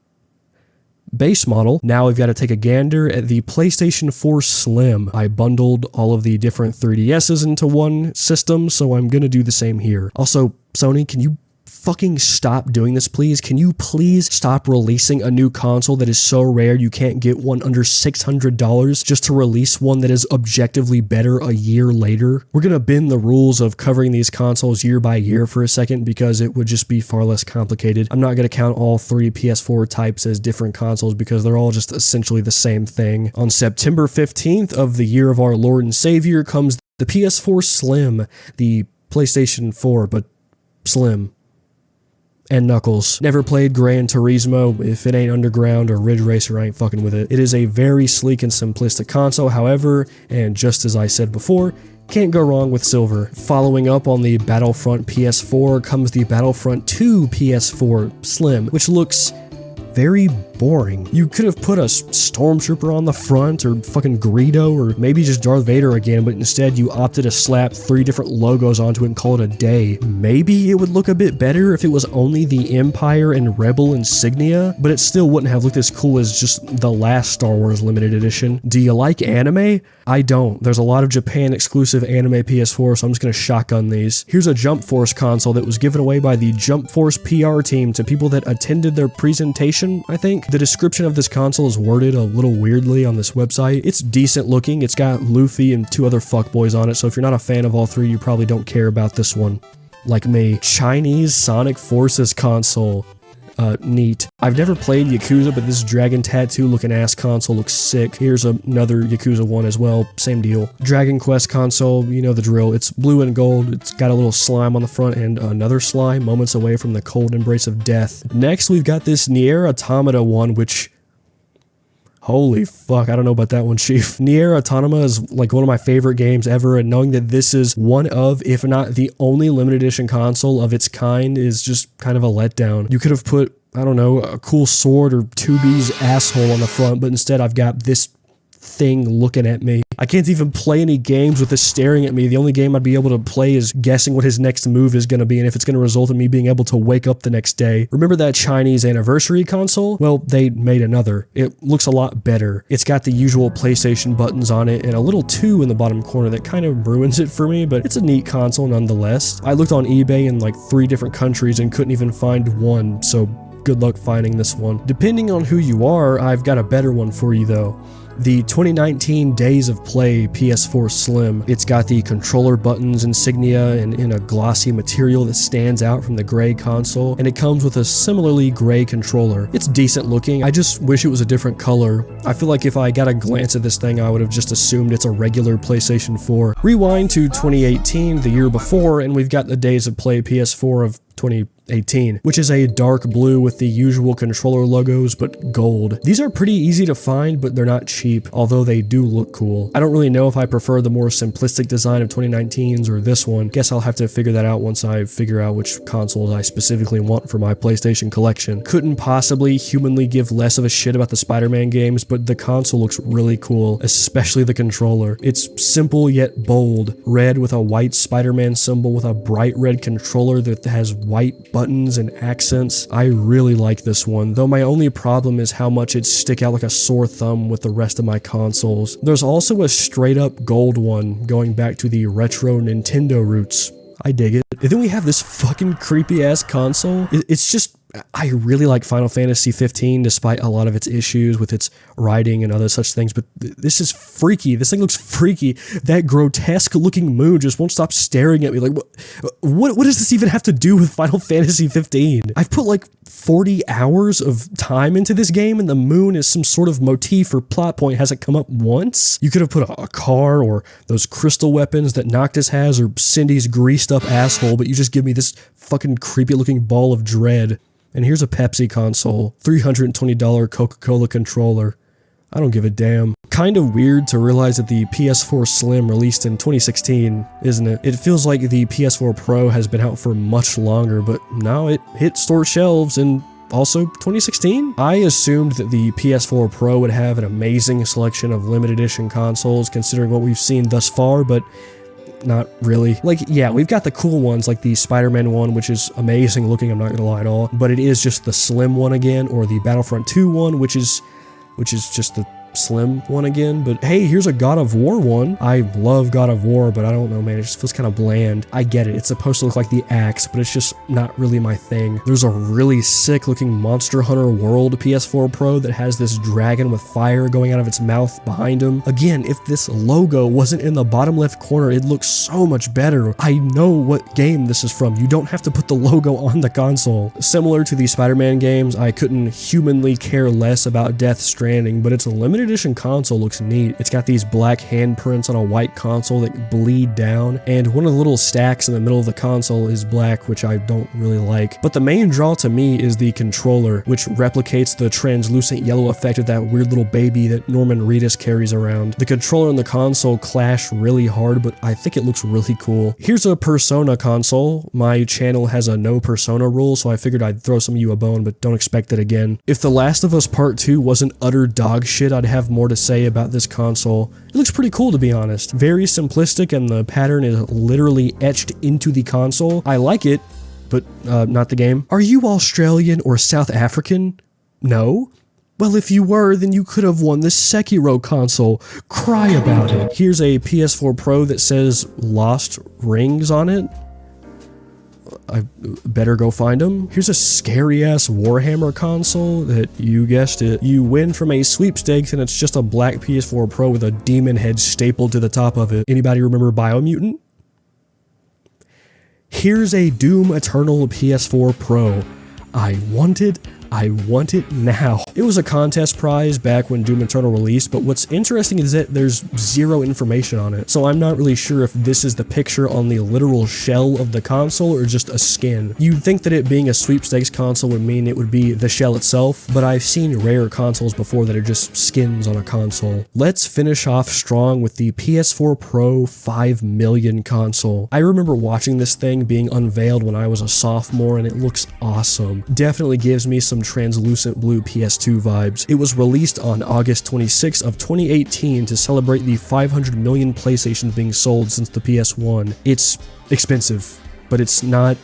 base model. Now we've got to take a gander at the PlayStation 4 Slim. I bundled all of the different 3DSs into one system, so I'm gonna do the same here. Also, Sony, can you fucking stop doing this, please? Can you please stop releasing a new console that is so rare you can't get one under $600 just to release one that is objectively better a year later? We're gonna bend the rules of covering these consoles year by year for a second because it would just be far less complicated. I'm not gonna count all 3 PS4 types as different consoles because they're all just essentially the same thing. On September 15th of the year of our Lord and Savior comes the PS4 Slim, the PlayStation 4, but slim. And Knuckles. Never played Gran Turismo. If it ain't Underground or Ridge Racer, I ain't fucking with it. It is a very sleek and simplistic console, however, and just as I said before, can't go wrong with silver. Following up on the Battlefront PS4 comes the Battlefront 2 PS4 Slim, which looks very boring. You could have put a stormtrooper on the front, or fucking Greedo, or maybe just Darth Vader again, but instead you opted to slap 3 different logos onto it and call it a day. Maybe it would look a bit better if it was only the Empire and Rebel insignia, but it still wouldn't have looked as cool as just the last Star Wars limited edition. Do you like anime? I don't. There's a lot of Japan exclusive anime PS4, so I'm just gonna shotgun these. Here's a Jump Force console that was given away by the Jump Force PR team to people that attended their presentation, I think. The description of this console is worded a little weirdly on this website. It's decent looking. It's got Luffy and 2 other fuckboys on it, so if you're not a fan of all 3, you probably don't care about this one. Like me. Chinese Sonic Forces console. neat. I've never played Yakuza, but this dragon tattoo looking ass console looks sick. Here's another Yakuza one as well, same deal. Dragon Quest console, you know the drill. It's blue and gold, it's got a little slime on the front and another slime, moments away from the cold embrace of death. Next, we've got this Nier Automata one, which... holy fuck, I don't know about that one, Chief. Nier Automata is like one of my favorite games ever, and knowing that this is one of, if not the only limited edition console of its kind is just kind of a letdown. You could have put, I don't know, a cool sword or 2B's asshole on the front, but instead I've got this thing looking at me. I can't even play any games with this staring at me. The only game I'd be able to play is guessing what his next move is going to be and if it's going to result in me being able to wake up the next day. Remember that Chinese anniversary console? Well, they made another. It looks a lot better. It's got the usual PlayStation buttons on it and a little 2 in the bottom corner that kind of ruins it for me, but it's a neat console nonetheless. I looked on eBay in like 3 different countries and couldn't even find one, so good luck finding this one. Depending on who you are, I've got a better one for you though. The 2019 Days of Play PS4 Slim. It's got the controller buttons insignia and in a glossy material that stands out from the gray console, and it comes with a similarly gray controller. It's decent looking, I just wish it was a different color. I feel like if I got a glance at this thing, I would have just assumed it's a regular PlayStation 4. Rewind to 2018, the year before, and we've got the Days of Play PS4 of 2018, which is a dark blue with the usual controller logos but gold. These are pretty easy to find, but they're not cheap, although they do look cool. I don't really know if I prefer the more simplistic design of 2019's or this one. Guess I'll have to figure that out once I figure out which consoles I specifically want for my PlayStation collection. Couldn't possibly humanly give less of a shit about the Spider-Man games, but the console looks really cool, especially the controller. It's simple yet bold, red with a white Spider-Man symbol with a bright red controller that has white buttons and accents. I really like this one, though my only problem is how much it stick out like a sore thumb with the rest of my consoles. There's also a straight up gold one, going back to the retro Nintendo roots. I dig it. And then we have this fucking creepy ass console. It's just, I really like Final Fantasy 15 despite a lot of its issues with its writing and other such things, but this is freaky. This thing looks freaky. That grotesque looking moon just won't stop staring at me. Like, what does this even have to do with Final Fantasy 15? I've put like 40 hours of time into this game and the moon is some sort of motif or plot point. Hasn't come up once. You could have put a car or those crystal weapons that Noctis has or Cindy's greased up asshole, but you just give me this fucking creepy looking ball of dread. And here's a Pepsi console, $320 Coca-Cola controller. I don't give a damn. Kind of weird to realize that the PS4 Slim released in 2016, isn't it? It feels like the PS4 Pro has been out for much longer, but now it hit store shelves in also 2016? I assumed that the PS4 Pro would have an amazing selection of limited edition consoles considering what we've seen thus far, but not really. Like, yeah, we've got the cool ones like the Spider-Man one, which is amazing looking, I'm not gonna lie at all, but it is just the Slim one again, or the Battlefront 2 one, which is just the Slim one again. But hey, here's a God of War one. I love God of War, but I don't know, man, it just feels kind of bland. I get it, it's supposed to look like the axe, but it's just not really my thing. There's a really sick looking Monster Hunter World PS4 Pro that has this dragon with fire going out of its mouth behind him. Again, if this logo wasn't in the bottom left corner, it looks so much better. I know what game this is from. You don't have to put the logo on the console. Similar to the Spider-Man games, I couldn't humanly care less about Death Stranding, but it's a limited edition console looks neat. It's got these black handprints on a white console that bleed down, and one of the little stacks in the middle of the console is black, which I don't really like. But the main draw to me is the controller, which replicates the translucent yellow effect of that weird little baby that Norman Reedus carries around. The controller and the console clash really hard, but I think it looks really cool. Here's a Persona console. My channel has a no Persona rule, so I figured I'd throw some of you a bone, but don't expect it again. If The Last of Us Part 2 wasn't utter dog shit, I'd have more to say about this console. It looks pretty cool, to be honest. Very simplistic, and the pattern is literally etched into the console. I like it, but not the game. Are you Australian or South African? No? Well, if you were, then you could have won the Sekiro console. Cry about it. Here's a PS4 Pro that says Lost Rings on it. I better go find them. Here's a scary-ass Warhammer console that, you guessed it, you win from a sweepstakes and it's just a black PS4 Pro with a demon head stapled to the top of it. Anybody remember Biomutant? Here's a Doom Eternal PS4 Pro. I want it now. It was a contest prize back when Doom Eternal released, but what's interesting is that there's zero information on it, so I'm not really sure if this is the picture on the literal shell of the console or just a skin. You'd think that it being a sweepstakes console would mean it would be the shell itself, but I've seen rare consoles before that are just skins on a console. Let's finish off strong with the PS4 Pro 5 million console. I remember watching this thing being unveiled when I was a sophomore, and it looks awesome. Definitely gives me some translucent blue PS2 vibes. It was released on August 26th of 2018 to celebrate the 500 million PlayStations being sold since the PS1. It's expensive, but it's not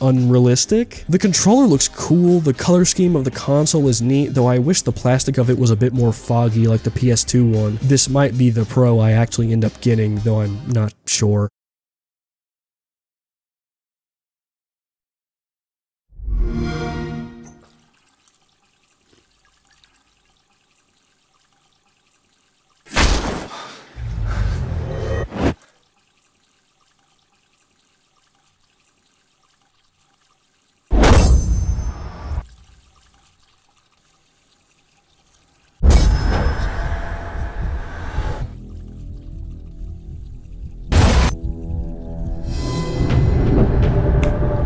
unrealistic. The controller looks cool, the color scheme of the console is neat, though I wish the plastic of it was a bit more foggy like the PS2 one. This might be the Pro I actually end up getting, though I'm not sure.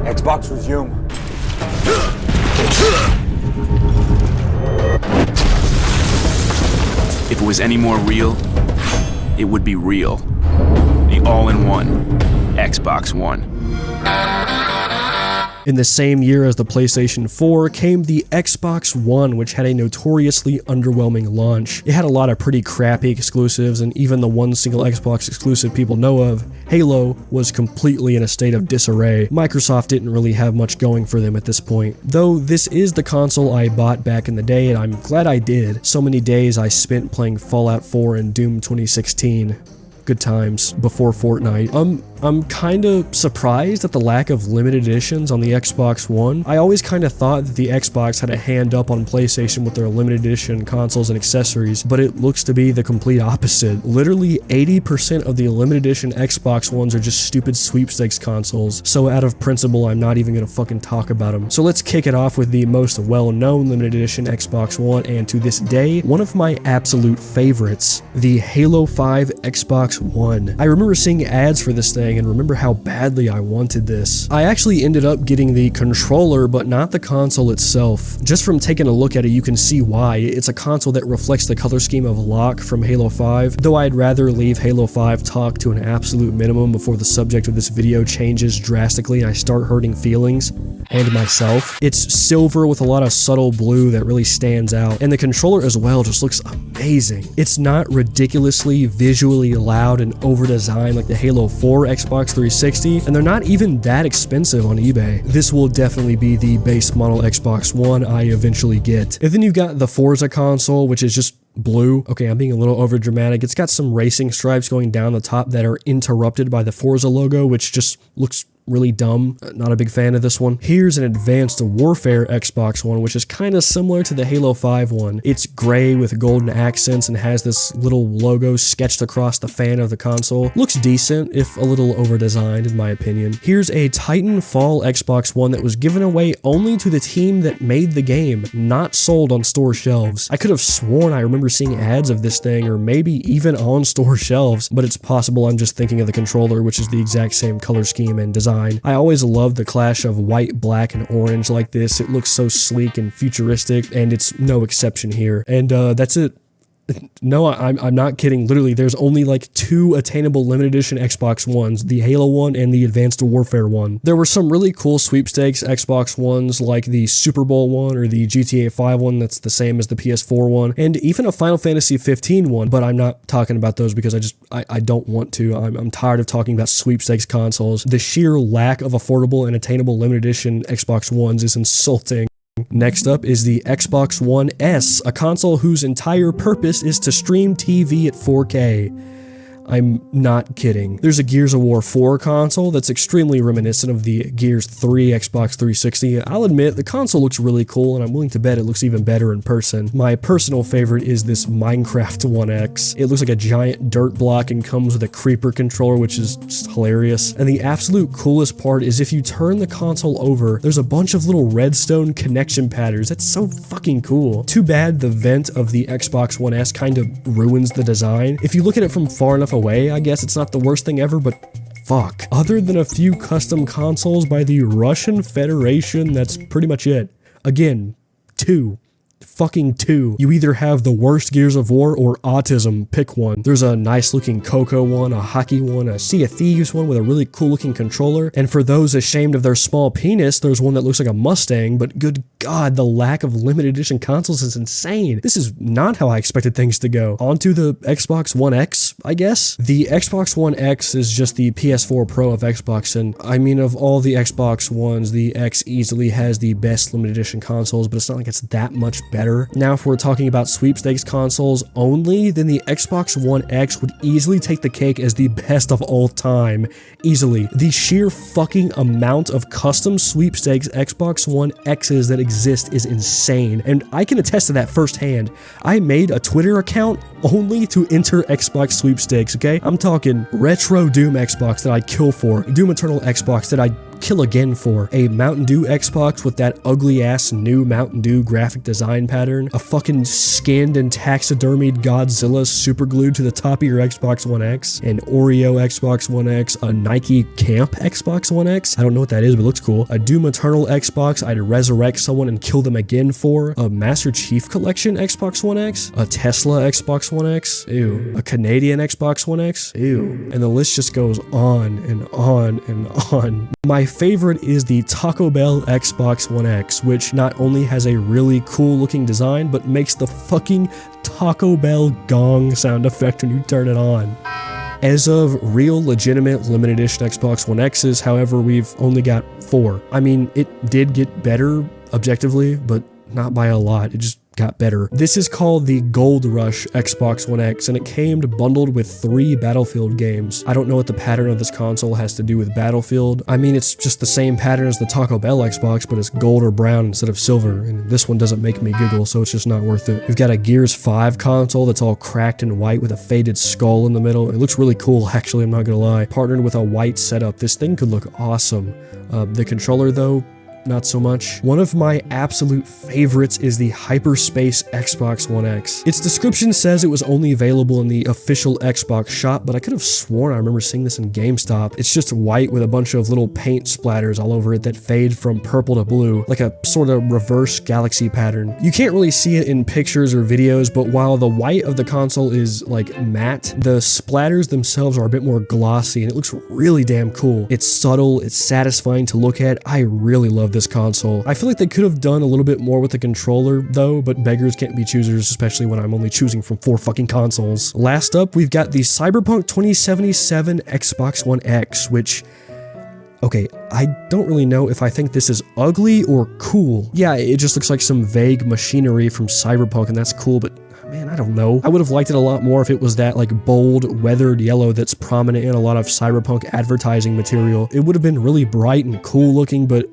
Xbox resume. If it was any more real, it would be real. The all-in-one Xbox One. In the same year as the PlayStation 4 came the Xbox One, which had a notoriously underwhelming launch. It had a lot of pretty crappy exclusives, and even the one single Xbox exclusive people know of, Halo, was completely in a state of disarray. Microsoft didn't really have much going for them at this point. Though this is the console I bought back in the day, and I'm glad I did. So many days I spent playing Fallout 4 and Doom 2016. Good times before Fortnite. I'm kinda surprised at the lack of limited editions on the Xbox One. I always kinda thought that the Xbox had a hand up on PlayStation with their limited edition consoles and accessories, but it looks to be the complete opposite. Literally 80% of the limited edition Xbox Ones are just stupid sweepstakes consoles, so out of principle I'm not even gonna fucking talk about them. So let's kick it off with the most well-known limited edition Xbox One, and to this day, one of my absolute favorites, the Halo 5 Xbox One. I remember seeing ads for this thing and remember how badly I wanted this. I actually ended up getting the controller, but not the console itself. Just from taking a look at it, you can see why. It's a console that reflects the color scheme of Locke from Halo 5, though I'd rather leave Halo 5 talk to an absolute minimum before the subject of this video changes drastically and I start hurting feelings and myself. It's silver with a lot of subtle blue that really stands out, and the controller as well just looks amazing. It's not ridiculously visually loud and over-designed like the Halo 4 Xbox 360, and they're not even that expensive on eBay. This will definitely be the base model Xbox One I eventually get. And then you've got the Forza console, which is just blue. Okay, I'm being a little over dramatic. It's got some racing stripes going down the top that are interrupted by the Forza logo, which just looks really dumb. Not a big fan of this one. Here's an Advanced Warfare Xbox One, which is kind of similar to the Halo 5 one. It's gray with golden accents and has this little logo sketched across the fan of the console. Looks decent, if a little over-designed in my opinion. Here's a Titanfall Xbox One that was given away only to the team that made the game, not sold on store shelves. I could have sworn I remember seeing ads of this thing, or maybe even on store shelves, but it's possible I'm just thinking of the controller, which is the exact same color scheme and design. I always love the clash of white, black, and orange like this. It looks so sleek and futuristic, and it's no exception here. And that's it. No, I'm not kidding. Literally, there's only like 2 attainable limited edition Xbox Ones, the Halo one and the Advanced Warfare one. There were some really cool sweepstakes Xbox Ones like the Super Bowl one or the GTA 5 one that's the same as the PS4 one, and even a Final Fantasy 15 one, but I'm not talking about those because I don't want to. I'm tired of talking about sweepstakes consoles. The sheer lack of affordable and attainable limited edition Xbox Ones is insulting. Next up is the Xbox One S, a console whose entire purpose is to stream TV at 4K. I'm not kidding. There's a Gears of War 4 console that's extremely reminiscent of the Gears 3 Xbox 360. I'll admit, the console looks really cool, and I'm willing to bet it looks even better in person. My personal favorite is this Minecraft 1X. It looks like a giant dirt block and comes with a creeper controller, which is just hilarious. And the absolute coolest part is if you turn the console over, there's a bunch of little redstone connection patterns. That's so fucking cool. Too bad the vent of the Xbox One S kind of ruins the design. If you look at it from far enough away, I guess it's not the worst thing ever, but fuck. Other than a few custom consoles by the Russian Federation, that's pretty much it. Again, two. You either have the worst Gears of War or autism, pick one. There's a nice looking Coco one, a hockey one, a Sea of Thieves one with a really cool looking controller, and for those ashamed of their small penis, there's one that looks like a Mustang, but good god, the lack of limited edition consoles is insane. This is not how I expected things to go. On to the Xbox One X, I guess? The Xbox One X is just the PS4 Pro of Xbox, and I mean, of all the Xbox Ones, the X easily has the best limited edition consoles, but it's not like it's that much better. Now, if we're talking about sweepstakes consoles only, then the Xbox One X would easily take the cake as the best of all time. Easily. The sheer fucking amount of custom sweepstakes Xbox One X's that exist is insane, and I can attest to that firsthand. I made a Twitter account only to enter Xbox sweepstakes, okay? I'm talking Retro Doom Xbox that I'd kill for, Doom Eternal Xbox that I'd kill again for, a Mountain Dew Xbox with that ugly ass new Mountain Dew graphic design pattern, a fucking skinned and taxidermied Godzilla super glued to the top of your Xbox One X, an Oreo Xbox One X, a Nike Camp Xbox One X, I don't know what that is, but it looks cool, a Doom Eternal Xbox I'd resurrect someone and kill them again for, a Master Chief Collection Xbox One X, a Tesla Xbox One X, ew, a Canadian Xbox One X, ew, and the list just goes on and on and on. My favorite is the Taco Bell Xbox One X, which not only has a really cool looking design, but makes the fucking Taco Bell gong sound effect when you turn it on. As of real legitimate limited edition Xbox One X's, however, we've only got 4. I mean, it did get better objectively, but not by a lot. It just got better. This is called the Gold Rush Xbox One X, and it came bundled with 3 Battlefield games. I don't know what the pattern of this console has to do with Battlefield. I mean, it's just the same pattern as the Taco Bell Xbox, but it's gold or brown instead of silver, and this one doesn't make me giggle, so it's just not worth it. We've got a Gears 5 console that's all cracked and white with a faded skull in the middle. It looks really cool, actually, I'm not gonna lie. Partnered with a white setup, this thing could look awesome. The controller, though, not so much. One of my absolute favorites is the Hyperspace Xbox One X. Its description says it was only available in the official Xbox shop, but I could have sworn I remember seeing this in GameStop. It's just white with a bunch of little paint splatters all over it that fade from purple to blue, like a sort of reverse galaxy pattern. You can't really see it in pictures or videos, but while the white of the console is like matte, the splatters themselves are a bit more glossy, and it looks really damn cool. It's subtle, it's satisfying to look at. I really love this console. I feel like they could have done a little bit more with the controller though, but beggars can't be choosers, especially when I'm only choosing from 4 fucking consoles. Last up, we've got the Cyberpunk 2077 Xbox One X, which, okay, I don't really know if I think this is ugly or cool. Yeah, it just looks like some vague machinery from Cyberpunk, and that's cool, but man, I don't know. I would have liked it a lot more if it was that like bold, weathered yellow that's prominent in a lot of Cyberpunk advertising material. It would have been really bright and cool looking, but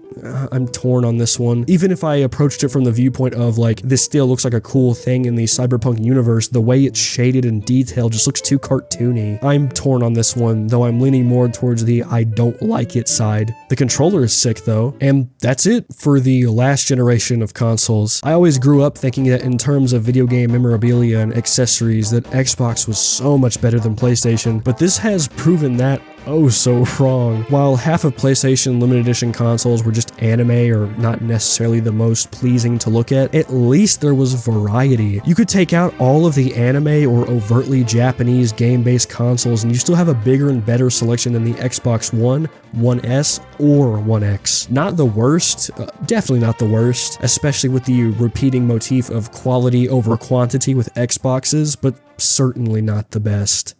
I'm torn on this one. Even if I approached it from the viewpoint of like, this still looks like a cool thing in the Cyberpunk universe, the way it's shaded and detailed just looks too cartoony. I'm torn on this one, though I'm leaning more towards the I don't like it side. The controller is sick though, and that's it for the last generation of consoles. I always grew up thinking that in terms of video game memorabilia and accessories that Xbox was so much better than PlayStation, but this has proven that oh so wrong. While half of PlayStation limited edition consoles were just anime or not necessarily the most pleasing to look at least there was variety. You could take out all of the anime or overtly Japanese game-based consoles and you still have a bigger and better selection than the Xbox One, One S, or One X. Not the worst, definitely not the worst, especially with the repeating motif of quality over quantity with Xboxes, but certainly not the best.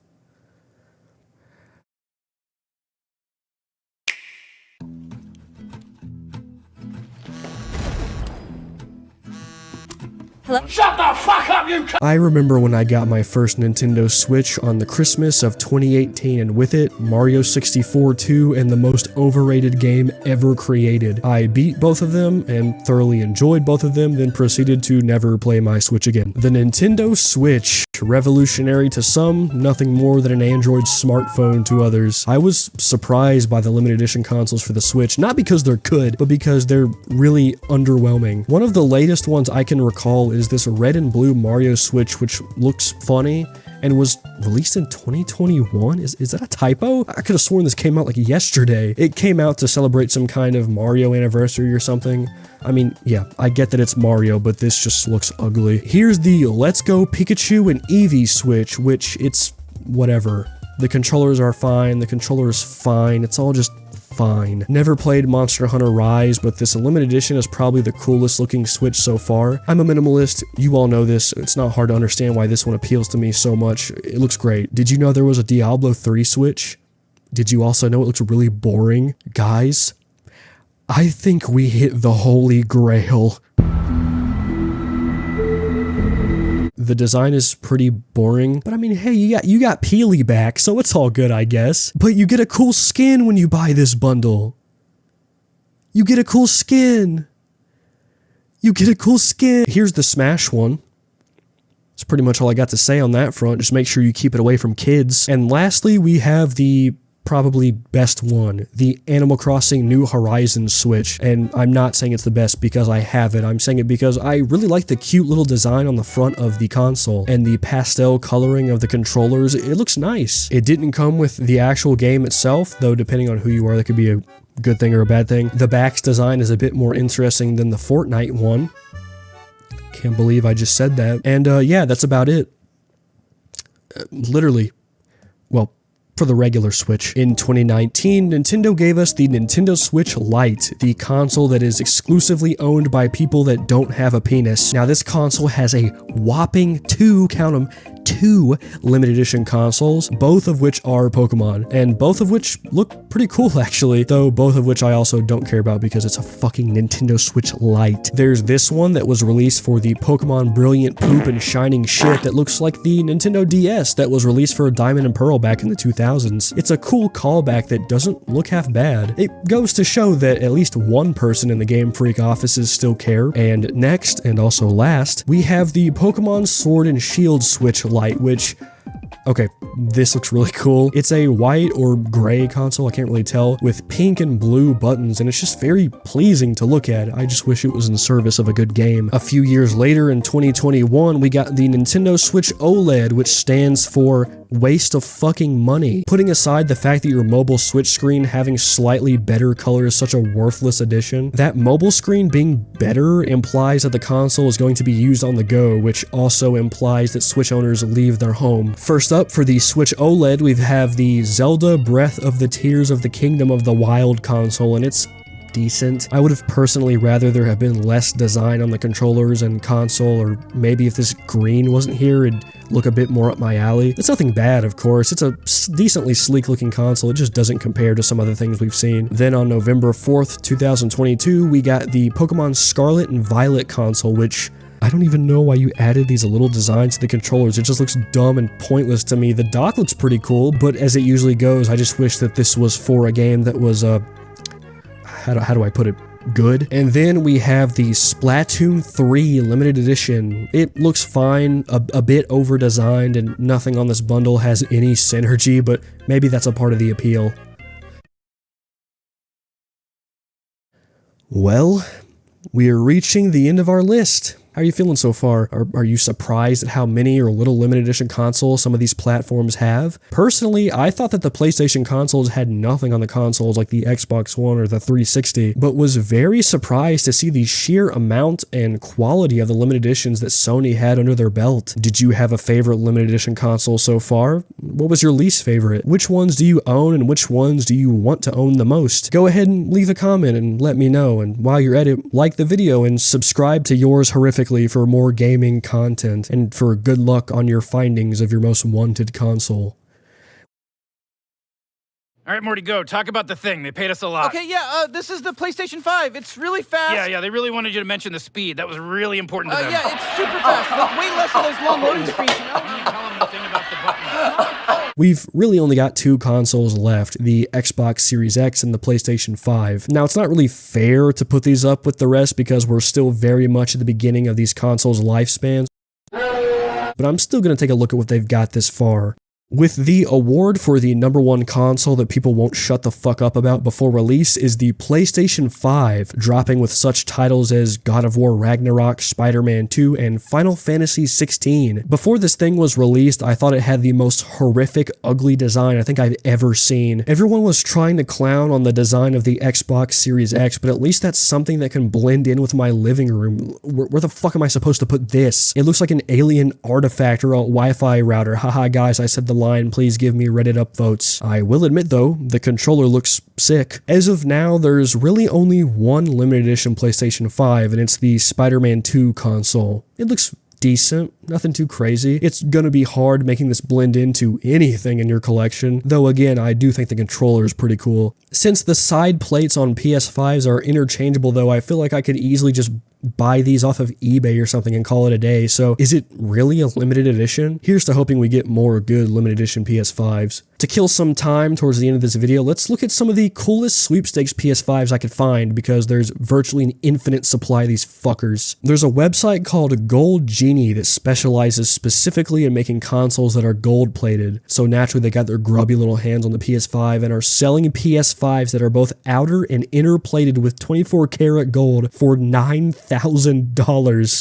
Hello? Shut the fuck up, you I remember when I got my first Nintendo Switch on the Christmas of 2018, and with it, Mario 64 2 and the most overrated game ever created. I beat both of them and thoroughly enjoyed both of them, then proceeded to never play my Switch again. The Nintendo Switch, revolutionary to some, nothing more than an Android smartphone to others. I was surprised by the limited edition consoles for the Switch, not because they're good, but because they're really underwhelming. One of the latest ones I can recall is this red and blue Mario Switch, which looks funny and was released in 2021? Is that a typo? I could have sworn this came out like yesterday. It came out to celebrate some kind of Mario anniversary or something. I mean, yeah, I get that it's Mario, but this just looks ugly. Here's the Let's Go Pikachu and Eevee Switch, which it's whatever. The controllers are fine, the controller is fine, it's all just fine. Never played Monster Hunter Rise, but this limited edition is probably the coolest looking Switch so far. I'm a minimalist, you all know this, it's not hard to understand why this one appeals to me so much. It looks great. Did you know there was a Diablo 3 Switch? Did you also know it looks really boring? Guys, I think we hit the holy grail. The design is pretty boring, but I mean, hey, you got Peely back, so it's all good, I guess. But you get a cool skin when you buy this bundle. You get a cool skin. You get a cool skin. Here's the Smash one. That's pretty much all I got to say on that front. Just make sure you keep it away from kids. And lastly, we have the probably best one, the Animal Crossing New Horizons Switch. And I'm not saying it's the best because I have it, I'm saying it because I really like the cute little design on the front of the console and the pastel coloring of the controllers. It looks nice. It didn't come with the actual game itself, though depending on who you are, that could be a good thing or a bad thing. The back's design is a bit more interesting than the Fortnite one. Can't believe I just said that. And yeah, that's about it. Literally. Well, for the regular Switch. In 2019, Nintendo gave us the Nintendo Switch Lite, the console that is exclusively owned by people that don't have a penis. Now, this console has a whopping two limited edition consoles, both of which are Pokemon, and both of which look pretty cool actually, though both of which I also don't care about because it's a fucking Nintendo Switch Lite. There's this one that was released for the Pokemon Brilliant Poop and Shining Shit that looks like the Nintendo DS that was released for Diamond and Pearl back in the 2000s. It's a cool callback that doesn't look half bad. It goes to show that at least one person in the Game Freak offices still care. And next, and also last, we have the Pokemon Sword and Shield Switch Lite, which, okay, this looks really cool. It's a white or gray console, I can't really tell, with pink and blue buttons, and it's just very pleasing to look at. I just wish it was in service of a good game. A few years later, in 2021, we got the Nintendo Switch OLED, which stands for waste of fucking money. Putting aside the fact that your mobile Switch screen having slightly better color is such a worthless addition, that mobile screen being better implies that the console is going to be used on the go, which also implies that Switch owners leave their home. First up, for the Switch OLED, we have the Zelda Breath of the Tears of the Kingdom of the Wild console, and it's decent. I would have personally rather there have been less design on the controllers and console, or maybe if this green wasn't here, it'd look a bit more up my alley. It's nothing bad, of course. It's a decently sleek looking console. It just doesn't compare to some other things we've seen. Then on November 4th, 2022, we got the Pokemon Scarlet and Violet console, which I don't even know why you added these little designs to the controllers. It just looks dumb and pointless to me. The dock looks pretty cool, but as it usually goes, I just wish that this was for a game that was, how do I put it? Good. And then we have the Splatoon 3 limited edition. It looks fine, a bit over-designed, and nothing on this bundle has any synergy, but maybe that's a part of the appeal. Well, we are reaching the end of our list. How are you feeling so far? Are you surprised at how many or little limited edition consoles some of these platforms have? Personally, I thought that the PlayStation consoles had nothing on the consoles like the Xbox One or the 360, but was very surprised to see the sheer amount and quality of the limited editions that Sony had under their belt. Did you have a favorite limited edition console so far? What was your least favorite? Which ones do you own and which ones do you want to own the most? Go ahead and leave a comment and let me know, and while you're at it, like the video and subscribe to Yours Horrifically for more gaming content, and for good luck on your findings of your most wanted console. All right, Morty, go. Talk about the thing. They paid us a lot. Okay, yeah, this is the PlayStation 5. It's really fast. Yeah, they really wanted you to mention the speed. That was really important to them. Yeah, it's super fast. Like, way less of those long loading screens, you know? Can you tell them the thing about the button? We've really only got 2 consoles left, the Xbox Series X and the PlayStation 5. Now, it's not really fair to put these up with the rest because we're still very much at the beginning of these consoles' lifespans, but I'm still going to take a look at what they've got this far. With the award for the #1 console that people won't shut the fuck up about before release is the PlayStation 5, dropping with such titles as God of War Ragnarok, Spider-Man 2, and Final Fantasy 16. Before this thing was released, I thought it had the most horrific, ugly design I think I've ever seen. Everyone was trying to clown on the design of the Xbox Series X, but at least that's something that can blend in with my living room. Where the fuck am I supposed to put this? It looks like an alien artifact or a Wi-Fi router. Haha guys, I said the line, please give me Reddit upvotes. I will admit though, the controller looks sick. As of now, there's really only one limited edition PlayStation 5, and it's the Spider-Man 2 console. It looks decent, nothing too crazy. It's gonna be hard making this blend into anything in your collection, though again, I do think the controller is pretty cool. Since the side plates on PS5s are interchangeable though, I feel like I could easily just buy these off of eBay or something and call it a day, so is it really a limited edition? Here's to hoping we get more good limited edition PS5s. To kill some time towards the end of this video, let's look at some of the coolest sweepstakes PS5s I could find, because there's virtually an infinite supply of these fuckers. There's a website called Gold Genie that specializes specifically in making consoles that are gold plated, so naturally they got their grubby little hands on the PS5 and are selling PS5s that are both outer and inner plated with 24 karat gold for $9,000.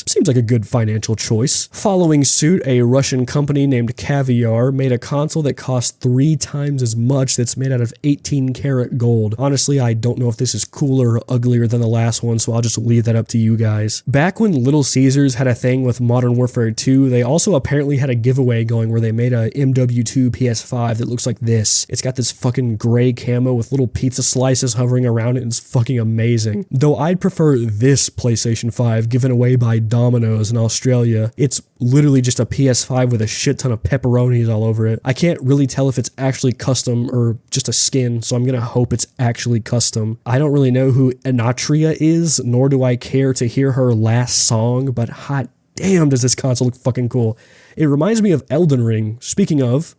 Seems like a good financial choice. Following suit, a Russian company named Caviar made a console that cost 3 times as much that's made out of 18 karat gold. Honestly, I don't know if this is cooler or uglier than the last one, so I'll just leave that up to you guys. Back when Little Caesars had a thing with Modern Warfare 2, they also apparently had a giveaway going where they made a MW2 PS5 that looks like this. It's got this fucking gray camo with little pizza slices hovering around it, and it's fucking amazing. Though I'd prefer this PlayStation 5 given away by Domino's in Australia. It's literally just a PS5 with a shit ton of pepperonis all over it. I can't really tell if it's actually custom or just a skin, so I'm gonna hope it's actually custom. I don't really know who Anatria is, nor do I care to hear her last song, but hot damn does this console look fucking cool. It reminds me of Elden Ring. Speaking of,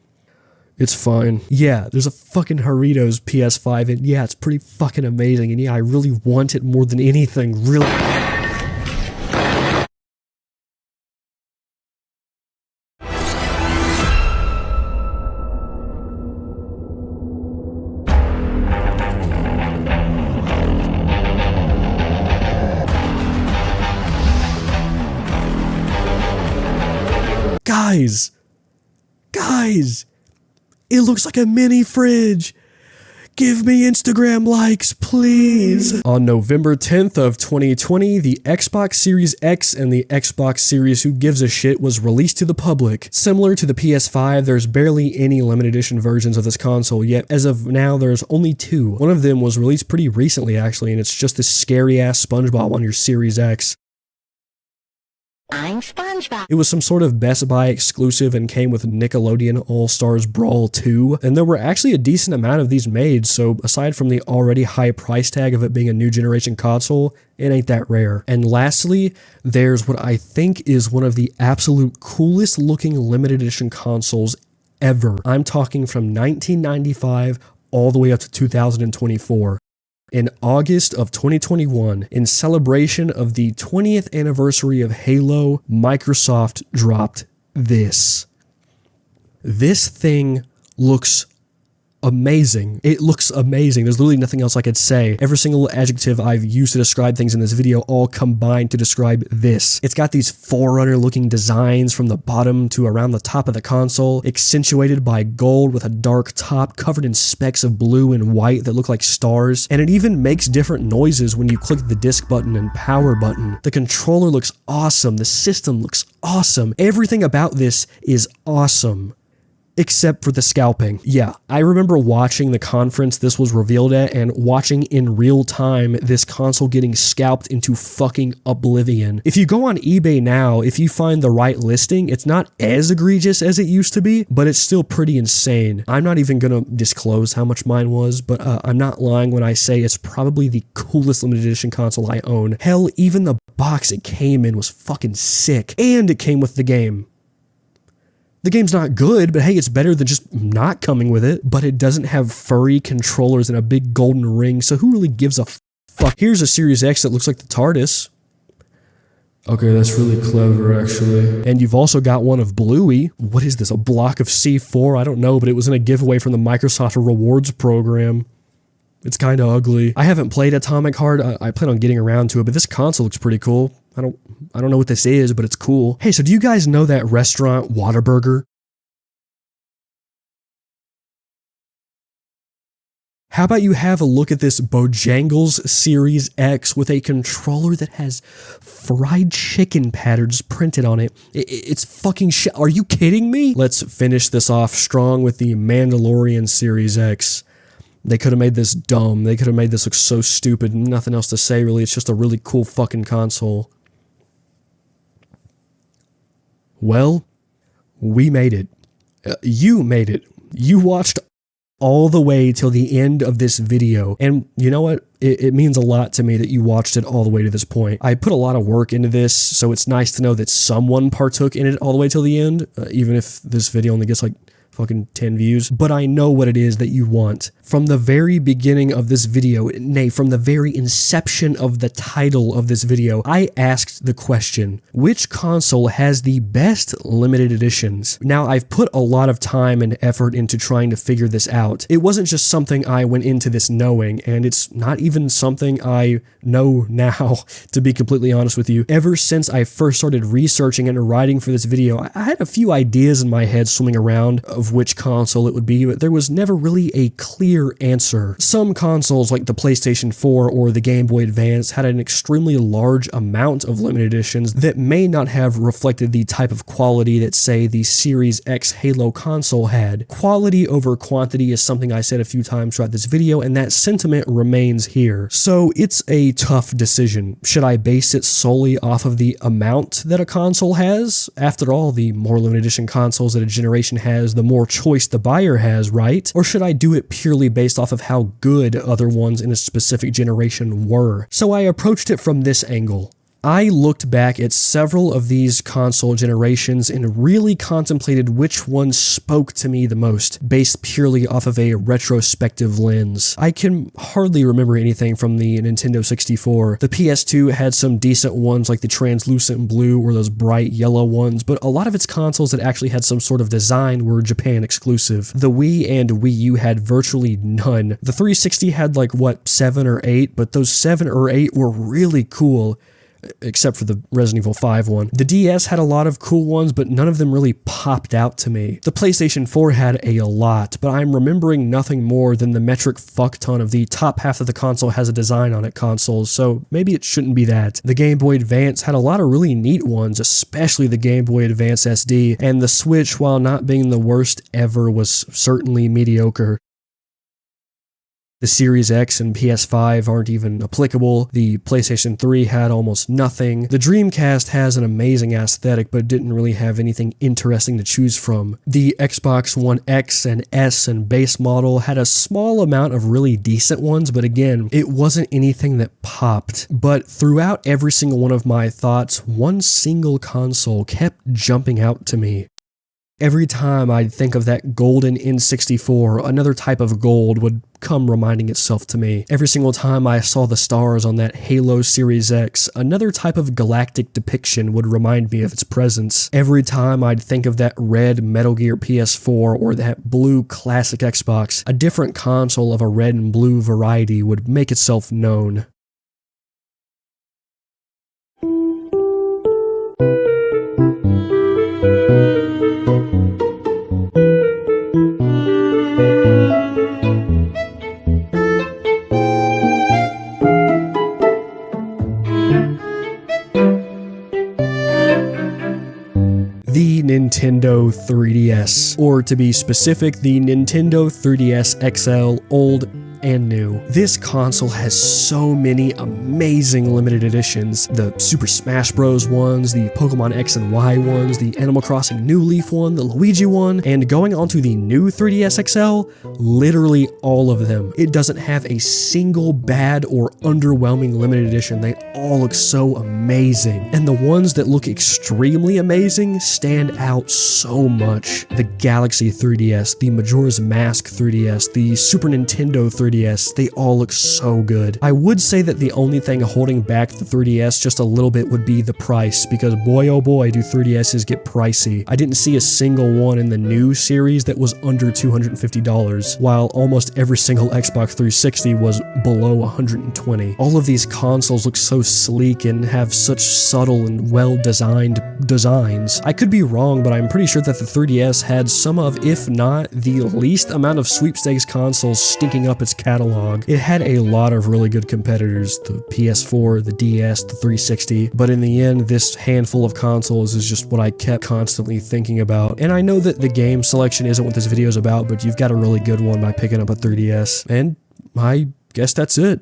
it's fine. Yeah, there's a fucking Doritos PS5, and yeah, it's pretty fucking amazing, and yeah, I really want it more than anything, really. Guys, it looks like a mini fridge. Give me Instagram likes, please. On November 10th of 2020, the Xbox Series X and the Xbox Series Who Gives a Shit was released to the public. Similar to the PS5, there's barely any limited edition versions of this console, yet as of now, there's only 2. One of them was released pretty recently, actually, and it's just this scary-ass SpongeBob on your Series X. I'm SpongeBob. It was some sort of Best Buy exclusive and came with Nickelodeon All-Stars Brawl 2, and there were actually a decent amount of these made, so aside from the already high price tag of it being a new generation console, it ain't that rare. And lastly, there's what I think is one of the absolute coolest looking limited edition consoles ever. I'm talking from 1995 all the way up to 2024. In August of 2021, in celebration of the 20th anniversary of Halo, Microsoft dropped this. This thing looks amazing. It looks amazing. There's literally nothing else I could say. Every single adjective I've used to describe things in this video all combined to describe this. It's got these Forerunner looking designs from the bottom to around the top of the console, accentuated by gold with a dark top covered in specks of blue and white that look like stars, and it even makes different noises when you click the disc button and power button. The controller looks awesome. The system looks awesome. Everything about this is awesome. except for the scalping. Yeah, I remember watching the conference this was revealed at and watching in real time this console getting scalped into fucking oblivion. If you go on eBay now, if you find the right listing, it's not as egregious as it used to be, but it's still pretty insane. I'm not even gonna disclose how much mine was, but I'm not lying when I say it's probably the coolest limited edition console I own. Hell, even the box it came in was fucking sick, and it came with the game. The game's not good, but hey, it's better than just not coming with it. But it doesn't have furry controllers and a big golden ring, so who really gives a fuck? Here's a Series X that looks like the TARDIS. Okay, that's really clever, actually. And you've also got one of Bluey. What is this, a block of C4? I don't know, but it was in a giveaway from the Microsoft Rewards program. It's kind of ugly. I haven't played Atomic Heart. I plan on getting around to it, but this console looks pretty cool. I don't know what this is, but it's cool. Hey, so do you guys know that restaurant Whataburger? How about you have a look at this Bojangles Series X with a controller that has fried chicken patterns printed on it. It's fucking shit. Are you kidding me? Let's finish this off strong with the Mandalorian Series X. They could have made this dumb. They could have made this look so stupid. Nothing else to say, really. It's just a really cool fucking console. Well, we made it. You made it. You watched all the way till the end of this video. And you know what? It means a lot to me that you watched it all the way to this point. I put a lot of work into this, so it's nice to know that someone partook in it all the way till the end, even if this video only gets like fucking 10 views, but I know what it is that you want. From the very beginning of this video, nay, from the very inception of the title of this video, I asked the question, which console has the best limited editions? Now, I've put a lot of time and effort into trying to figure this out. It wasn't just something I went into this knowing, and it's not even something I know now, to be completely honest with you. Ever since I first started researching and writing for this video, I had a few ideas in my head swimming around of which console it would be, but there was never really a clear answer. Some consoles like the PlayStation 4 or the Game Boy Advance had an extremely large amount of limited editions that may not have reflected the type of quality that, say, the Series X Halo console had. Quality over quantity is something I said a few times throughout this video, and that sentiment remains here. So it's a tough decision. Should I base it solely off of the amount that a console has? After all, the more limited edition consoles that a generation has, the more choice the buyer has, right? Or should I do it purely based off of how good other ones in a specific generation were? So I approached it from this angle. I looked back at several of these console generations and really contemplated which one spoke to me the most, based purely off of a retrospective lens. I can hardly remember anything from the Nintendo 64. The PS2 had some decent ones like the translucent blue or those bright yellow ones, but a lot of its consoles that actually had some sort of design were Japan exclusive. The Wii and Wii U had virtually none. The 360 had like, what, 7 or 8, but those 7 or 8 were really cool. Except for the Resident Evil 5 one. The DS had a lot of cool ones, but none of them really popped out to me. The PlayStation 4 had a lot, but I'm remembering nothing more than the metric fuckton of the top half of the console has a design on it consoles, so maybe it shouldn't be that. The Game Boy Advance had a lot of really neat ones, especially the Game Boy Advance SD, and the Switch, while not being the worst ever, was certainly mediocre. The Series X and PS5 aren't even applicable. The PlayStation 3 had almost nothing. The Dreamcast has an amazing aesthetic, but didn't really have anything interesting to choose from. The Xbox One X and S and base model had a small amount of really decent ones, but again, it wasn't anything that popped. But throughout every single one of my thoughts, one single console kept jumping out to me. Every time I'd think of that golden N64, another type of gold would come reminding itself to me. Every single time I saw the stars on that Halo Series X, another type of galactic depiction would remind me of its presence. Every time I'd think of that red Metal Gear PS4 or that blue classic Xbox, a different console of a red and blue variety would make itself known. Nintendo 3DS, or to be specific, the Nintendo 3DS XL Old and New. This console has so many amazing limited editions. The Super Smash Bros. Ones, the Pokemon X and Y ones, the Animal Crossing New Leaf one, the Luigi one, and going on to the new 3DS XL, literally all of them. It doesn't have a single bad or underwhelming limited edition. They all look so amazing. And the ones that look extremely amazing stand out so much. The Galaxy 3DS, the Majora's Mask 3DS, the Super Nintendo 3DS, they all look so good. I would say that the only thing holding back the 3DS just a little bit would be the price, because boy oh boy do 3DSs get pricey. I didn't see a single one in the new series that was under $250, while almost every single Xbox 360 was below $120. All of these consoles look so sleek and have such subtle and well-designed designs. I could be wrong, but I'm pretty sure that the 3DS had some of, if not the least amount of sweepstakes consoles stinking up its catalog. It had a lot of really good competitors, the PS4, the DS, the 360, but in the end, this handful of consoles is just what I kept constantly thinking about. And I know that the game selection isn't what this video is about, but you've got a really good one by picking up a 3DS, and I guess that's it.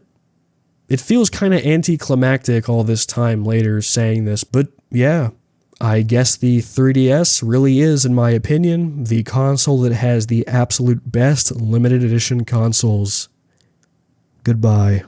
It feels kind of anticlimactic all this time later saying this, but yeah, I guess the 3DS really is, in my opinion, the console that has the absolute best limited edition consoles. Goodbye.